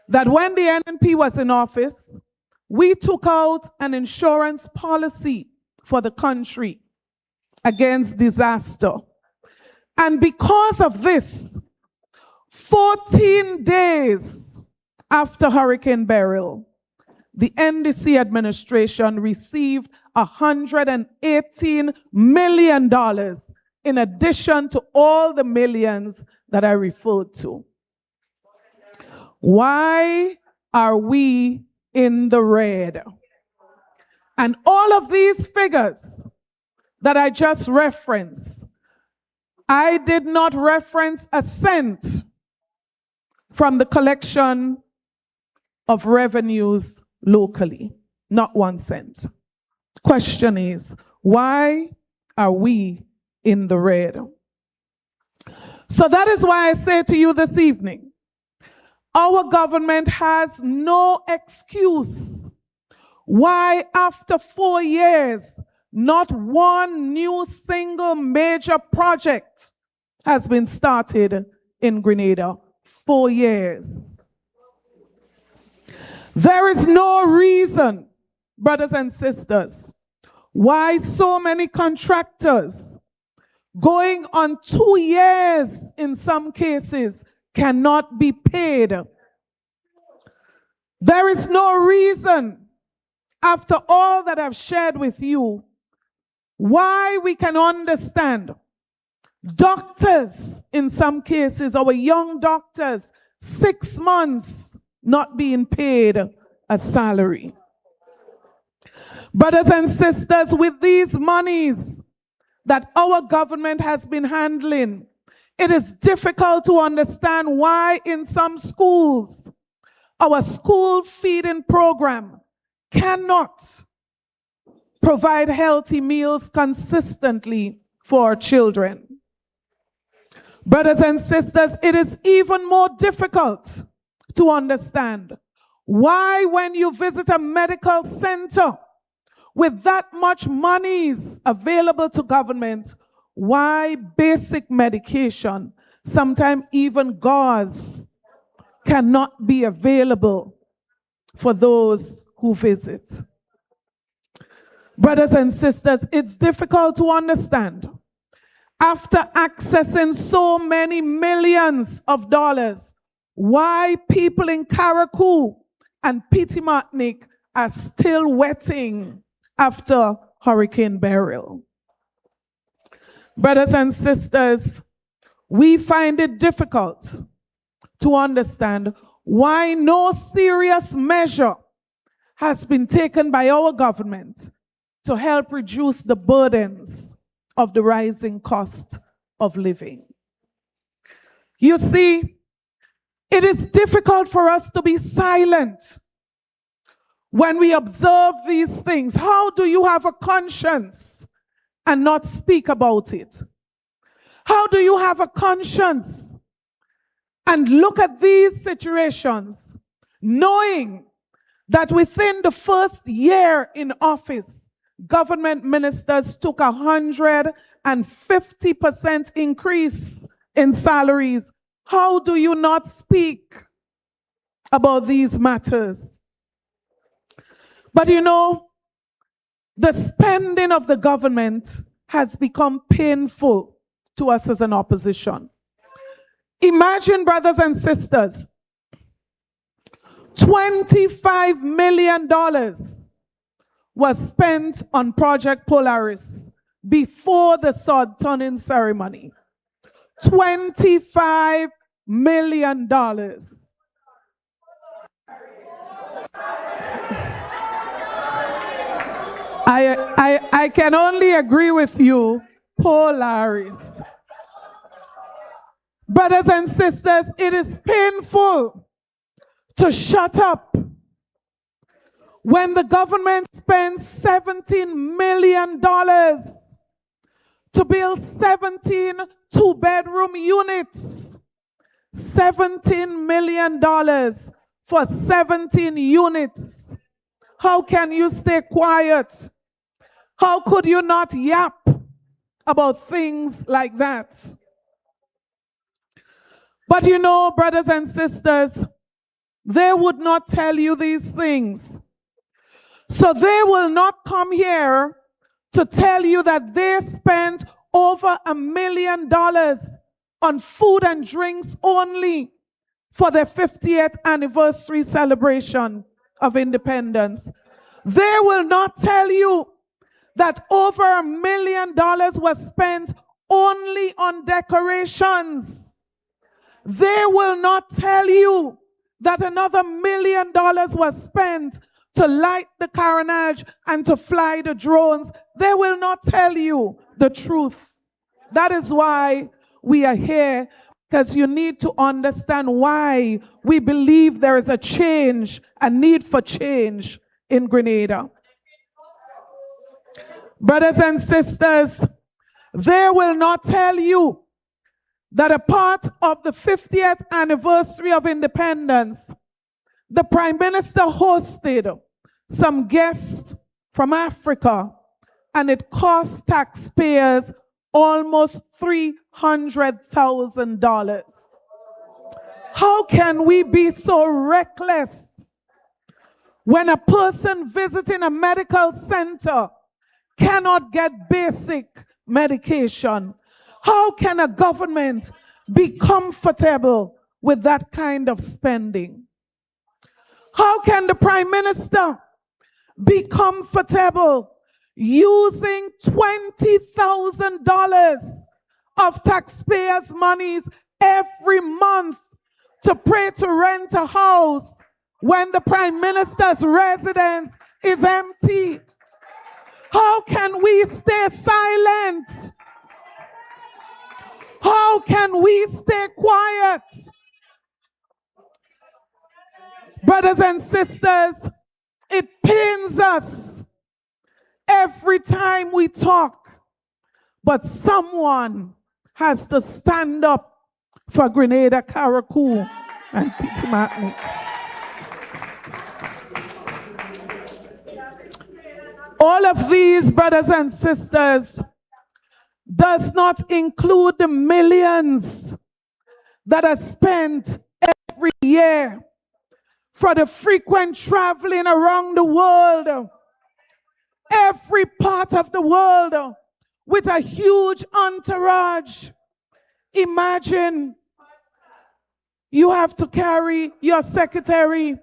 that when the NNP was in office, we took out an insurance policy for the country against disaster. And because of this, 14 days after Hurricane Beryl, the NDC administration received $118 million in addition to all the millions that I referred to. Why are we in the red? And all of these figures that I just referenced, I did not reference a cent from the collection of revenues locally, not 1 cent. Question is, why are we in the red? So that is why I say to you this evening, our government has no excuse why after 4 years, not one new single major project has been started in Grenada. 4 years. There is no reason, brothers and sisters, why so many contractors going on 2 years in some cases cannot be paid. There is no reason, after all that I've shared with you, why we can understand doctors in some cases, our young doctors, 6 months not being paid a salary. Brothers and sisters, with these monies that our government has been handling, it is difficult to understand why in some schools, our school feeding program cannot provide healthy meals consistently for our children. Brothers and sisters, it is even more difficult to understand why when you visit a medical center with that much monies available to government, why basic medication, sometimes even gauze, cannot be available for those who visit. Brothers and sisters, it's difficult to understand. After accessing so many millions of dollars, why people in Carriacou and Pitimatnik are still wetting after Hurricane Beryl. Brothers and sisters, we find it difficult to understand why no serious measure has been taken by our government to help reduce the burdens of the rising cost of living. You see, it is difficult for us to be silent when we observe these things. How do you have a conscience and not speak about it? How do you have a conscience and look at these situations knowing that within the first year in office, government ministers took 150% increase in salaries? How do you not speak about these matters? But you know, the spending of the government has become painful to us as an opposition. Imagine, brothers and sisters, $25 million was spent on Project Polaris before the sod turning ceremony. $25 million. I can only agree with you, Polaris. Brothers and sisters, it is painful to shut up when the government spends $17 million to build 17 two-bedroom units. $17 million for 17 units. How can you stay quiet? How could you not yap about things like that? But you know, brothers and sisters, they would not tell you these things. So they will not come here to tell you that they spent over $1 million on food and drinks only for their 50th anniversary celebration of independence. They will not tell you that over $1 million was spent only on decorations. They will not tell you that another $1 million was spent to light the carnage and to fly the drones. They will not tell you the truth. That is why we are here, because you need to understand why we believe there is a change, a need for change in Grenada. Brothers and sisters, they will not tell you that a part of the 50th anniversary of independence, the Prime Minister hosted some guests from Africa, and it cost taxpayers almost $300,000. How can we be so reckless when a person visiting a medical center cannot get basic medication? How can a government be comfortable with that kind of spending? How can the Prime Minister be comfortable using $20,000 of taxpayers' monies every month to pay to rent a house when the Prime Minister's residence is empty? How can we stay silent? How can we stay quiet? Brothers and sisters, it pains us every time we talk, but someone has to stand up for Grenada, Carriacou, and Pitimatnik. All of these, brothers and sisters, does not include the millions that are spent every year for the frequent traveling around the world, every part of the world, with a huge entourage. Imagine you have to carry your secretary,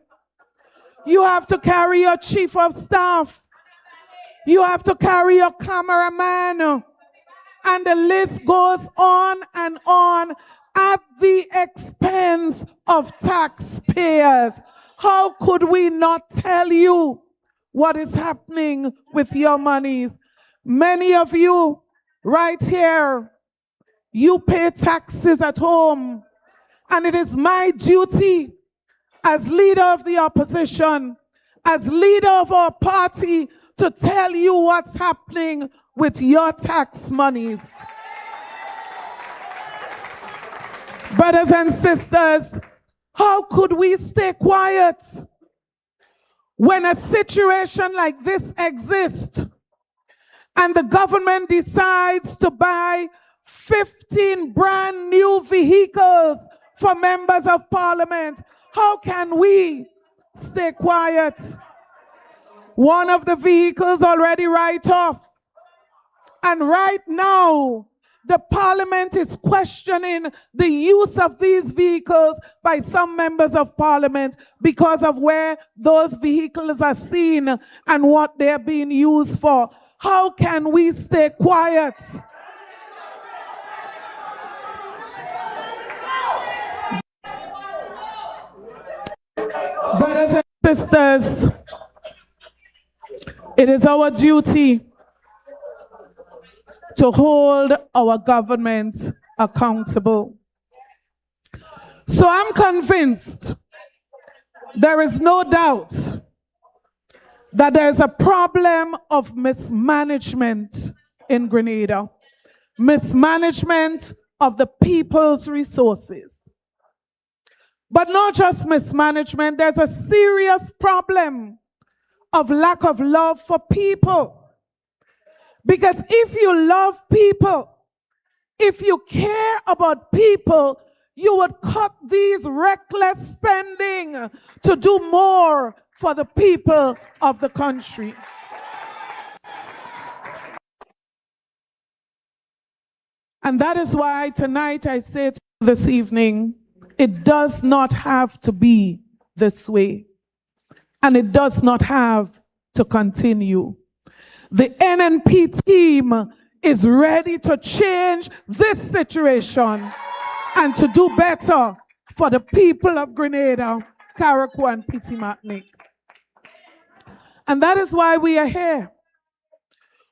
you have to carry your chief of staff, you have to carry your cameraman, and the list goes on and on at the expense of taxpayers. How could we not tell you what is happening with your monies? Many of you right here, you pay taxes at home, and it is my duty as leader of the opposition, as leader of our party, to tell you what's happening with your tax monies. Brothers and sisters, how could we stay quiet when a situation like this exists and the government decides to buy 15 brand new vehicles for members of parliament? How can we stay quiet? One of the vehicles already write off. And right now, the parliament is questioning the use of these vehicles by some members of parliament because of where those vehicles are seen and what they're being used for. How can we stay quiet? Brothers and sisters, it is our duty to hold our government accountable. So I'm convinced, there is no doubt, that there's a problem of mismanagement in Grenada. Mismanagement of the people's resources. But not just mismanagement, there's a serious problem of lack of love for people. Because if you love people, if you care about people, you would cut these reckless spending to do more for the people of the country. And that is why tonight I say to you this evening, it does not have to be this way. And it does not have to continue. The NNP team is ready to change this situation and to do better for the people of Grenada, Carriacou, and Petit-Martinique. And that is why we are here.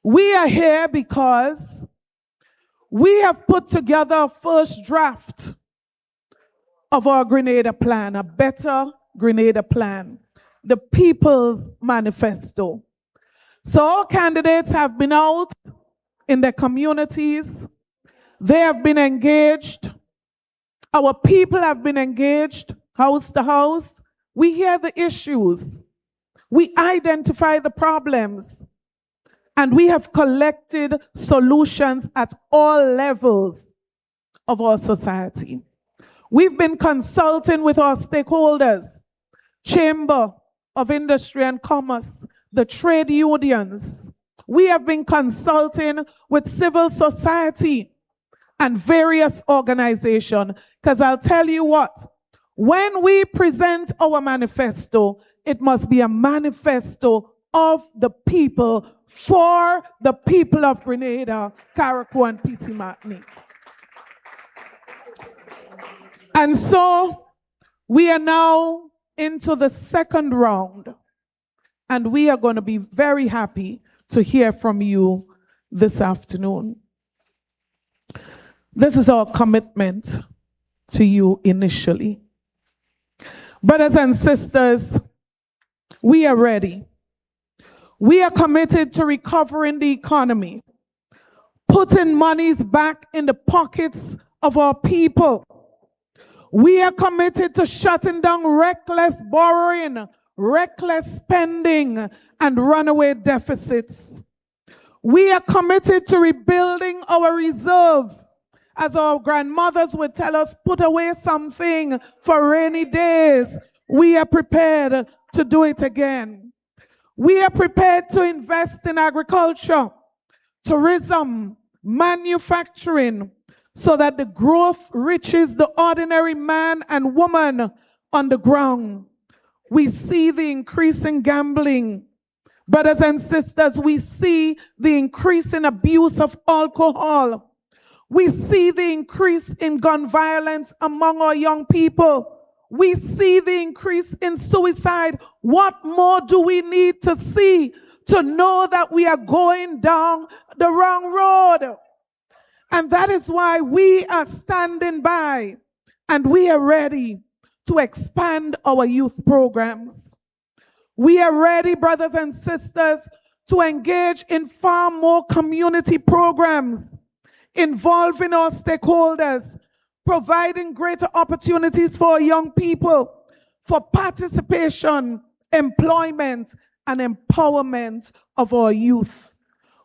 We are here because we have put together a first draft of our Grenada plan, a better Grenada plan, the People's Manifesto. So our candidates have been out in their communities. They have been engaged. Our people have been engaged, house to house. We hear the issues. We identify the problems. And we have collected solutions at all levels of our society. We've been consulting with our stakeholders, Chamber of Industry and Commerce, the trade unions. We have been consulting with civil society and various organizations. Because I'll tell you what, when we present our manifesto, it must be a manifesto of the people, for the people of Grenada, Carriacou, and Petit-Martinique. And so we are now into the second round, and we are going to be very happy to hear from you this afternoon. This is our commitment to you initially. Brothers and sisters, we are ready. We are committed to recovering the economy, putting monies back in the pockets of our people. We are committed to shutting down reckless borrowing, reckless spending, and runaway deficits. We are committed to rebuilding our reserve. As our grandmothers would tell us, put away something for rainy days. We are prepared to do it again. We are prepared to invest in agriculture, tourism, manufacturing, so that the growth reaches the ordinary man and woman on the ground. We see the increase in gambling. Brothers and sisters, we see the increase in abuse of alcohol. We see the increase in gun violence among our young people. We see the increase in suicide. What more do we need to see to know that we are going down the wrong road? And that is why we are standing by and we are ready to expand our youth programs. We are ready, brothers and sisters, to engage in far more community programs involving our stakeholders, providing greater opportunities for our young people for participation, employment, and empowerment of our youth.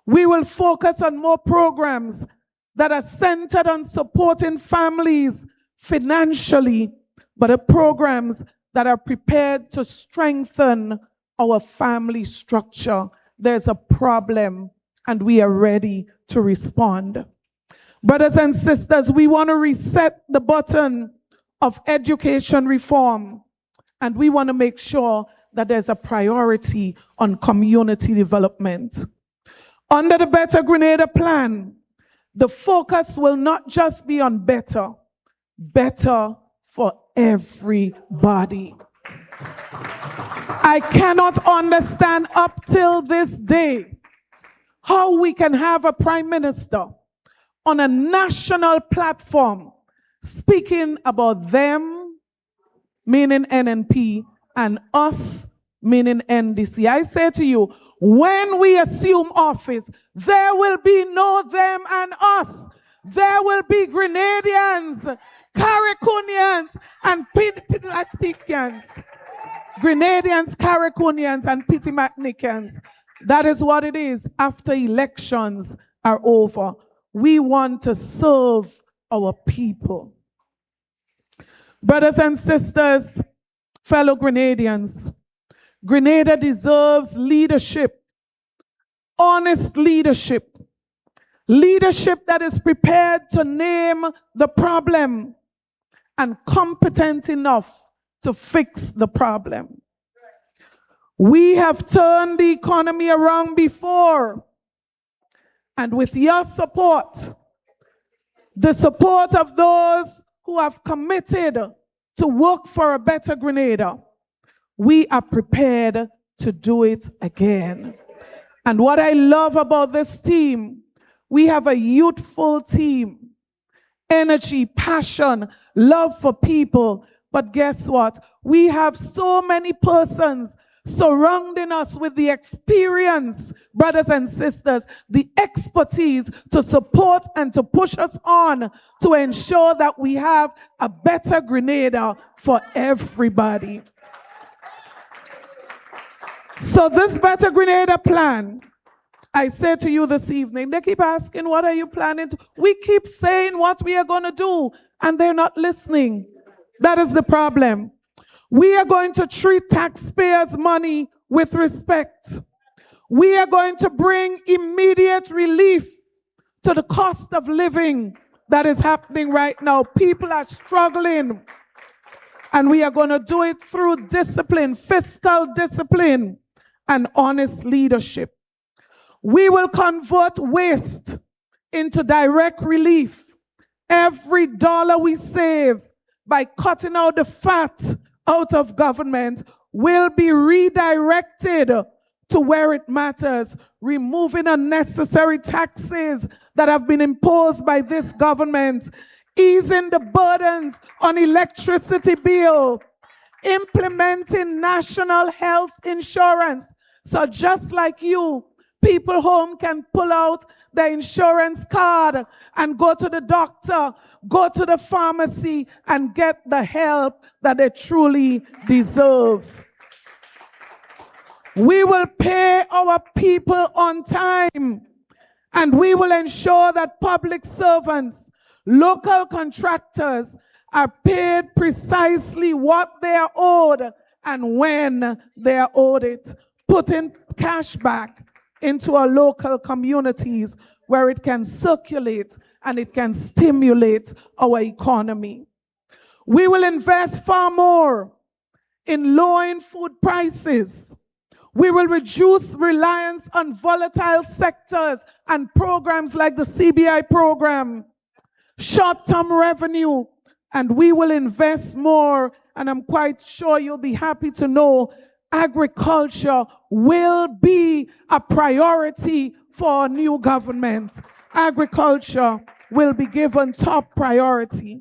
We will focus on more programs that are centered on supporting families financially, but are programs that are prepared to strengthen our family structure. There's a problem, and we are ready to respond. Brothers and sisters, we want to reset the button of education reform, and we want to make sure that there's a priority on community development. Under the Better Grenada plan, the focus will not just be on better for everybody. I cannot understand up till this day how we can have a prime minister on a national platform speaking about them, meaning NNP, and us, meaning NDC. I say to you, when we assume office, there will be no them and us. There will be Grenadians Caricunians and Pitimacnicans. Grenadians, Caricunians, and Pitimacnicans. That is what it is after elections are over. We want to serve our people. Brothers and sisters, fellow Grenadians, Grenada deserves leadership, honest leadership, leadership that is prepared to name the problem and competent enough to fix the problem. We have turned the economy around before, and with your support, the support of those who have committed to work for a better Grenada, we are prepared to do it again. And what I love about this team, we have a youthful team, energy, passion, love for people. But guess what? We have so many persons surrounding us with the experience, brothers and sisters, the expertise to support and to push us on to ensure that we have a better Grenada for everybody. So this Better Grenada plan, I say to you this evening, they keep asking, what are you planning to? We keep saying what we are going to do, and they're not listening. That is the problem. We are going to treat taxpayers' money with respect. We are going to bring immediate relief to the cost of living that is happening right now. People are struggling, and we are going to do it through discipline, fiscal discipline, and honest leadership. We will convert waste into direct relief. Every dollar we save by cutting out the fat out of government will be redirected to where it matters, removing unnecessary taxes that have been imposed by this government, easing the burdens on electricity bill, implementing national health insurance. So just like you, people home can pull out the insurance card and go to the doctor, go to the pharmacy, and get the help that they truly deserve. We will pay our people on time, and we will ensure that public servants, local contractors are paid precisely what they are owed and when they are owed it, putting cash back into our local communities where it can circulate and it can stimulate our economy. We will invest far more in lowering food prices. We will reduce reliance on volatile sectors and programs like the CBI program, short-term revenue, and we will invest more, and I'm quite sure you'll be happy to know agriculture will be a priority for our new government. Agriculture will be given top priority.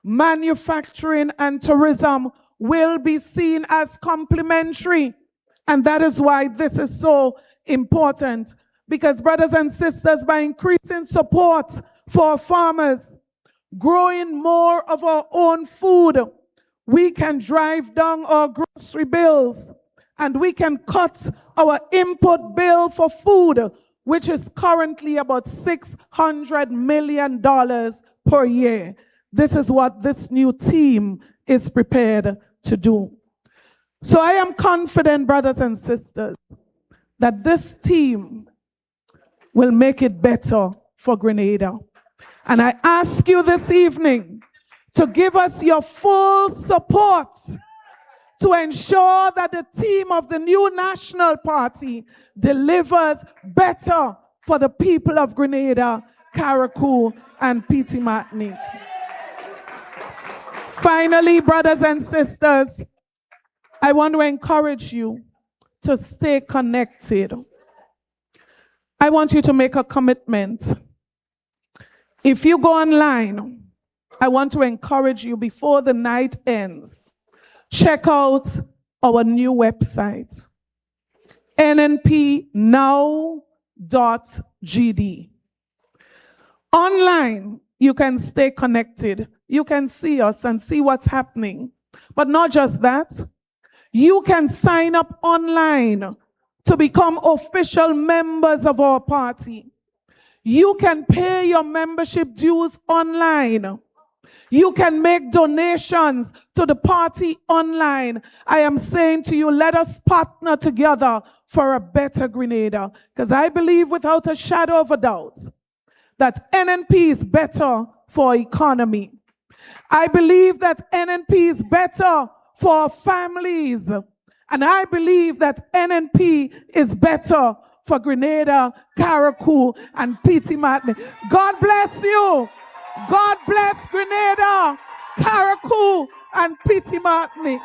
Manufacturing and tourism will be seen as complementary. And that is why this is so important. Because brothers and sisters, by increasing support for farmers, growing more of our own food, we can drive down our grocery bills, and we can cut our import bill for food, which is currently about $600 million per year. This is what this new team is prepared to do. So I am confident, brothers and sisters, that this team will make it better for Grenada. And I ask you this evening to give us your full support to ensure that the team of the new National Party delivers better for the people of Grenada, Carriacou, and Pitimacnic. Finally, brothers and sisters, I want to encourage you to stay connected. I want you to make a commitment. If you go online, I want to encourage you before the night ends, check out our new website, nnpnow.gd. Online, you can stay connected. you can see us and see what's happening. But not just that, you can sign up online to become official members of our party. You can pay your membership dues online. You can make donations to the party online. I am saying to you, let us partner together for a better Grenada. Because I believe without a shadow of a doubt that NNP is better for economy. I believe that NNP is better for families. And I believe that NNP is better for Grenada, Carriacou, and Petit Martini. God bless you. God bless Grenada, Carriacou, and Petit Martini.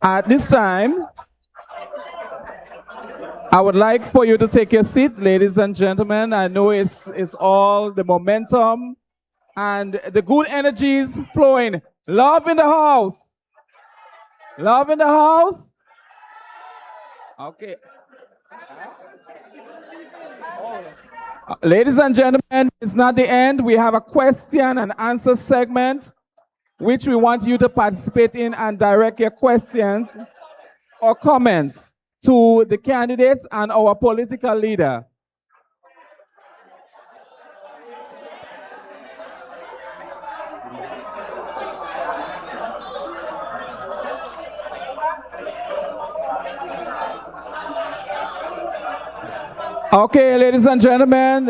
At this time, I would like for you to take your seat, ladies and gentlemen. I know it's all the momentum and the good energies flowing. Love in the house. Love in the house. Okay. Ladies and gentlemen, it's not the end. We have a question and answer segment, which we want you to participate in and direct your questions or comments to the candidates and our political leader. Okay, ladies and gentlemen.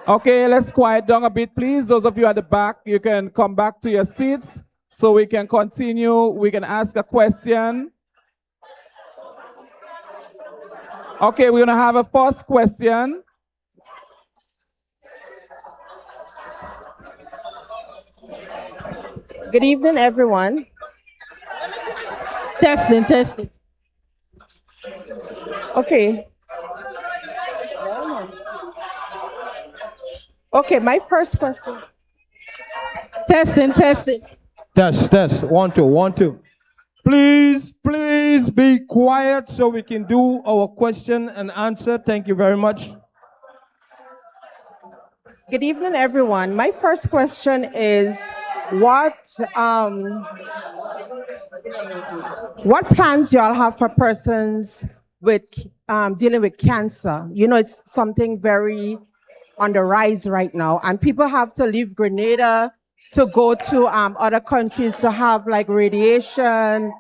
Okay, let's quiet down a bit, please. Those of you at the back, you can come back to your seats so we can continue. We can ask a question. Okay, we're gonna have a first question. Good evening, everyone. Testing, testing. Okay. Okay, my first question. Testing, testing. Test. 1, 2, 1, 2. Please be quiet so we can do our question and answer. Thank you very much. Good evening, everyone. My first question is, what plans y'all have for persons with dealing with cancer? You know, it's something very on the rise right now, and people have to leave Grenada to go to other countries to have like radiation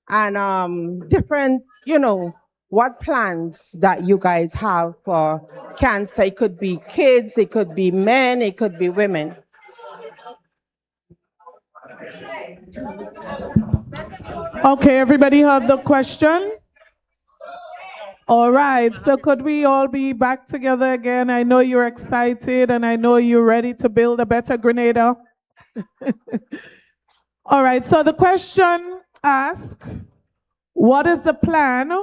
and different, you know, what plans that you guys have for cancer? It could be kids, it could be men, it could be women. Okay, everybody heard the question? All right, so could we all be back together again? I know you're excited and I know you're ready to build a better Grenada. All right, so the question asks, what is the plan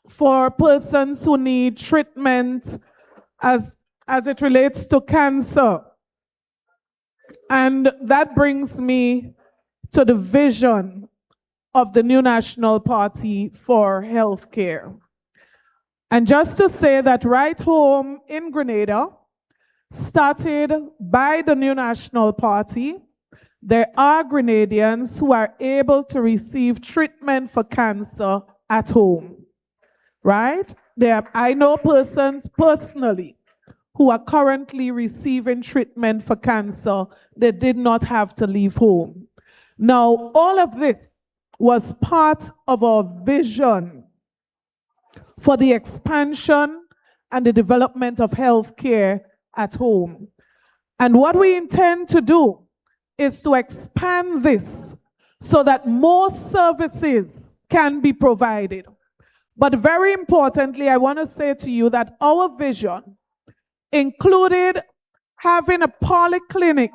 for persons who need treatment as it relates to cancer? And that brings me to the vision of the new National Party for Healthcare. And just to say that Right Home in Grenada, started by the new National Party, there are Grenadians who are able to receive treatment for cancer at home, right? I know persons personally who are currently receiving treatment for cancer. They did not have to leave home. Now, all of this was part of our vision for the expansion and the development of healthcare at home. And what we intend to do is to expand this so that more services can be provided. But very importantly, I want to say to you that our vision included having a polyclinic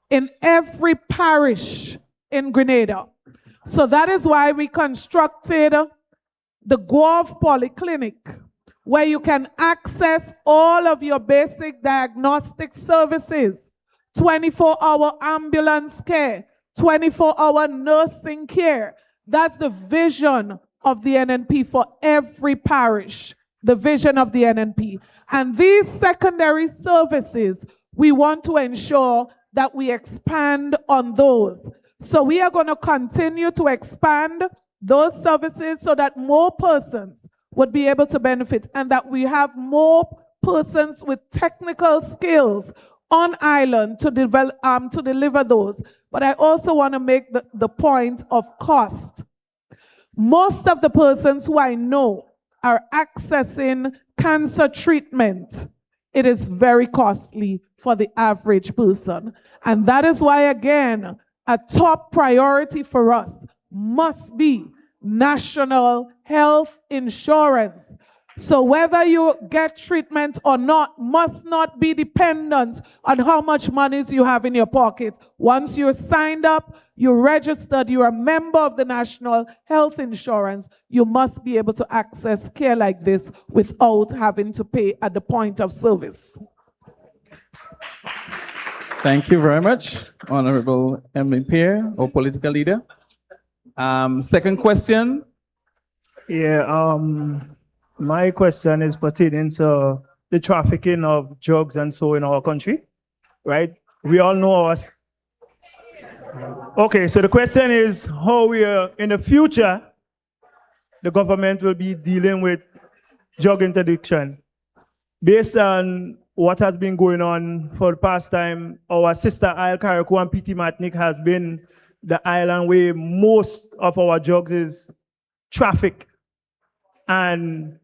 in every parish in Grenada. So that is why we constructed the Guave Polyclinic, where you can access all of your basic diagnostic services, 24-hour ambulance care, 24-hour nursing care. That's the vision of the NNP for every parish, the vision of the NNP. And these secondary services, we want to ensure that we expand on those. So we are going to continue to expand those services so that more persons would be able to benefit and that we have more persons with technical skills on island to deliver those. But I also want to make the point of cost. Most of the persons who I know are accessing cancer treatment. It is very costly for the average person. And that is why, again, a top priority for us must be national health insurance. So whether you get treatment or not must not be dependent on how much money you have in your pocket. Once you're signed up, you're registered, you're a member of the national health insurance, you must be able to access care like this without having to pay at the point of service. Thank you very much, Honorable NNP, our political leader. Second question. Yeah, my question is pertaining to the trafficking of drugs and so in our country, right? We all know us. Okay, so the question is how we are, in the future, the government will be dealing with drug interdiction. Based on what has been going on for the past time, our sister Isle Carriacou and PT Martinique has been the island where most of our drugs is trafficked. And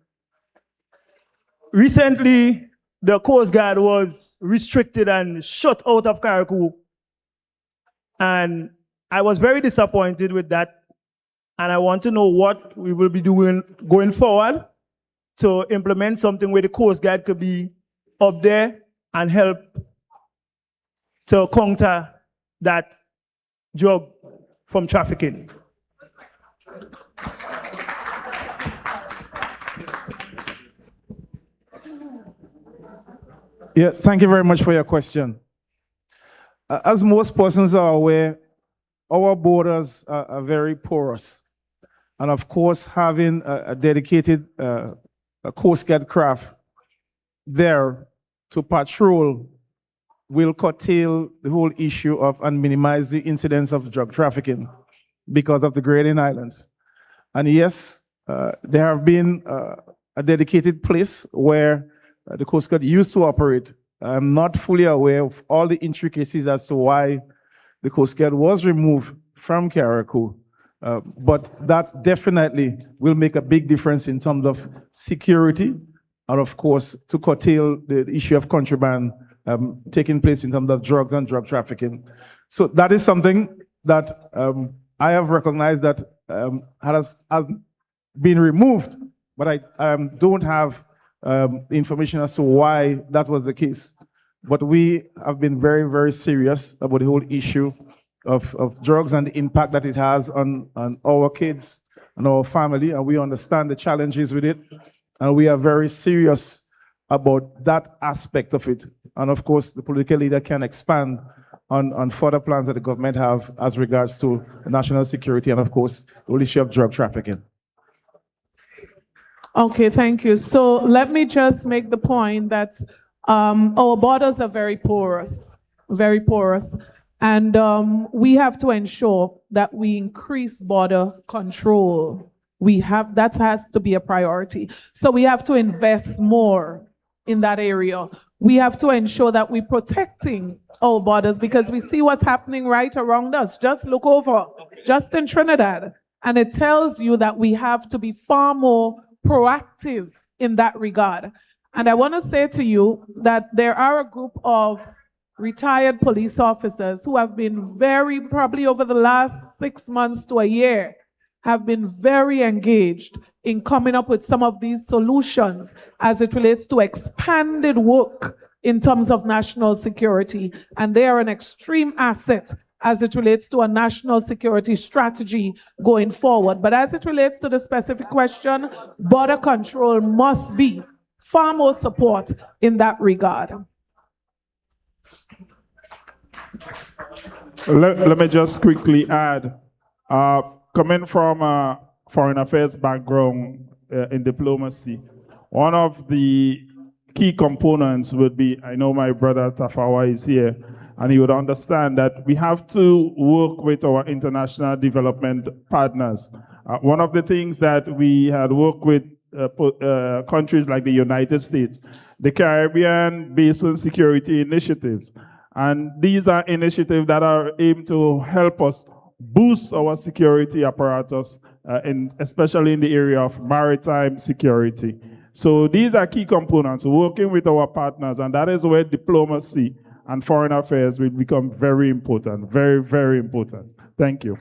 recently, the Coast Guard was restricted and shut out of Carriacou. And I was very disappointed with that. And I want to know what we will be doing going forward to implement something where the Coast Guard could be up there and help to counter that drug from trafficking. Yeah, thank you very much for your question. As most persons are aware, our borders are very porous. And of course, having a dedicated Coast Guard craft there to patrol will curtail the whole issue of and minimize the incidence of drug trafficking because of the Grenada Islands. And yes, there have been a dedicated place where the Coast Guard used to operate. I'm not fully aware of all the intricacies as to why the Coast Guard was removed from Carriacou, but that definitely will make a big difference in terms of security and, of course, to curtail the issue of contraband taking place in terms of drugs and drug trafficking. So that is something that I have recognized that has been removed, but I don't have information as to why that was the case. But we have been very, very serious about the whole issue of drugs and the impact that it has on our kids and our family, and we understand the challenges with it, and we are very serious about that aspect of it. And of course, the political leader can expand on further plans that the government have as regards to national security and, of course, the whole issue of drug trafficking. Okay, thank you. So let me just make the point that our borders are very porous, very porous. And we have to ensure that we increase border control. That has to be a priority. So we have to invest more in that area. We have to ensure that we're protecting our borders because we see what's happening right around us. Just look over, just in Trinidad. And it tells you that we have to be far more proactive in that regard. And I want to say to you that there are a group of retired police officers who have been probably over the last 6 months to a year, have been very engaged in coming up with some of these solutions as it relates to expanded work in terms of national security. And they are an extreme asset as it relates to a national security strategy going forward. But as it relates to the specific question, border control must be far more support in that regard. Let me just quickly add, coming from a foreign affairs background in diplomacy, one of the key components would be, I know my brother Tafawa is here, and he would understand that we have to work with our international development partners. One of the things that we had worked with countries like the United States, the Caribbean Basin Security Initiatives. And these are initiatives that are aimed to help us boost our security apparatus, especially in the area of maritime security. So these are key components, working with our partners, and that is where diplomacy and foreign affairs will become very important, very, very important. Thank you.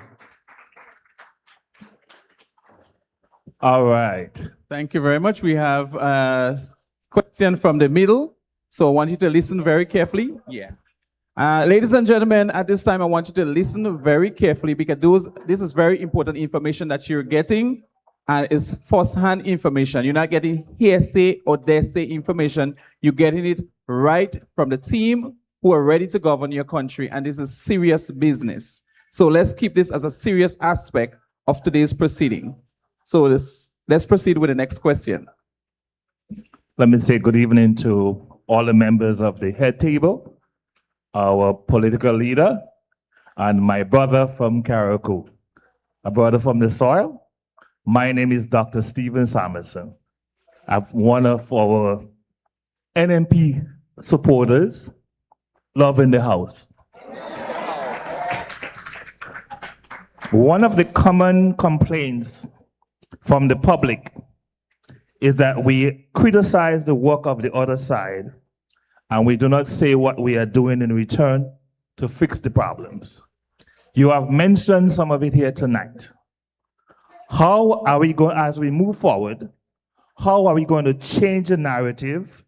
All right. Thank you very much. We have a question from the middle, so I want you to listen very carefully. Yeah. Ladies and gentlemen, at this time, I want you to listen very carefully because this is very important information that you're getting, and it's first-hand information. You're not getting hearsay or dare-say information. You're getting it right from the team who are ready to govern your country, and this is serious business. So let's keep this as a serious aspect of today's proceeding. So let's proceed with the next question. Let me say good evening to all the members of the head table, our political leader, and my brother from Carriacou, a brother from the soil. My name is Dr. Stephen Samuelson. I'm one of our NNP supporters, love in the house. One of the common complaints from the public is that we criticize the work of the other side and we do not say what we are doing in return to fix the problems. You have mentioned some of it here tonight. How are we going, as we move forward, how are we going to change the narrative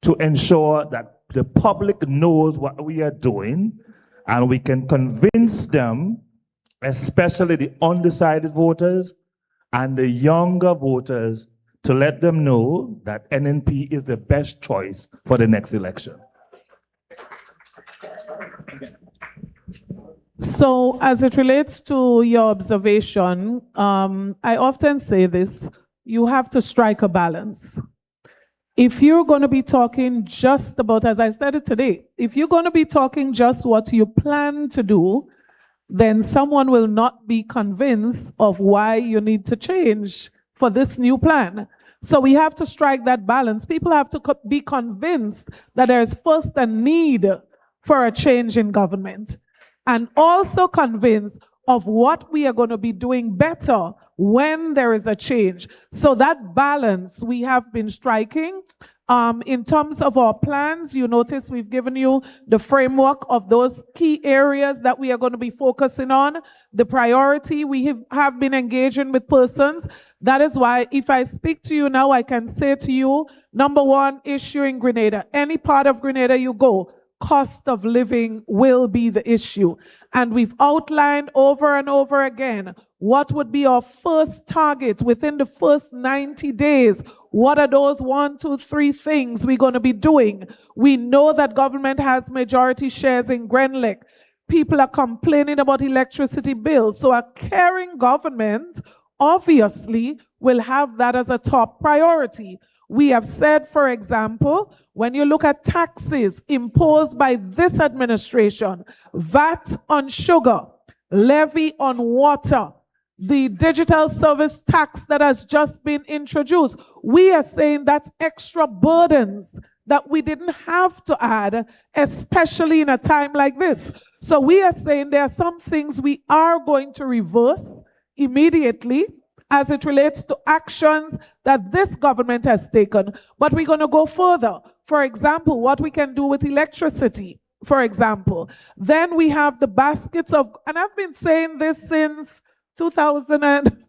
to ensure that the public knows what we are doing and we can convince them, especially the undecided voters and the younger voters, to let them know that NNP is the best choice for the next election? So as it relates to your observation, I often say this, you have to strike a balance. If you're going to be talking just about, as I said it today, if you're going to be talking just what you plan to do, then someone will not be convinced of why you need to change for this new plan. So we have to strike that balance. People have to be convinced that there is first a need for a change in government, and also convinced of what we are going to be doing better when there is a change. So that balance we have been striking. In terms of our plans, you notice we've given you the framework of those key areas that we are going to be focusing on. The priority, we have been engaging with persons. That is why if I speak to you now, I can say to you, number one issue in Grenada, any part of Grenada you go, cost of living will be the issue. And we've outlined over and over again what would be our first target within the first 90 days. What are those 1, 2, 3 things we're going to be doing? We know that government has majority shares in Grenlec. People are complaining about electricity bills. So a caring government obviously will have that as a top priority. We have said, for example, when you look at taxes imposed by this administration, VAT on sugar, levy on water, the digital service tax that has just been introduced, we are saying that's extra burdens that we didn't have to add, especially in a time like this. So we are saying there are some things we are going to reverse immediately as it relates to actions that this government has taken, but we're going to go further. For example, what we can do with electricity, for example. Then we have the baskets of, and I've been saying this since 2000 and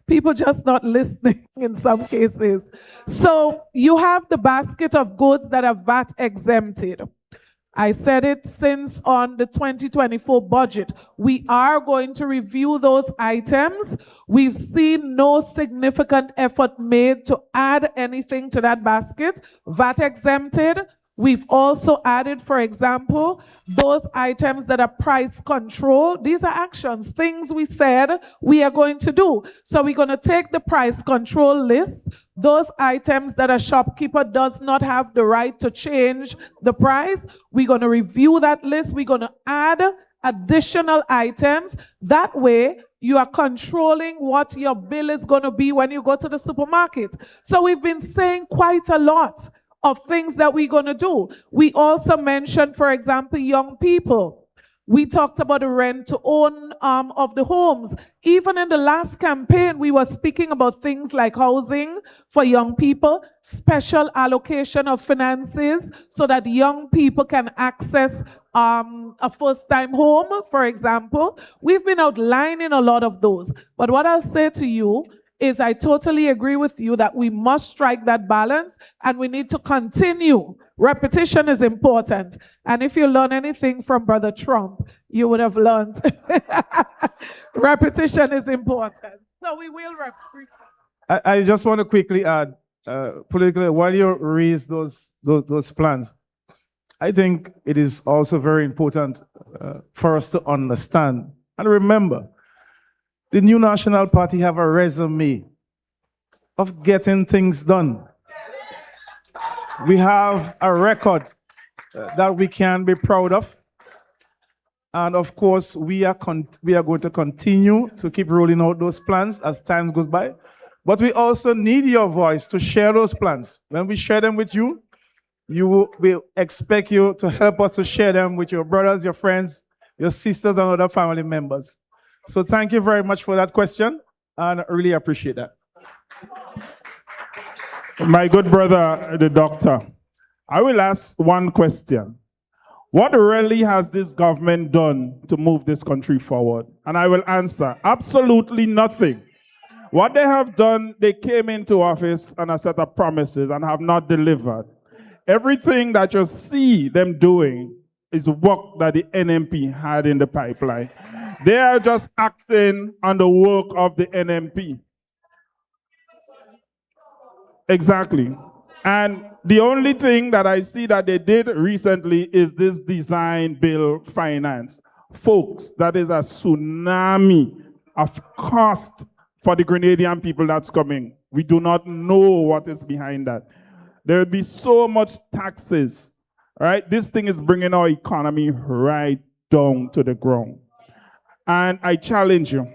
people just not listening in some cases. So you have the basket of goods that are VAT exempted. I said it since on the 2024 budget. We are going to review those items. We've seen no significant effort made to add anything to that basket. VAT exempted. We've also added, for example, those items that are price controlled. These are actions, things we said we are going to do. So we're going to take the price control list, those items that a shopkeeper does not have the right to change the price. We're going to review that list. We're going to add additional items. That way, you are controlling what your bill is going to be when you go to the supermarket. So we've been saying quite a lot of things that we're going to do. We also mentioned, for example, young people. We talked about the rent to own of the homes. Even in the last campaign, we were speaking about things like housing for young people, special allocation of finances so that young people can access a first-time home, for example. We've been outlining a lot of those. But what I'll say to you is I totally agree with you that we must strike that balance and we need to continue. Repetition is important. And if you learn anything from Brother Trump, you would have learned repetition is important. So we will repeat. I just want to quickly add, politically, while you raise those plans, I think it is also very important for us to understand and remember The new National Party have a resume of getting things done. We have a record that we can be proud of. And of course, we are going to continue to keep rolling out those plans as time goes by. But we also need your voice to share those plans. When we share them with you, we expect you to help us to share them with your brothers, your friends, your sisters, and other family members. So thank you very much for that question, and I really appreciate that. My good brother, the doctor, I will ask one question. What really has this government done to move this country forward? And I will answer, absolutely nothing. What they have done, they came into office on a set of promises and have not delivered. Everything that you see them doing is work that the NNP had in the pipeline. They are just acting on the work of the NNP. Exactly. And the only thing that I see that they did recently is this design bill finance. Folks, that is a tsunami of cost for the Grenadian people that's coming. We do not know what is behind that. There will be so much taxes, right? This thing is bringing our economy right down to the ground. And I challenge you.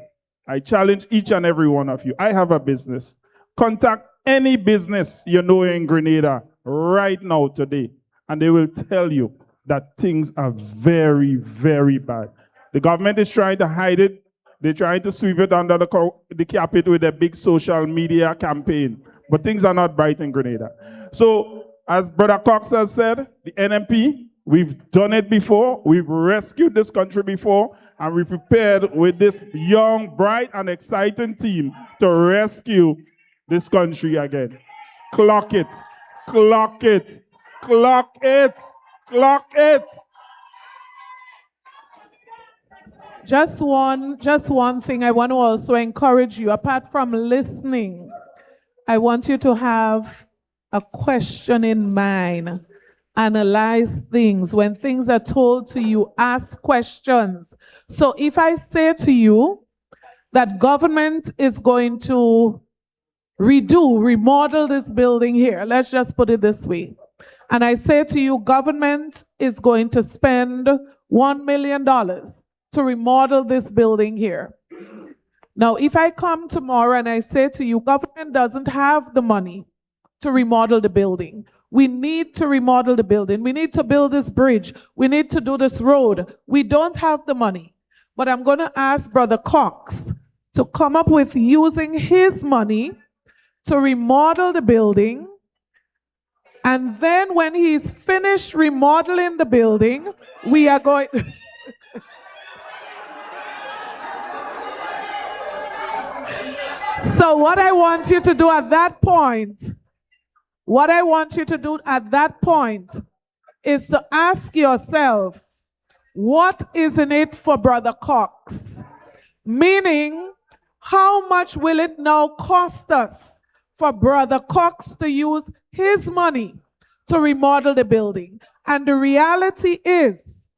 I challenge each and every one of you. I have a business. Contact any business you know in Grenada right now today, and they will tell you that things are very, very bad. The government is trying to hide it. They're trying to sweep it under the carpet with a big social media campaign. But things are not bright in Grenada. So, as Brother Cox has said, the NNP, we've done it before. We've rescued this country before. And we prepared with this young, bright, and exciting team to rescue this country again. Clock it. Clock it. Clock it. Clock it. Just one thing I want to also encourage you, apart from listening, I want you to have a question in mind. Analyze things. When things are told to you, ask questions. So if I say to you that government is going to remodel this building here, let's just put it this way, and I say to you, government is going to spend $1 million to remodel this building here. Now, if I come tomorrow and I say to you, government doesn't have the money to remodel the building. We need to remodel the building. We need to build this bridge. We need to do this road. We don't have the money. But I'm going to ask Brother Cox to come up with using his money to remodel the building. And then when he's finished remodeling the building, we are going... So what I want you to do at that point, is to ask yourself, what is in it for Brother Cox? Meaning, how much will it now cost us for Brother Cox to use his money to remodel the building? And the reality is,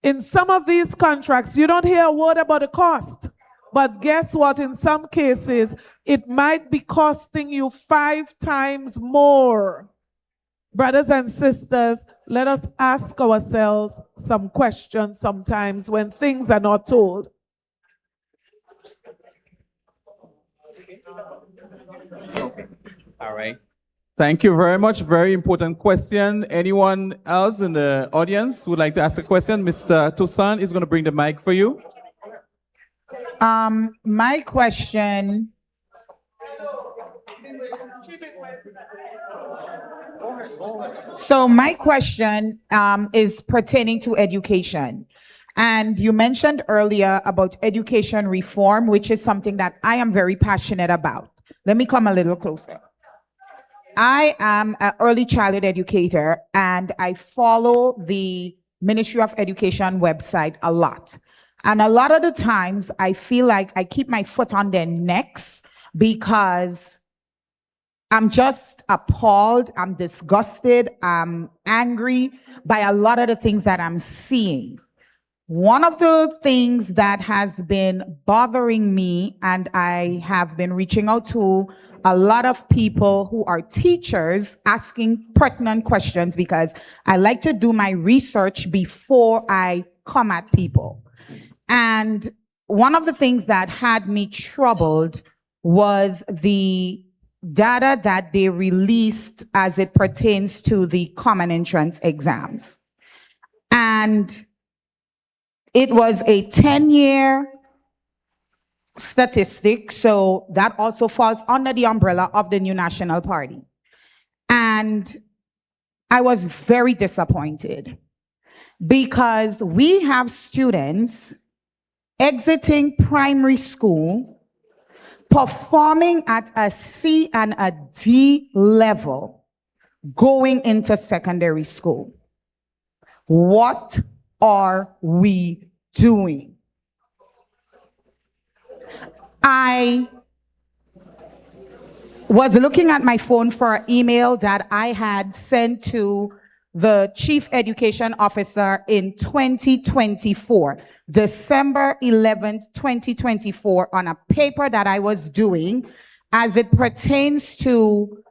in some of these contracts, you don't hear a word about the cost. But guess what? In some cases, it might be costing you 5 times more. Brothers and sisters, let us ask ourselves some questions sometimes when things are not told. All right. Thank you very much. Very important question. Anyone else in the audience would like to ask a question? Mr. Toussaint is going to bring the mic for you. My question is pertaining to education. And you mentioned earlier about education reform, which is something that I am very passionate about. Let me come a little closer. I am an early childhood educator, and I follow the Ministry of Education website a lot. And a lot of the times, I feel like I keep my foot on their necks because I'm just appalled, I'm disgusted, I'm angry by a lot of the things that I'm seeing. One of the things that has been bothering me, and I have been reaching out to a lot of people who are teachers asking pertinent questions because I like to do my research before I come at people. And one of the things that had me troubled was the data that they released as it pertains to the common entrance exams. And it was a 10-year statistic, so that also falls under the umbrella of the New National Party. And I was very disappointed because we have students exiting primary school performing at a C and a D level going into secondary school. What are we doing? I was looking at my phone for an email that I had sent to the Chief Education Officer in 2024, December 11th, 2024, on a paper that I was doing as it pertains to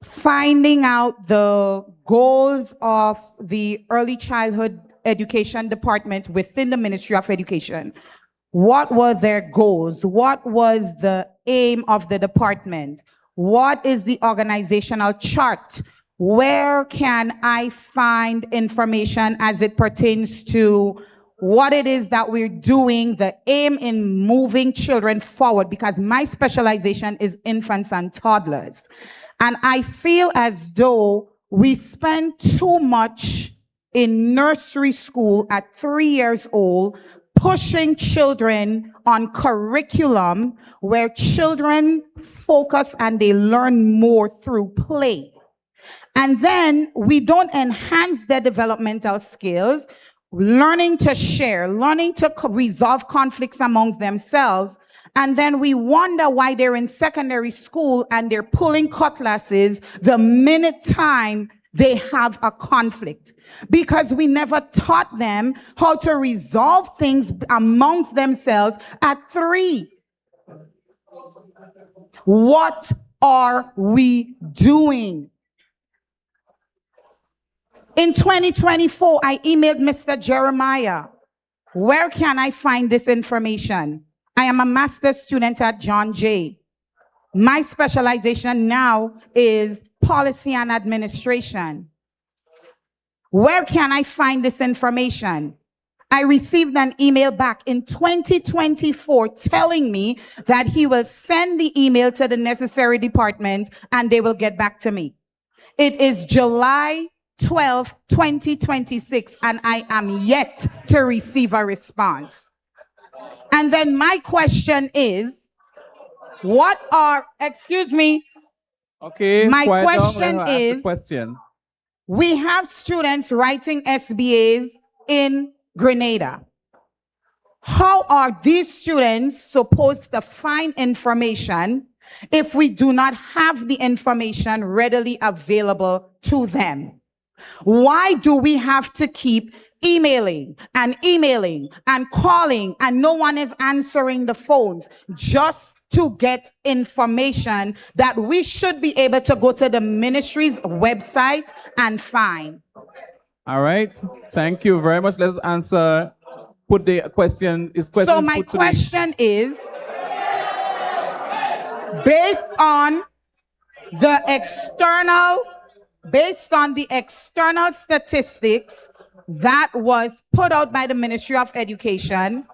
finding out the goals of the early childhood education department within the Ministry of Education. What were their goals? What was the aim of the department? What is the organizational chart? Where can I find information as it pertains to what it is that we're doing, the aim in moving children forward? Because my specialization is infants and toddlers. And I feel as though we spend too much in nursery school at 3 years old, pushing children on curriculum where children focus and they learn more through play. And then we don't enhance their developmental skills, learning to share, learning to resolve conflicts amongst themselves. And then we wonder why they're in secondary school and they're pulling cutlasses the minute time they have a conflict, because we never taught them how to resolve things amongst themselves at 3. What are we doing? In 2024, I emailed Mr. Jeremiah. Where can I find this information? I am a master's student at John Jay. My specialization now is policy and administration. Where can I find this information? I received an email back in 2024 telling me that he will send the email to the necessary department and they will get back to me. It is July 12, 2026, and I am yet to receive a response. And then my question is, what are, excuse me, okay, my quiet down, question let her ask the is, question. we have students writing SBAs in Grenada. How are these students supposed to find information if we do not have the information readily available to them? Why do we have to keep emailing and calling and no one is answering the phones just to get information that we should be able to go to the ministry's website and find? All right, thank you very much. Let's answer, put the question. So my question is, based on the external statistics that was put out by the Ministry of Education,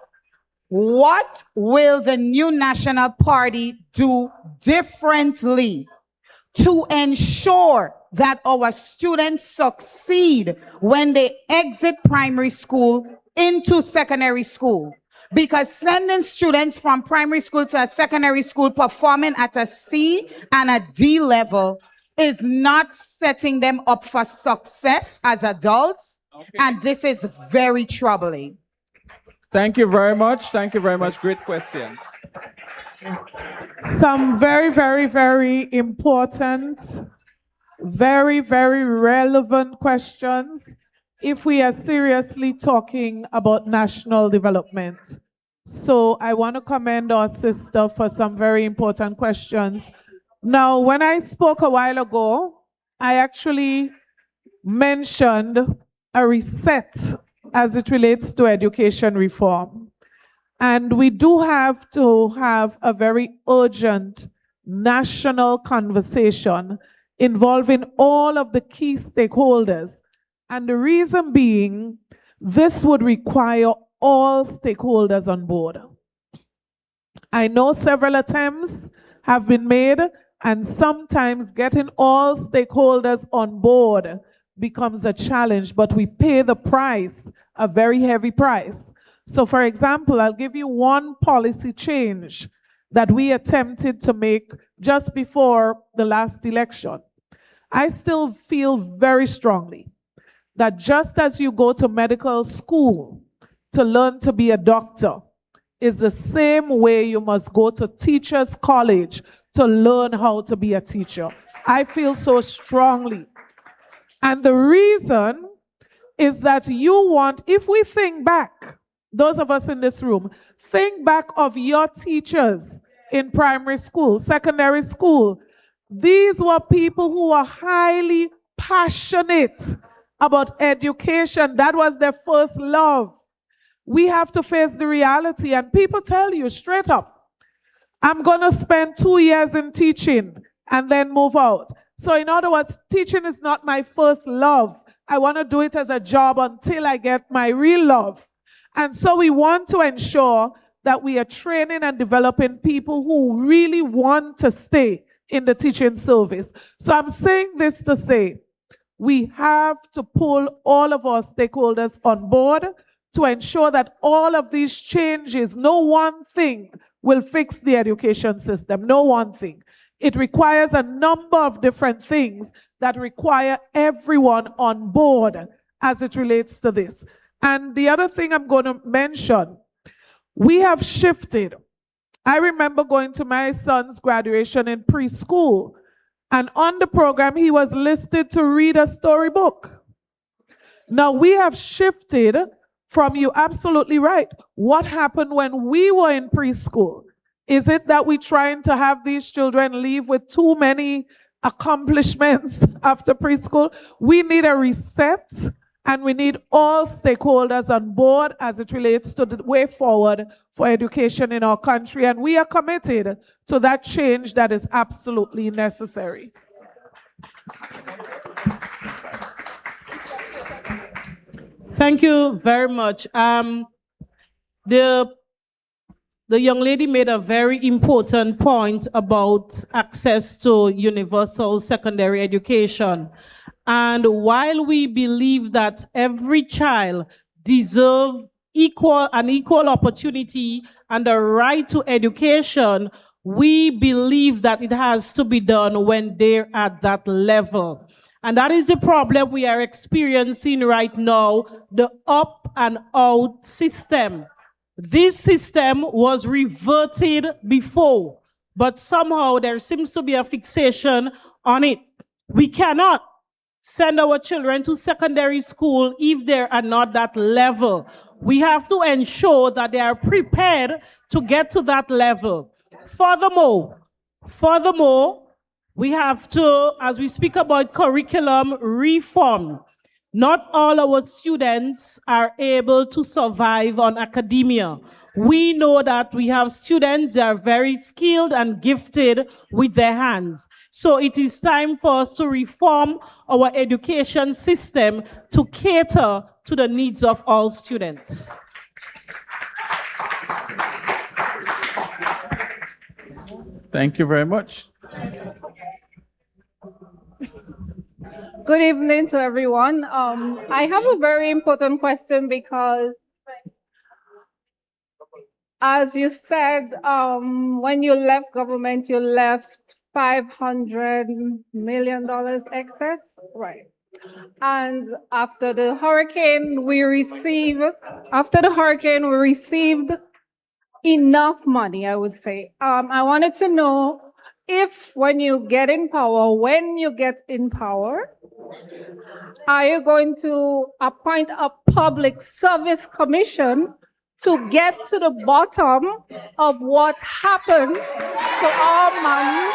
what will the New National Party do differently to ensure that our students succeed when they exit primary school into secondary school? Because sending students from primary school to a secondary school performing at a C and a D level is not setting them up for success as adults. Okay. And this is very troubling. Thank you very much. Thank you very much. Great question. Some very, very, very important, very, very relevant questions. if we are seriously talking about national development. So I want to commend our sister for some very important questions. Now, when I spoke a while ago, I actually mentioned a reset as it relates to education reform. And we do have to have a very urgent national conversation involving all of the key stakeholders. And the reason being, this would require all stakeholders on board. I know several attempts have been made, and sometimes getting all stakeholders on board becomes a challenge, but we pay the price, a very heavy price. So for example, I'll give you one policy change that we attempted to make just before the last election. I still feel very strongly that just as you go to medical school to learn to be a doctor, is the same way you must go to teachers' college to learn how to be a teacher. I feel so strongly. And the reason is that you want, if we think back, those of us in this room, think back of your teachers in primary school, secondary school. These were people who were highly passionate about education. That was their first love. We have to face the reality, and people tell you straight up, I'm going to spend 2 years in teaching and then move out. So in other words, teaching is not my first love. I want to do it as a job until I get my real love. And so we want to ensure that we are training and developing people who really want to stay in the teaching service. So I'm saying this to say, we have to pull all of our stakeholders on board to ensure that all of these changes, no one thing will fix the education system, no one thing. It requires a number of different things that require everyone on board as it relates to this. And the other thing I'm going to mention, we have shifted. I remember going to my son's graduation in preschool, and on the program, he was listed to read a storybook. Now, we have shifted from, you absolutely right, what happened when we were in preschool? Is it that we're trying to have these children leave with too many accomplishments after preschool? We need a reset, and we need all stakeholders on board as it relates to the way forward for education in our country. And we are committed to that change that is absolutely necessary. Thank you very much. The young lady made a very important point about access to universal secondary education. And while we believe that every child deserves an equal opportunity and a right to education, we believe that it has to be done when they're at that level. And that is the problem we are experiencing right now, the up and out system. This system was reverted before, but somehow there seems to be a fixation on it. We cannot send our children to secondary school if they are not that level. We have to ensure that they are prepared to get to that level. Furthermore, we have to, as we speak about curriculum reform, not all our students are able to survive on academia. We know that we have students that are very skilled and gifted with their hands. So it is time for us to reform our education system to cater to the needs of all students. Thank you very much. Good evening to everyone. I have a very important question because, as you said, when you left government, you left $500 million excess, right? And after the hurricane, we received enough money, I would say. I wanted to know if when you get in power, Are you going to appoint a public service commission to get to the bottom of what happened to our money?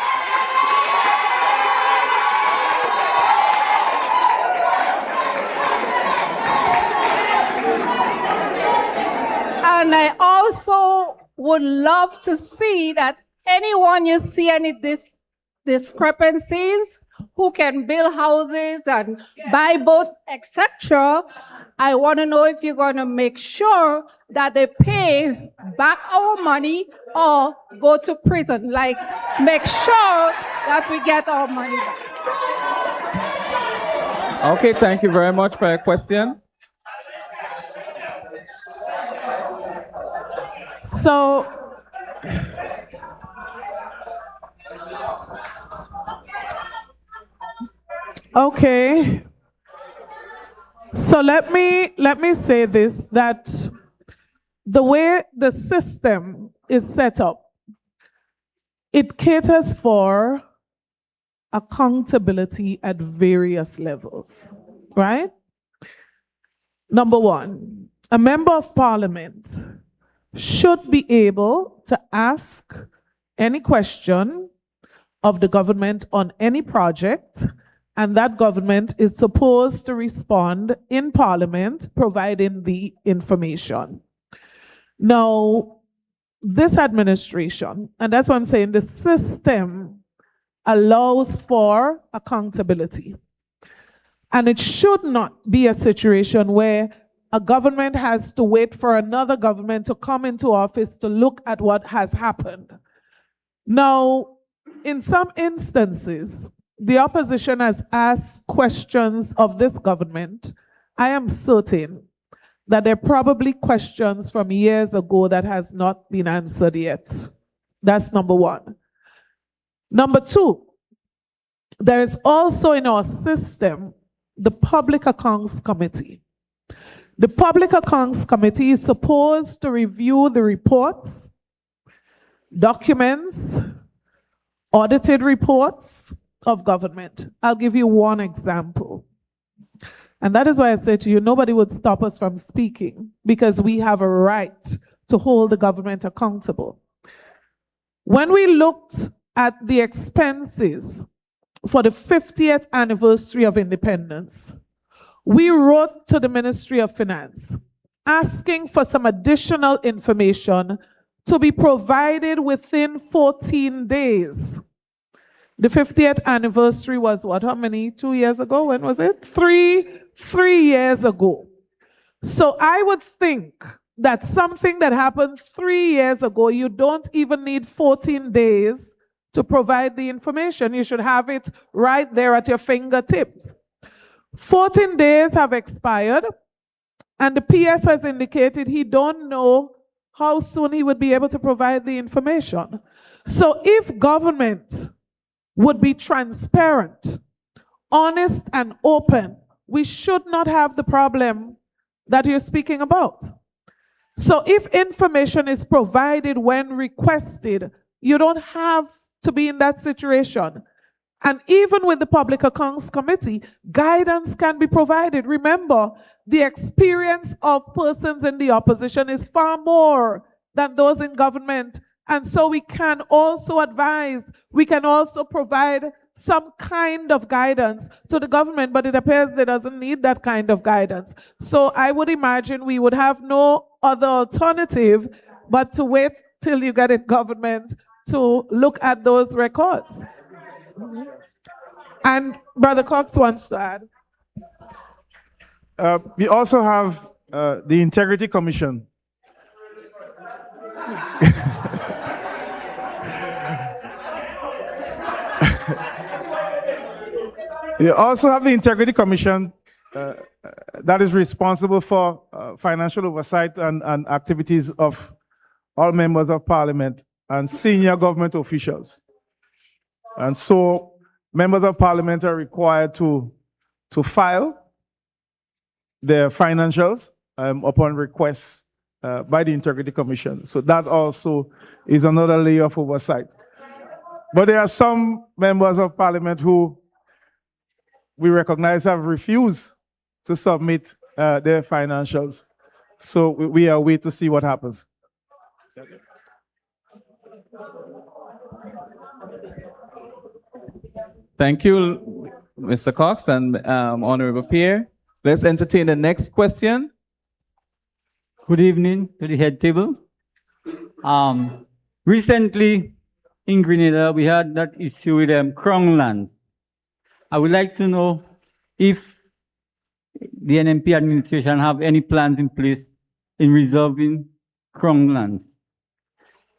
And I also would love to see that anyone you see any discrepancies, who can build houses and buy boats, etc., I want to know if you're going to make sure that they pay back our money or go to prison. Like, make sure that we get our money back. Okay, thank you very much for your question. So, okay. So let me say this, that the way the system is set up, it caters for accountability at various levels, right? Number one, a member of parliament should be able to ask any question of the government on any project, and that government is supposed to respond in parliament, providing the information. Now, this administration, and that's what I'm saying, the system allows for accountability. And it should not be a situation where a government has to wait for another government to come into office to look at what has happened. Now, in some instances, the opposition has asked questions of this government. I am certain that there are probably questions from years ago that has not been answered yet. That's number one. Number two, there is also in our system the Public Accounts Committee. The Public Accounts Committee is supposed to review the reports, documents, audited reports of government. I'll give you one example. And that is why I say to you, nobody would stop us from speaking, because we have a right to hold the government accountable. When we looked at the expenses for the 50th anniversary of independence, we wrote to the Ministry of Finance asking for some additional information to be provided within 14 days. The 50th anniversary was what, how many? 2 years ago? When was it? Three years ago. So I would think that something that happened 3 years ago, you don't even need 14 days to provide the information. You should have it right there at your fingertips. 14 days have expired, and the PS has indicated he don't know how soon he would be able to provide the information. So if government would be transparent, honest, and open, we should not have the problem that you're speaking about. So if information is provided when requested, you don't have to be in that situation. And even with the Public Accounts Committee, guidance can be provided. Remember, the experience of persons in the opposition is far more than those in government. And so we can also advise, we can also provide some kind of guidance to the government, but it appears they doesn't need that kind of guidance. So I would imagine we would have no other alternative but to wait till you get in government to look at those records. And Brother Cox wants to add. We also have the Integrity Commission. You also have the Integrity Commission that is responsible for financial oversight and activities of all members of parliament and senior government officials. And so members of parliament are required to file their financials upon request by the Integrity Commission. So that also is another layer of oversight. But there are some members of parliament who we recognize have refused to submit their financials. So we are waiting to see what happens. Thank you, Mr. Cox and Honorable Pierre. Let's entertain the next question. Good evening to the head table. Recently in Grenada, we had that issue with Crown lands. I would like to know if the NNP administration have any plans in place in resolving Crown lands.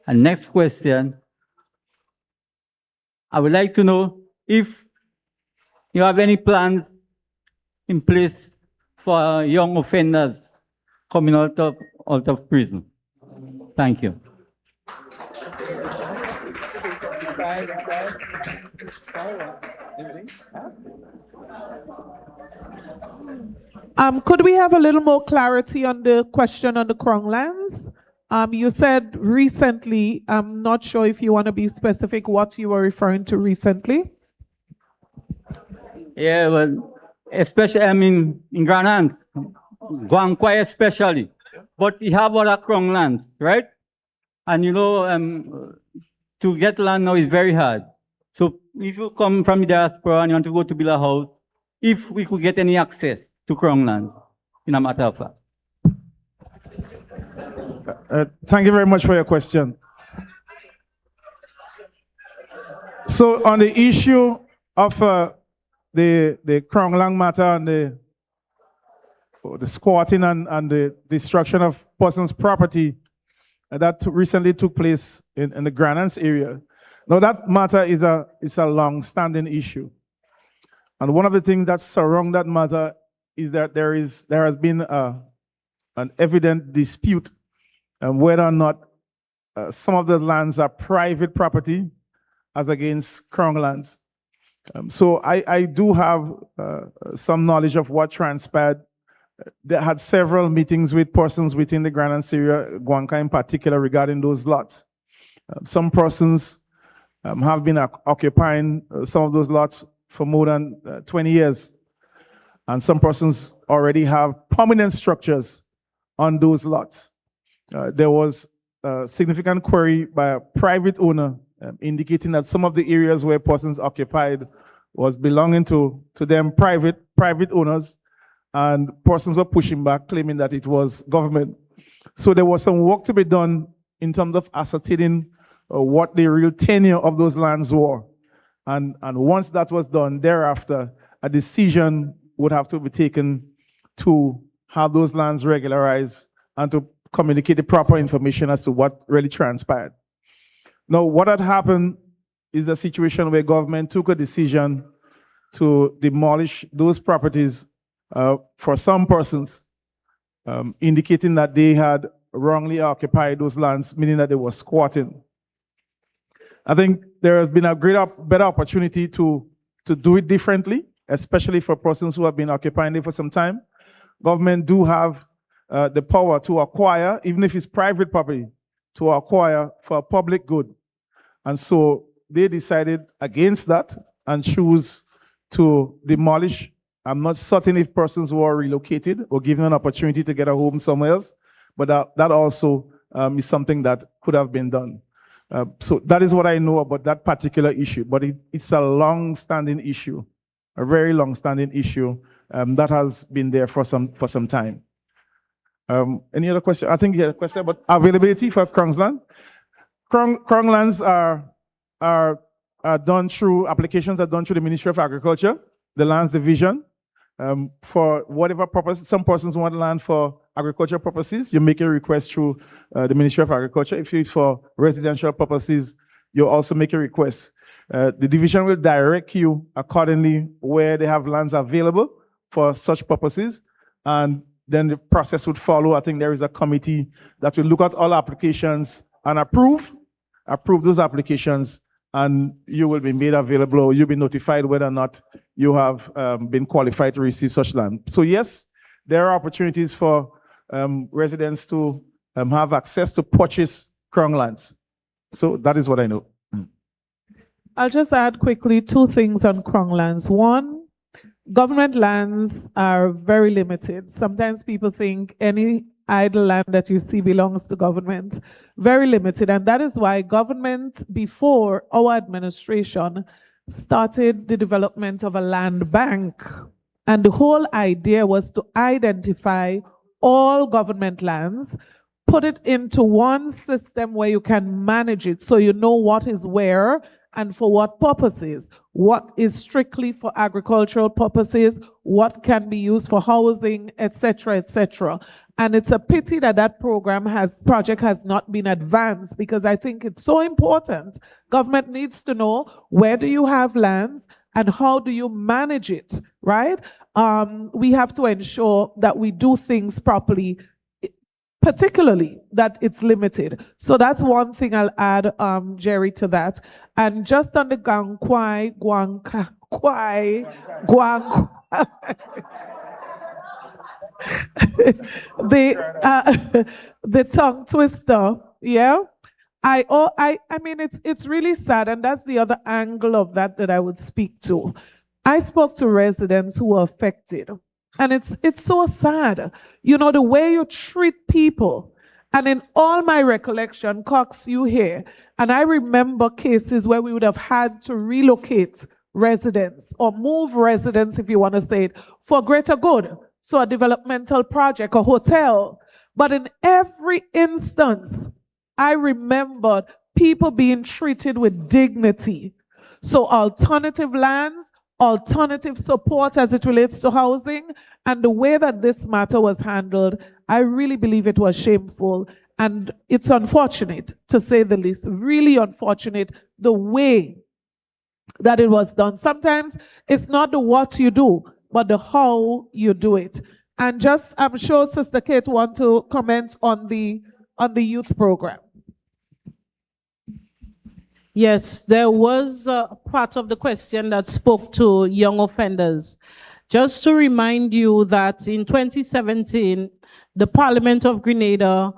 And next question, I would like to know if you have any plans in place for young offenders coming out of prison. Thank you. Could we have a little more clarity on the question on the Crown lands? You said recently. I'm not sure if you want to be specific what you were referring to recently. Yeah, well, especially, I mean, in Grenada, Guanquay especially. But we have other Crown lands, right? And you know, to get land now is very hard. So if you come from the diaspora and you want to go to build a house, if we could get any access to Crown lands, in a matter of fact. Thank you very much for your question. So on the issue of the Crown land matter and the squatting and the destruction of persons' property that recently took place in the Grenada area. Now that matter is a long-standing issue. And one of the things that surround that matter is that there has been an evident dispute whether or not some of the lands are private property as against Crown lands. So I do have some knowledge of what transpired. They had several meetings with persons within the Grenada area, Guanca in particular, regarding those lots. Some persons have been occupying some of those lots for more than 20 years. And some persons already have permanent structures on those lots. There was a significant query by a private owner indicating that some of the areas where persons occupied was belonging to them private owners, and persons were pushing back, claiming that it was government. So there was some work to be done in terms of ascertaining what the real tenure of those lands were. And once that was done, thereafter, a decision would have to be taken to have those lands regularized and to communicate the proper information as to what really transpired. Now, what had happened is a situation where government took a decision to demolish those properties for some persons, indicating that they had wrongly occupied those lands, meaning that they were squatting. I think there has been a better opportunity to do it differently, especially for persons who have been occupying it for some time. Government do have the power to acquire, even if it's private property, to acquire for a public good. And so they decided against that and choose to demolish. I'm not certain if persons were relocated or given an opportunity to get a home somewhere else, but that also is something that could have been done. So that is what I know about that particular issue, but it's a long-standing issue, a very long-standing issue that has been there for some time. Any other question? I think you had a question about availability for Crown land. Crown lands are done through applications are done through the Ministry of Agriculture, the Lands Division. For whatever purpose, some persons want land for agricultural purposes, you make a request through the Ministry of Agriculture. If it's for residential purposes, you also make a request. The division will direct you accordingly where they have lands available for such purposes, and then the process would follow. I think there is a committee that will look at all applications and approve those applications, and you will be made available, or you'll be notified whether or not you have been qualified to receive such land. So yes, there are opportunities for residents to have access to purchase Crown lands. So that is what I know. I'll just add quickly 2 things on Crown lands. One, government lands are very limited. Sometimes people think any idle land that you see belongs to government. Very limited. And that is why government, before our administration, started the development of a land bank. And the whole idea was to identify all government lands, put it into one system where you can manage it so you know what is where and for what purposes, what is strictly for agricultural purposes, what can be used for housing, etc., etc. And it's a pity that that project has not been advanced, because I think it's so important. Government needs to know, where do you have lands and how do you manage it, right? We have to ensure that we do things properly, particularly that it's limited. So that's one thing I'll add, Jerry, to that. And just on the Guang the tongue twister, yeah. I mean, it's really sad, and that's the other angle of that I would speak to. I spoke to residents who were affected, and it's so sad. You know, the way you treat people. And in all my recollection, Cox, you here, and I remember cases where we would have had to relocate residents or move residents, if you want to say it, for greater good. So a developmental project, a hotel. But in every instance, I remembered people being treated with dignity. So alternative lands, alternative support as it relates to housing, and the way that this matter was handled, I really believe it was shameful. And it's unfortunate, to say the least, really unfortunate, the way that it was done. Sometimes it's not the what you do, but the how you do it. And just, I'm sure Sister Kate want to comment on the youth program. Yes, there was a part of the question that spoke to young offenders. Just to remind you that in 2017, the Parliament of Grenada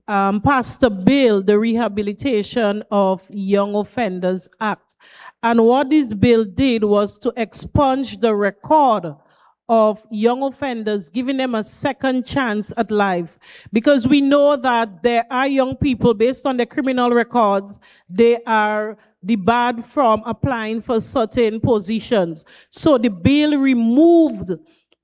passed a bill, the Rehabilitation of Young Offenders Act. And what this bill did was to expunge the record of young offenders, giving them a second chance at life. Because we know that there are young people, based on their criminal records, they are debarred from applying for certain positions. So the bill removed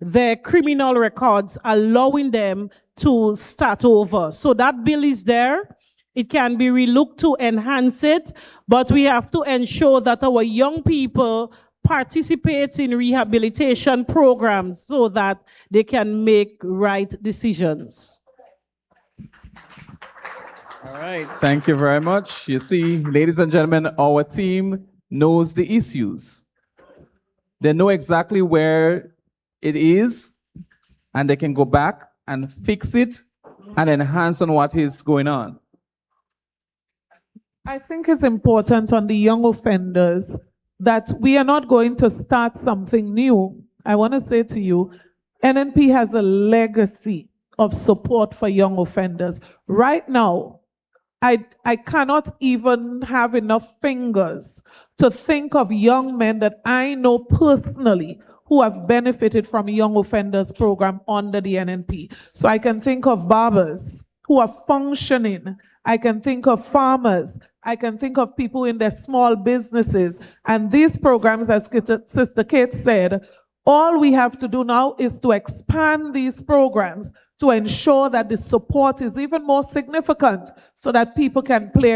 their criminal records, allowing them to start over. So that bill is there. It can be relooked to enhance it, but we have to ensure that our young people participate in rehabilitation programs so that they can make right decisions. All right, thank you very much. You see, ladies and gentlemen, our team knows the issues. They know exactly where it is, and they can go back and fix it and enhance on what is going on. I think it's important on the young offenders that we are not going to start something new. I want to say to you, NNP has a legacy of support for young offenders. Right now, I cannot even have enough fingers to think of young men that I know personally who have benefited from a young offenders program under the NNP. So I can think of barbers who are functioning. I can think of farmers. I can think of people in their small businesses. And these programs, as Sister Kate said, all we have to do now is to expand these programs to ensure that the support is even more significant so that people can play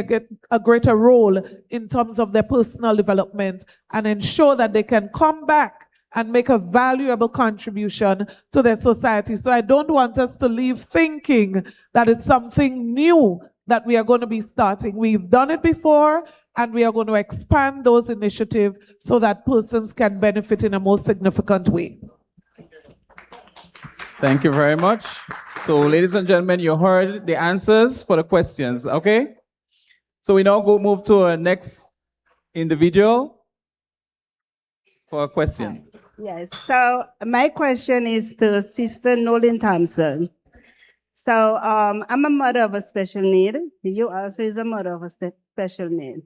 a greater role in terms of their personal development and ensure that they can come back and make a valuable contribution to their society. So I don't want us to leave thinking that it's something new that we are going to be starting. We've done it before, and we are going to expand those initiatives so that persons can benefit in a more significant way. Thank you very much. So, ladies and gentlemen, you heard the answers for the questions, okay? So we now move to our next individual for a question. Yes, so my question is to Sister Nolan Thompson. So I'm a mother of a special need. You also is a mother of a special need.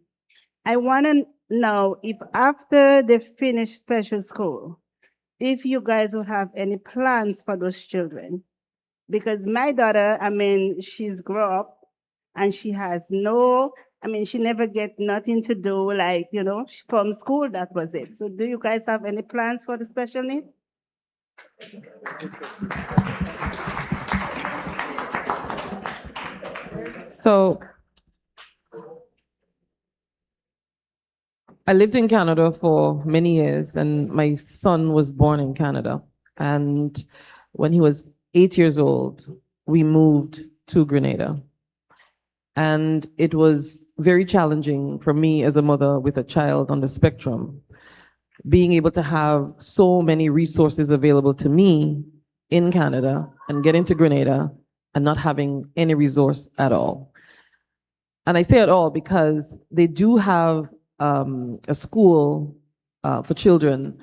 I want to know if after they finish special school, if you guys will have any plans for those children. Because my daughter, I mean, she's grown up and she has no, I mean, she never get nothing to do, like, you know, from school, that was it. So do you guys have any plans for the special needs? So I lived in Canada for many years, and my son was born in Canada. And when he was 8 years old, we moved to Grenada. And it was very challenging for me as a mother with a child on the spectrum, being able to have so many resources available to me in Canada and getting to Grenada and not having any resource at all. And I say at all because they do have a school for children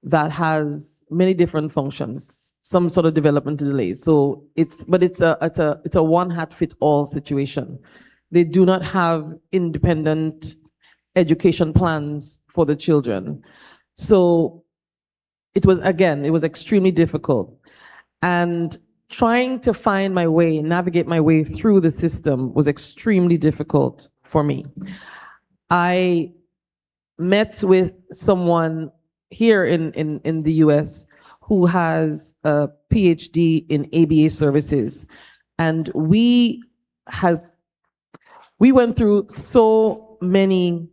that has many different functions, some sort of developmental delays. So it's a one hat fit all situation. They do not have independent education plans for the children. So it was extremely difficult. And trying to find my way, navigate my way through the system was extremely difficult for me. I met with someone here in the US who has a PhD in ABA services. And we went through so many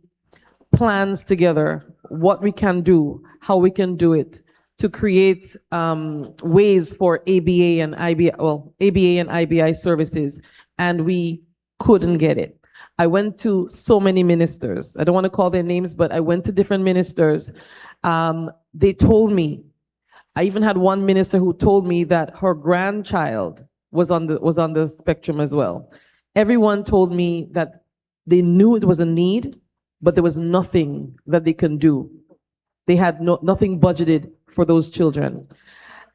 plans together, what we can do, how we can do it, to create ways for ABA and IBI services, and we couldn't get it. I went to so many ministers. I don't want to call their names, but I went to different ministers. They told me, I even had one minister who told me that her grandchild was on the spectrum as well. Everyone told me that they knew it was a need, but there was nothing that they can do. They had nothing budgeted for those children.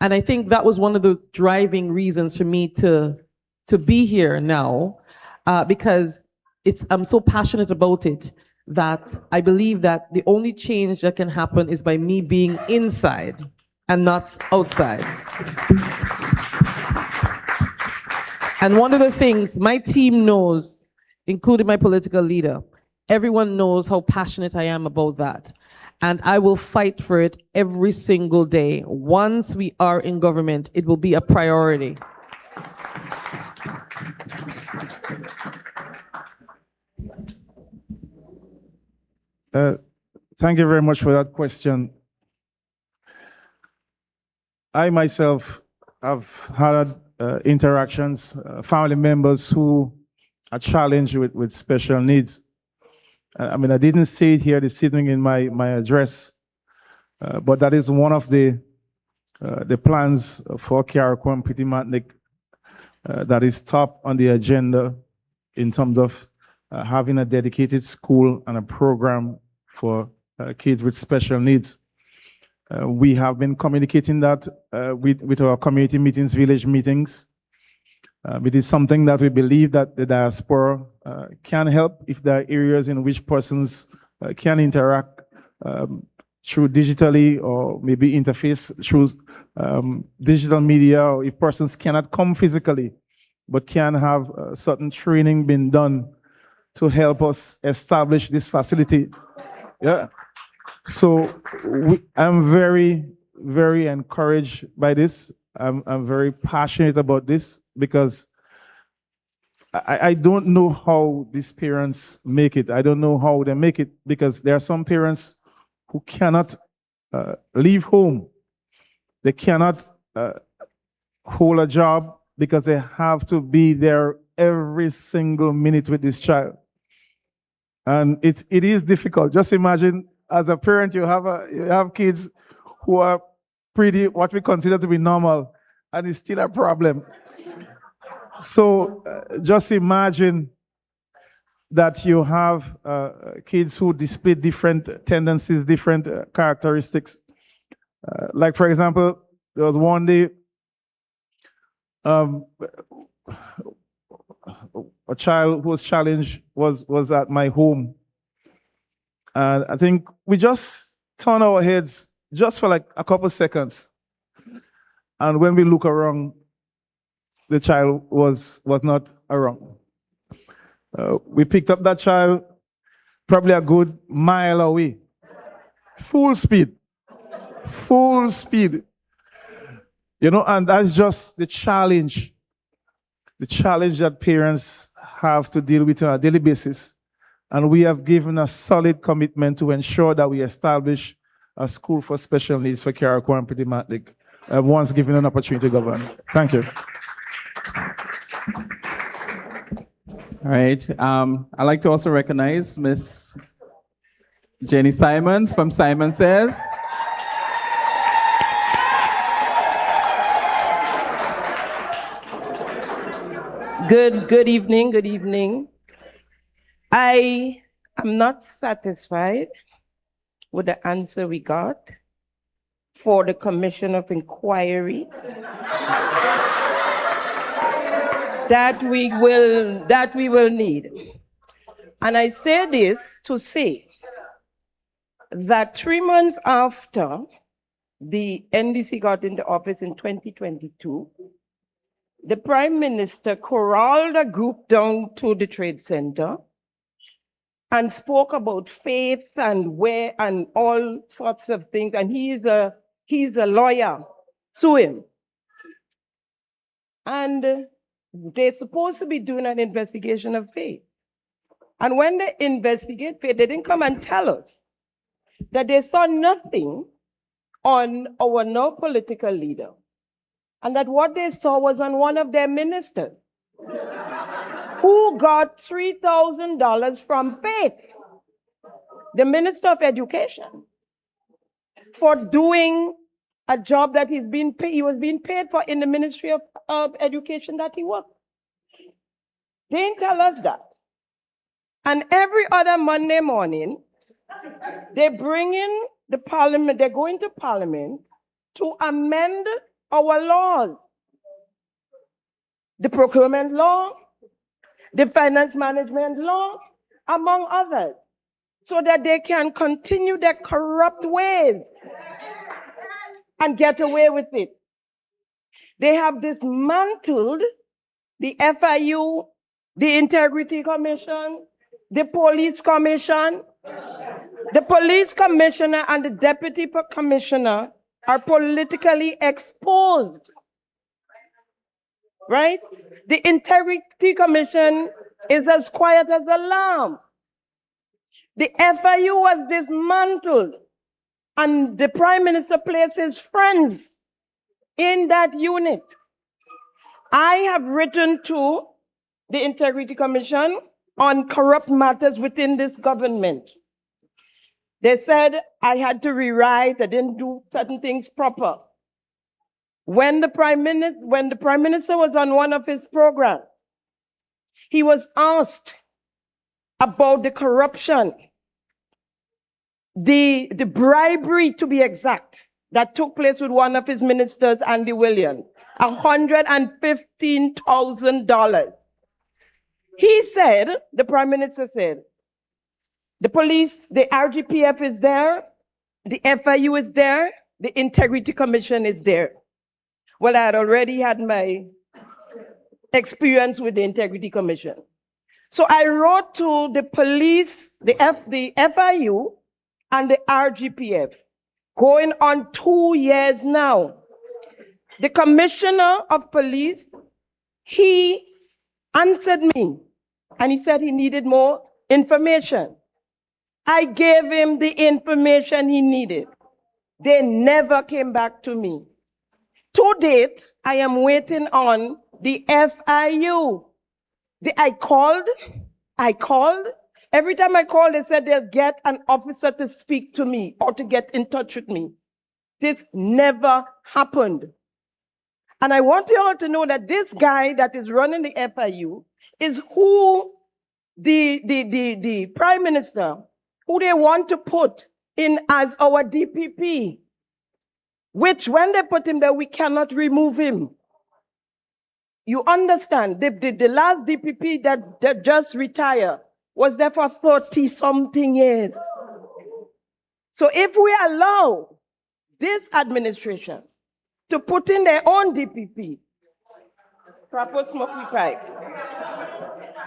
And I think that was one of the driving reasons for me to be here now, because I'm so passionate about it that I believe that the only change that can happen is by me being inside and not outside. And one of the things my team knows, including my political leader, everyone knows how passionate I am about that. And I will fight for it every single day. Once we are in government, it will be a priority. Thank you very much for that question. I myself have had interactions, family members who are challenged with special needs. I mean, I didn't say it here this evening in my address, but that is one of the plans for Kiarako and Pretty Matnik that is top on the agenda in terms of having a dedicated school and a program for kids with special needs. We have been communicating that with our community meetings, village meetings. It is something that we believe that the diaspora can help if there are areas in which persons can interact through digitally or maybe interface through digital media, or if persons cannot come physically but can have certain training being done to help us establish this facility. Yeah. So I'm very, very encouraged by this. I'm very passionate about this because I don't know how these parents make it. I don't know how they make it because there are some parents who cannot leave home. They cannot hold a job because they have to be there every single minute with this child. And it is difficult. Just imagine, as a parent, you have kids who are pretty, what we consider to be normal, and it's still a problem. So just imagine that you have kids who display different tendencies, different characteristics. Like, for example, there was one day a child who was challenged was at my home. And I think we just turned our heads just for like a couple seconds. And when we look around, the child was not around. We picked up that child probably a good mile away. Full speed. Full speed. You know, and that's just the challenge that parents have to deal with on a daily basis. And we have given a solid commitment to ensure that we establish a school for special needs for Carriacou and Pretty Matlick. Once given an opportunity to govern. Thank you. All right. I'd like to also recognize Miss Jenny Simons from Simon Says. Good evening. I am not satisfied with the answer we got for the Commission of Inquiry that we will need. And I say this to say that 3 months after the NDC got into office in 2022, the Prime Minister corralled a group down to the Trade Center and spoke about faith and where and all sorts of things. And he's a lawyer. Sue him. And they're supposed to be doing an investigation of faith. And when they investigate faith, they didn't come and tell us that they saw nothing on our now political leader. And that what they saw was on one of their ministers who got $3,000 from faith, the Minister of Education, for doing a job that he was being paid for in the Ministry of Education that he worked. They didn't tell us that. And every other Monday morning, they bring in the parliament, they go into parliament to amend our laws. The procurement law, the finance management law, among others, so that they can continue their corrupt ways and get away with it. They have dismantled the FIU, the Integrity Commission, the Police Commission. The Police Commissioner and the Deputy Commissioner are politically exposed, right? The Integrity Commission is as quiet as a lamb. The FIU was dismantled, and the Prime Minister placed his friends in that unit. I have written to the Integrity Commission on corrupt matters within this government. They said I had to rewrite, I didn't do certain things proper. When the Prime Minister was on one of his programs, he was asked about the corruption, the bribery to be exact, that took place with one of his ministers, Andy Williams, $115,000. He said, the Prime Minister said, the police, the RGPF is there, the FIU is there, the Integrity Commission is there. Well, I had already had my experience with the Integrity Commission. So I wrote to the police, the FIU, and the RGPF, going on 2 years now. The Commissioner of Police, he answered me, and he said he needed more information. I gave him the information he needed. They never came back to me. To date, I am waiting on the FIU. I called. Every time I called, they said they'll get an officer to speak to me or to get in touch with me. This never happened. And I want you all to know that this guy that is running the FIU is who the Prime Minister, who they want to put in as our DPP, which when they put him there, we cannot remove him. You understand, the last DPP that just retired was there for 30-something years. So if we allow this administration to put in their own DPP, proper smoky pipe.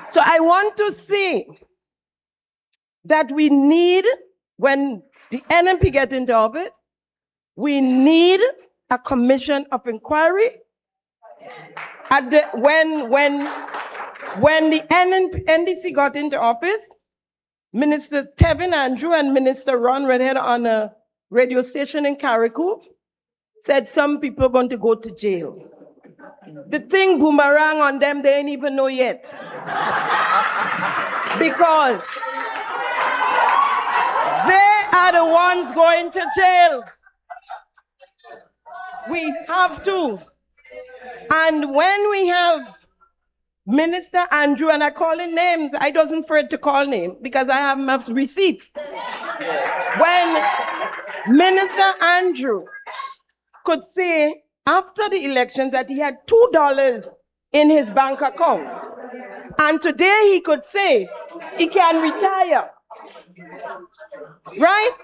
So I want to see that we need, when the NNP get into office, we need a commission of inquiry. At the when the NDC got into office, Minister Tevin Andrew and Minister Ron Redhead on a radio station in Carriacou said some people are going to go to jail. The thing boomerang on them, they ain't even know yet. Because they are the ones going to jail. We have to. And when we have Minister Andrew, and I call him names, I doesn't afraid to call names because I have enough receipts. When Minister Andrew could say after the elections that he had $2 in his bank account, and today he could say he can retire, right?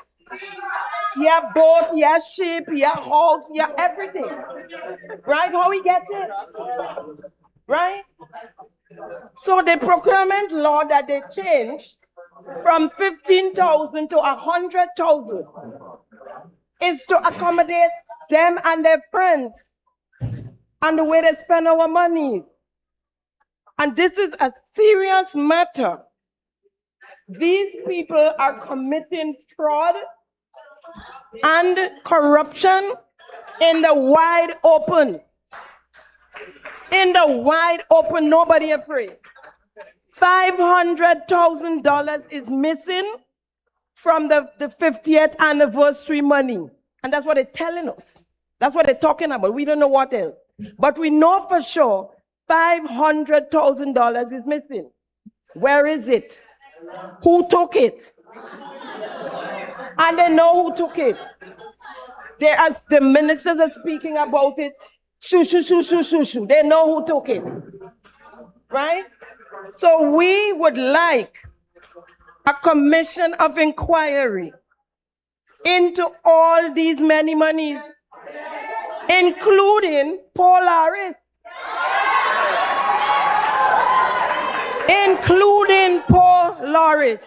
He have boat, he has sheep, he have hogs, he have everything, right? How he gets it, right? So the procurement law that they changed from 15,000 to 100,000 is to accommodate them and their friends and the way they spend our money. And this is a serious matter. These people are committing fraud and corruption in the wide open. In the wide open, nobody afraid. $500,000 is missing from the 50th anniversary money. And that's what they're telling us. That's what they're talking about. We don't know what else. But we know for sure $500,000 is missing. Where is it? Who took it? And they know who took it. The ministers are speaking about it. Shoo, shoo, shoo, shoo, shoo, shoo. They know who took it. Right? So we would like a commission of inquiry into all these many monies, including Polaris. Including Polaris.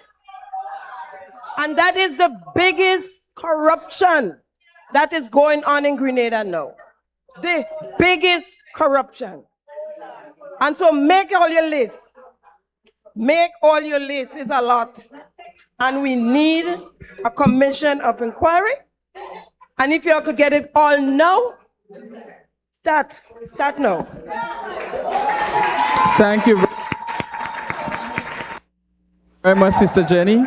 And that is the biggest corruption that is going on in Grenada now. The biggest corruption. And so make all your lists. Make all your lists. It's a lot. And we need a commission of inquiry. And if you have to get it all now, start now. Thank you very much, Sister Jenny.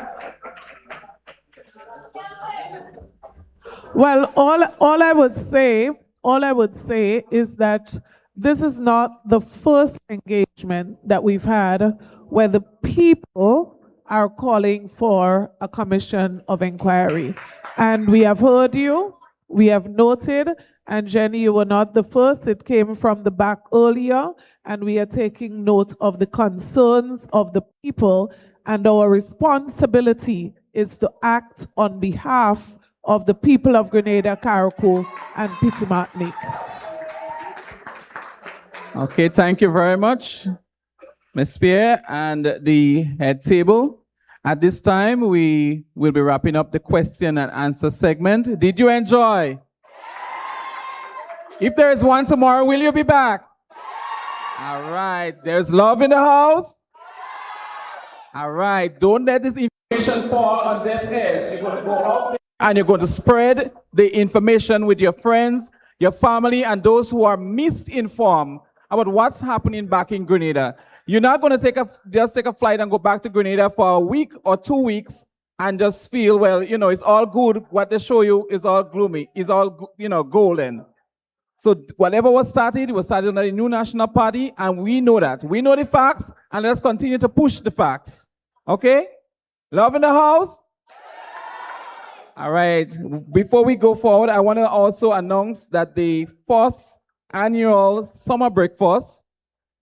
Well, all I would say is that this is not the first engagement that we've had where the people are calling for a commission of inquiry. And we have heard you, we have noted, and Jenny, you were not the first. It came from the back earlier, and we are taking note of the concerns of the people, and our responsibility is to act on behalf of the people of Grenada, Carriacou, and Petit-Martinique. Okay, thank you very much, Ms. Pierre and the head table. At this time, we will be wrapping up the question and answer segment. Did you enjoy? If there is one tomorrow, will you be back? All right, there's love in the house. All right, don't let this information fall on deaf ears. You're going to go out there and you're going to spread the information with your friends, your family, and those who are misinformed about what's happening back in Grenada. You're not going to just take a flight and go back to Grenada for a week or 2 weeks and just feel, well, you know, it's all good. What they show you is all gloomy. It's all, you know, golden. So whatever was started, it was started under the new national party, and we know that. We know the facts, and let's continue to push the facts. Okay? Love in the house? All right. Before we go forward, I want to also announce that the first annual summer breakfast,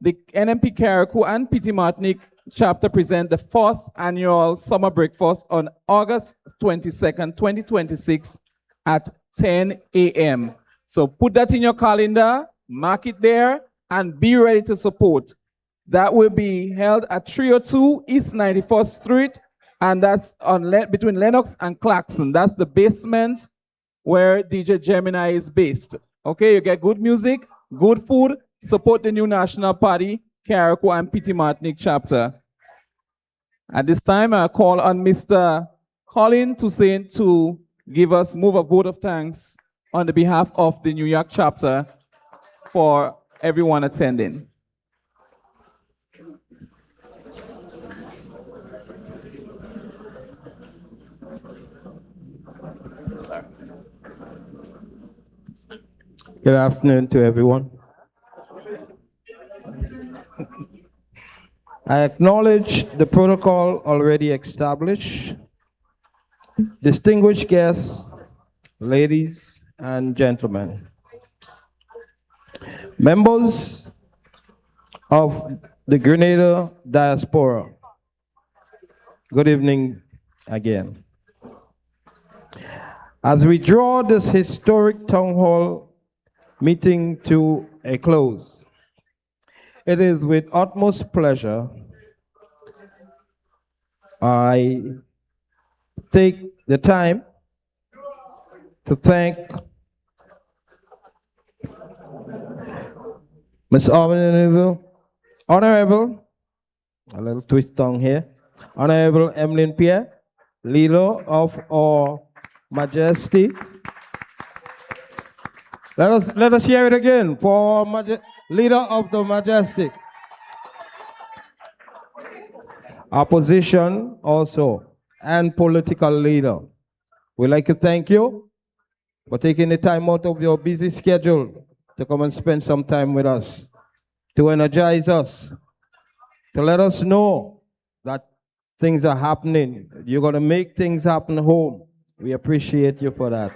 the NNP Carriacou and Petit-Martinique chapter present the first annual summer breakfast on August 22nd, 2026 at 10 a.m. So put that in your calendar, mark it there, and be ready to support. That will be held at 302 East 91st Street, and that's on between Lenox and Claxon. That's the basement where DJ Gemini is based. Okay, you get good music, good food, support the new National Party, Carriacou and Petit Martinique chapter. At this time, I call on Mr. Colin Toussaint to move a vote of thanks on the behalf of the New York chapter for everyone attending. Good afternoon to everyone. I acknowledge the protocol already established. Distinguished guests, ladies and gentlemen, members of the Grenada diaspora, good evening again. As we draw this historic town hall meeting to a close, it is with utmost pleasure I take the time to thank Ms. Honorable, a little twist tongue here, Honorable NNP, leader of our Majesty. Let us hear it again for leader of the Majestic. Opposition also, and political leader. We'd like to thank you for taking the time out of your busy schedule to come and spend some time with us, to energize us, to let us know that things are happening. You're going to make things happen home. We appreciate you for that.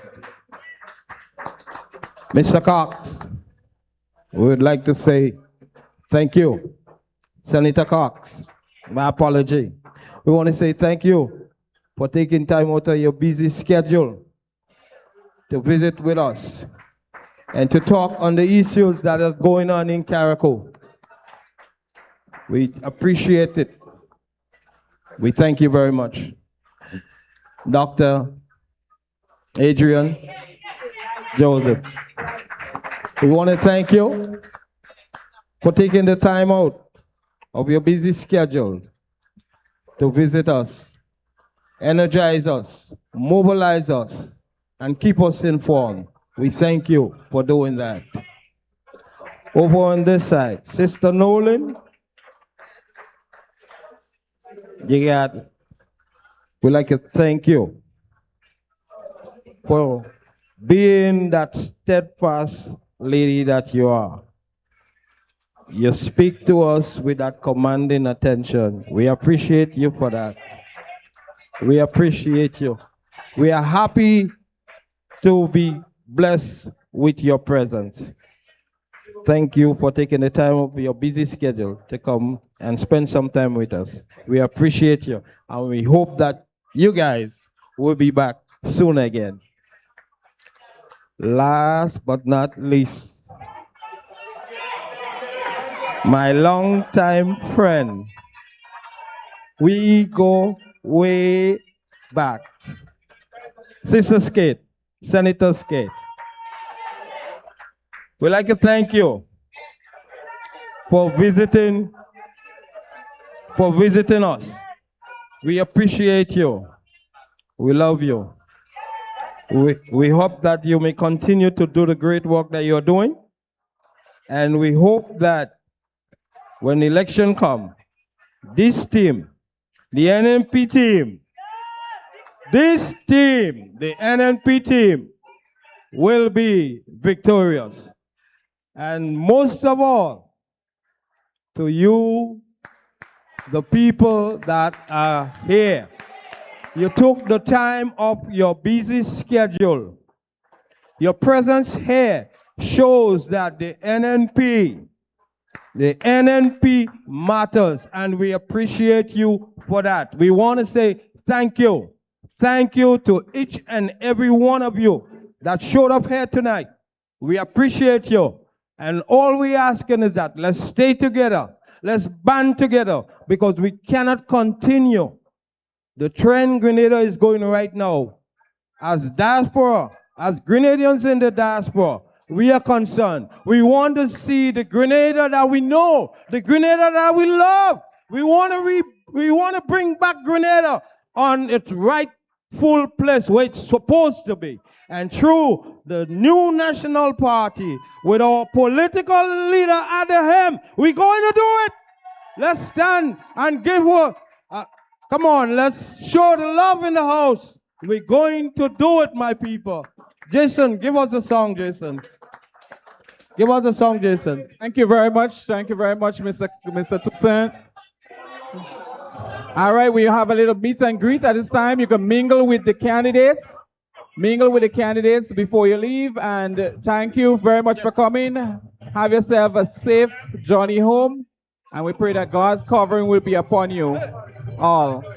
Mr. Cox, we would like to say thank you. Senator Cox, my apology. We want to say thank you for taking time out of your busy schedule to visit with us and to talk on the issues that are going on in Carriacou. We appreciate it. We thank you very much. Dr. Adrian Joseph, we want to thank you for taking the time out of your busy schedule to visit us, energize us, mobilize us, and keep us informed. We thank you for doing that. Over on this side, Sister Nolan, we'd like to thank you for being that steadfast lady that you are. You speak to us with that commanding attention. We appreciate you for that. We appreciate you. We are happy to be blessed with your presence. Thank you for taking the time of your busy schedule to come and spend some time with us. We appreciate you, and we hope that you guys will be back soon again. Last but not least, my longtime friend. We go way back. Sister Skate, Senator Skate. We'd like to thank you for visiting us. We appreciate you. We love you. We hope that you may continue to do the great work that you're doing. And we hope that when the election comes, this team, the NNP team, this team, the NNP team, will be victorious. And most of all, to you, the people that are here, you took the time of your busy schedule. Your presence here shows that the NNP matters, and we appreciate you for that. We want to say thank you. Thank you to each and every one of you that showed up here tonight. We appreciate you. And all we asking is that let's stay together. Let's band together because we cannot continue the trend Grenada is going right now. As diaspora, as Grenadians in the diaspora, we are concerned. We want to see the Grenada that we know, the Grenada that we love. We want to bring back Grenada on its rightful place where it's supposed to be. And through the new national party, with our political leader at the helm, we're going to do it. Let's stand and give her. Come on, let's show the love in the house. We're going to do it, my people. Jason, give us a song, Jason. Give us a song, Jason. Thank you very much. Thank you very much, Mr. Toussaint. All right, we have a little meet and greet at this time. You can mingle with the candidates. Mingle with the candidates before you leave. And thank you very much for coming. Have yourself a safe journey home. And we pray that God's covering will be upon you all. You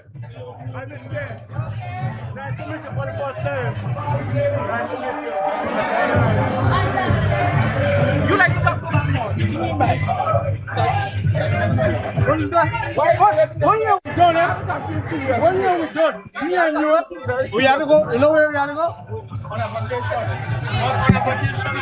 like to talk to me more. You mean by when you done? When you done, when you done, me and you, we have to go. You know where we have to go? On a vacation. On a vacation.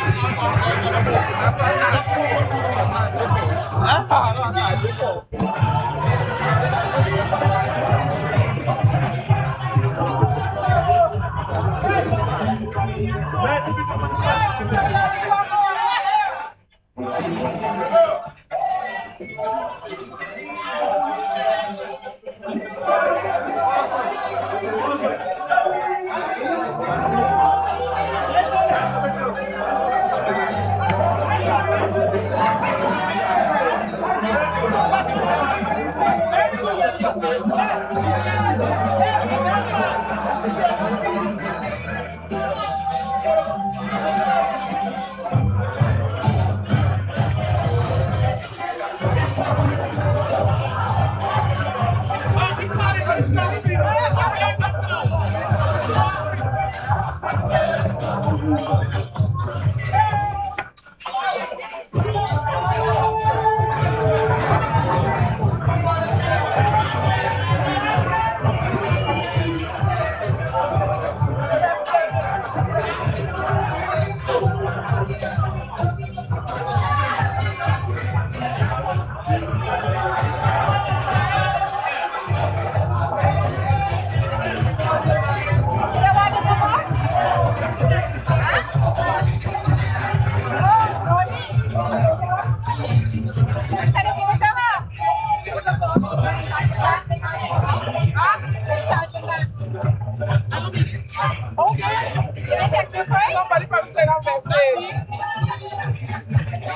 Somebody probably said I'm on stage.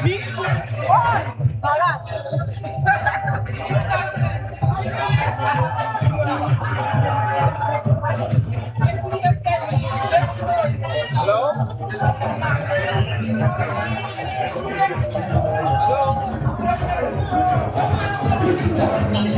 Me? All right. Hello? Hello?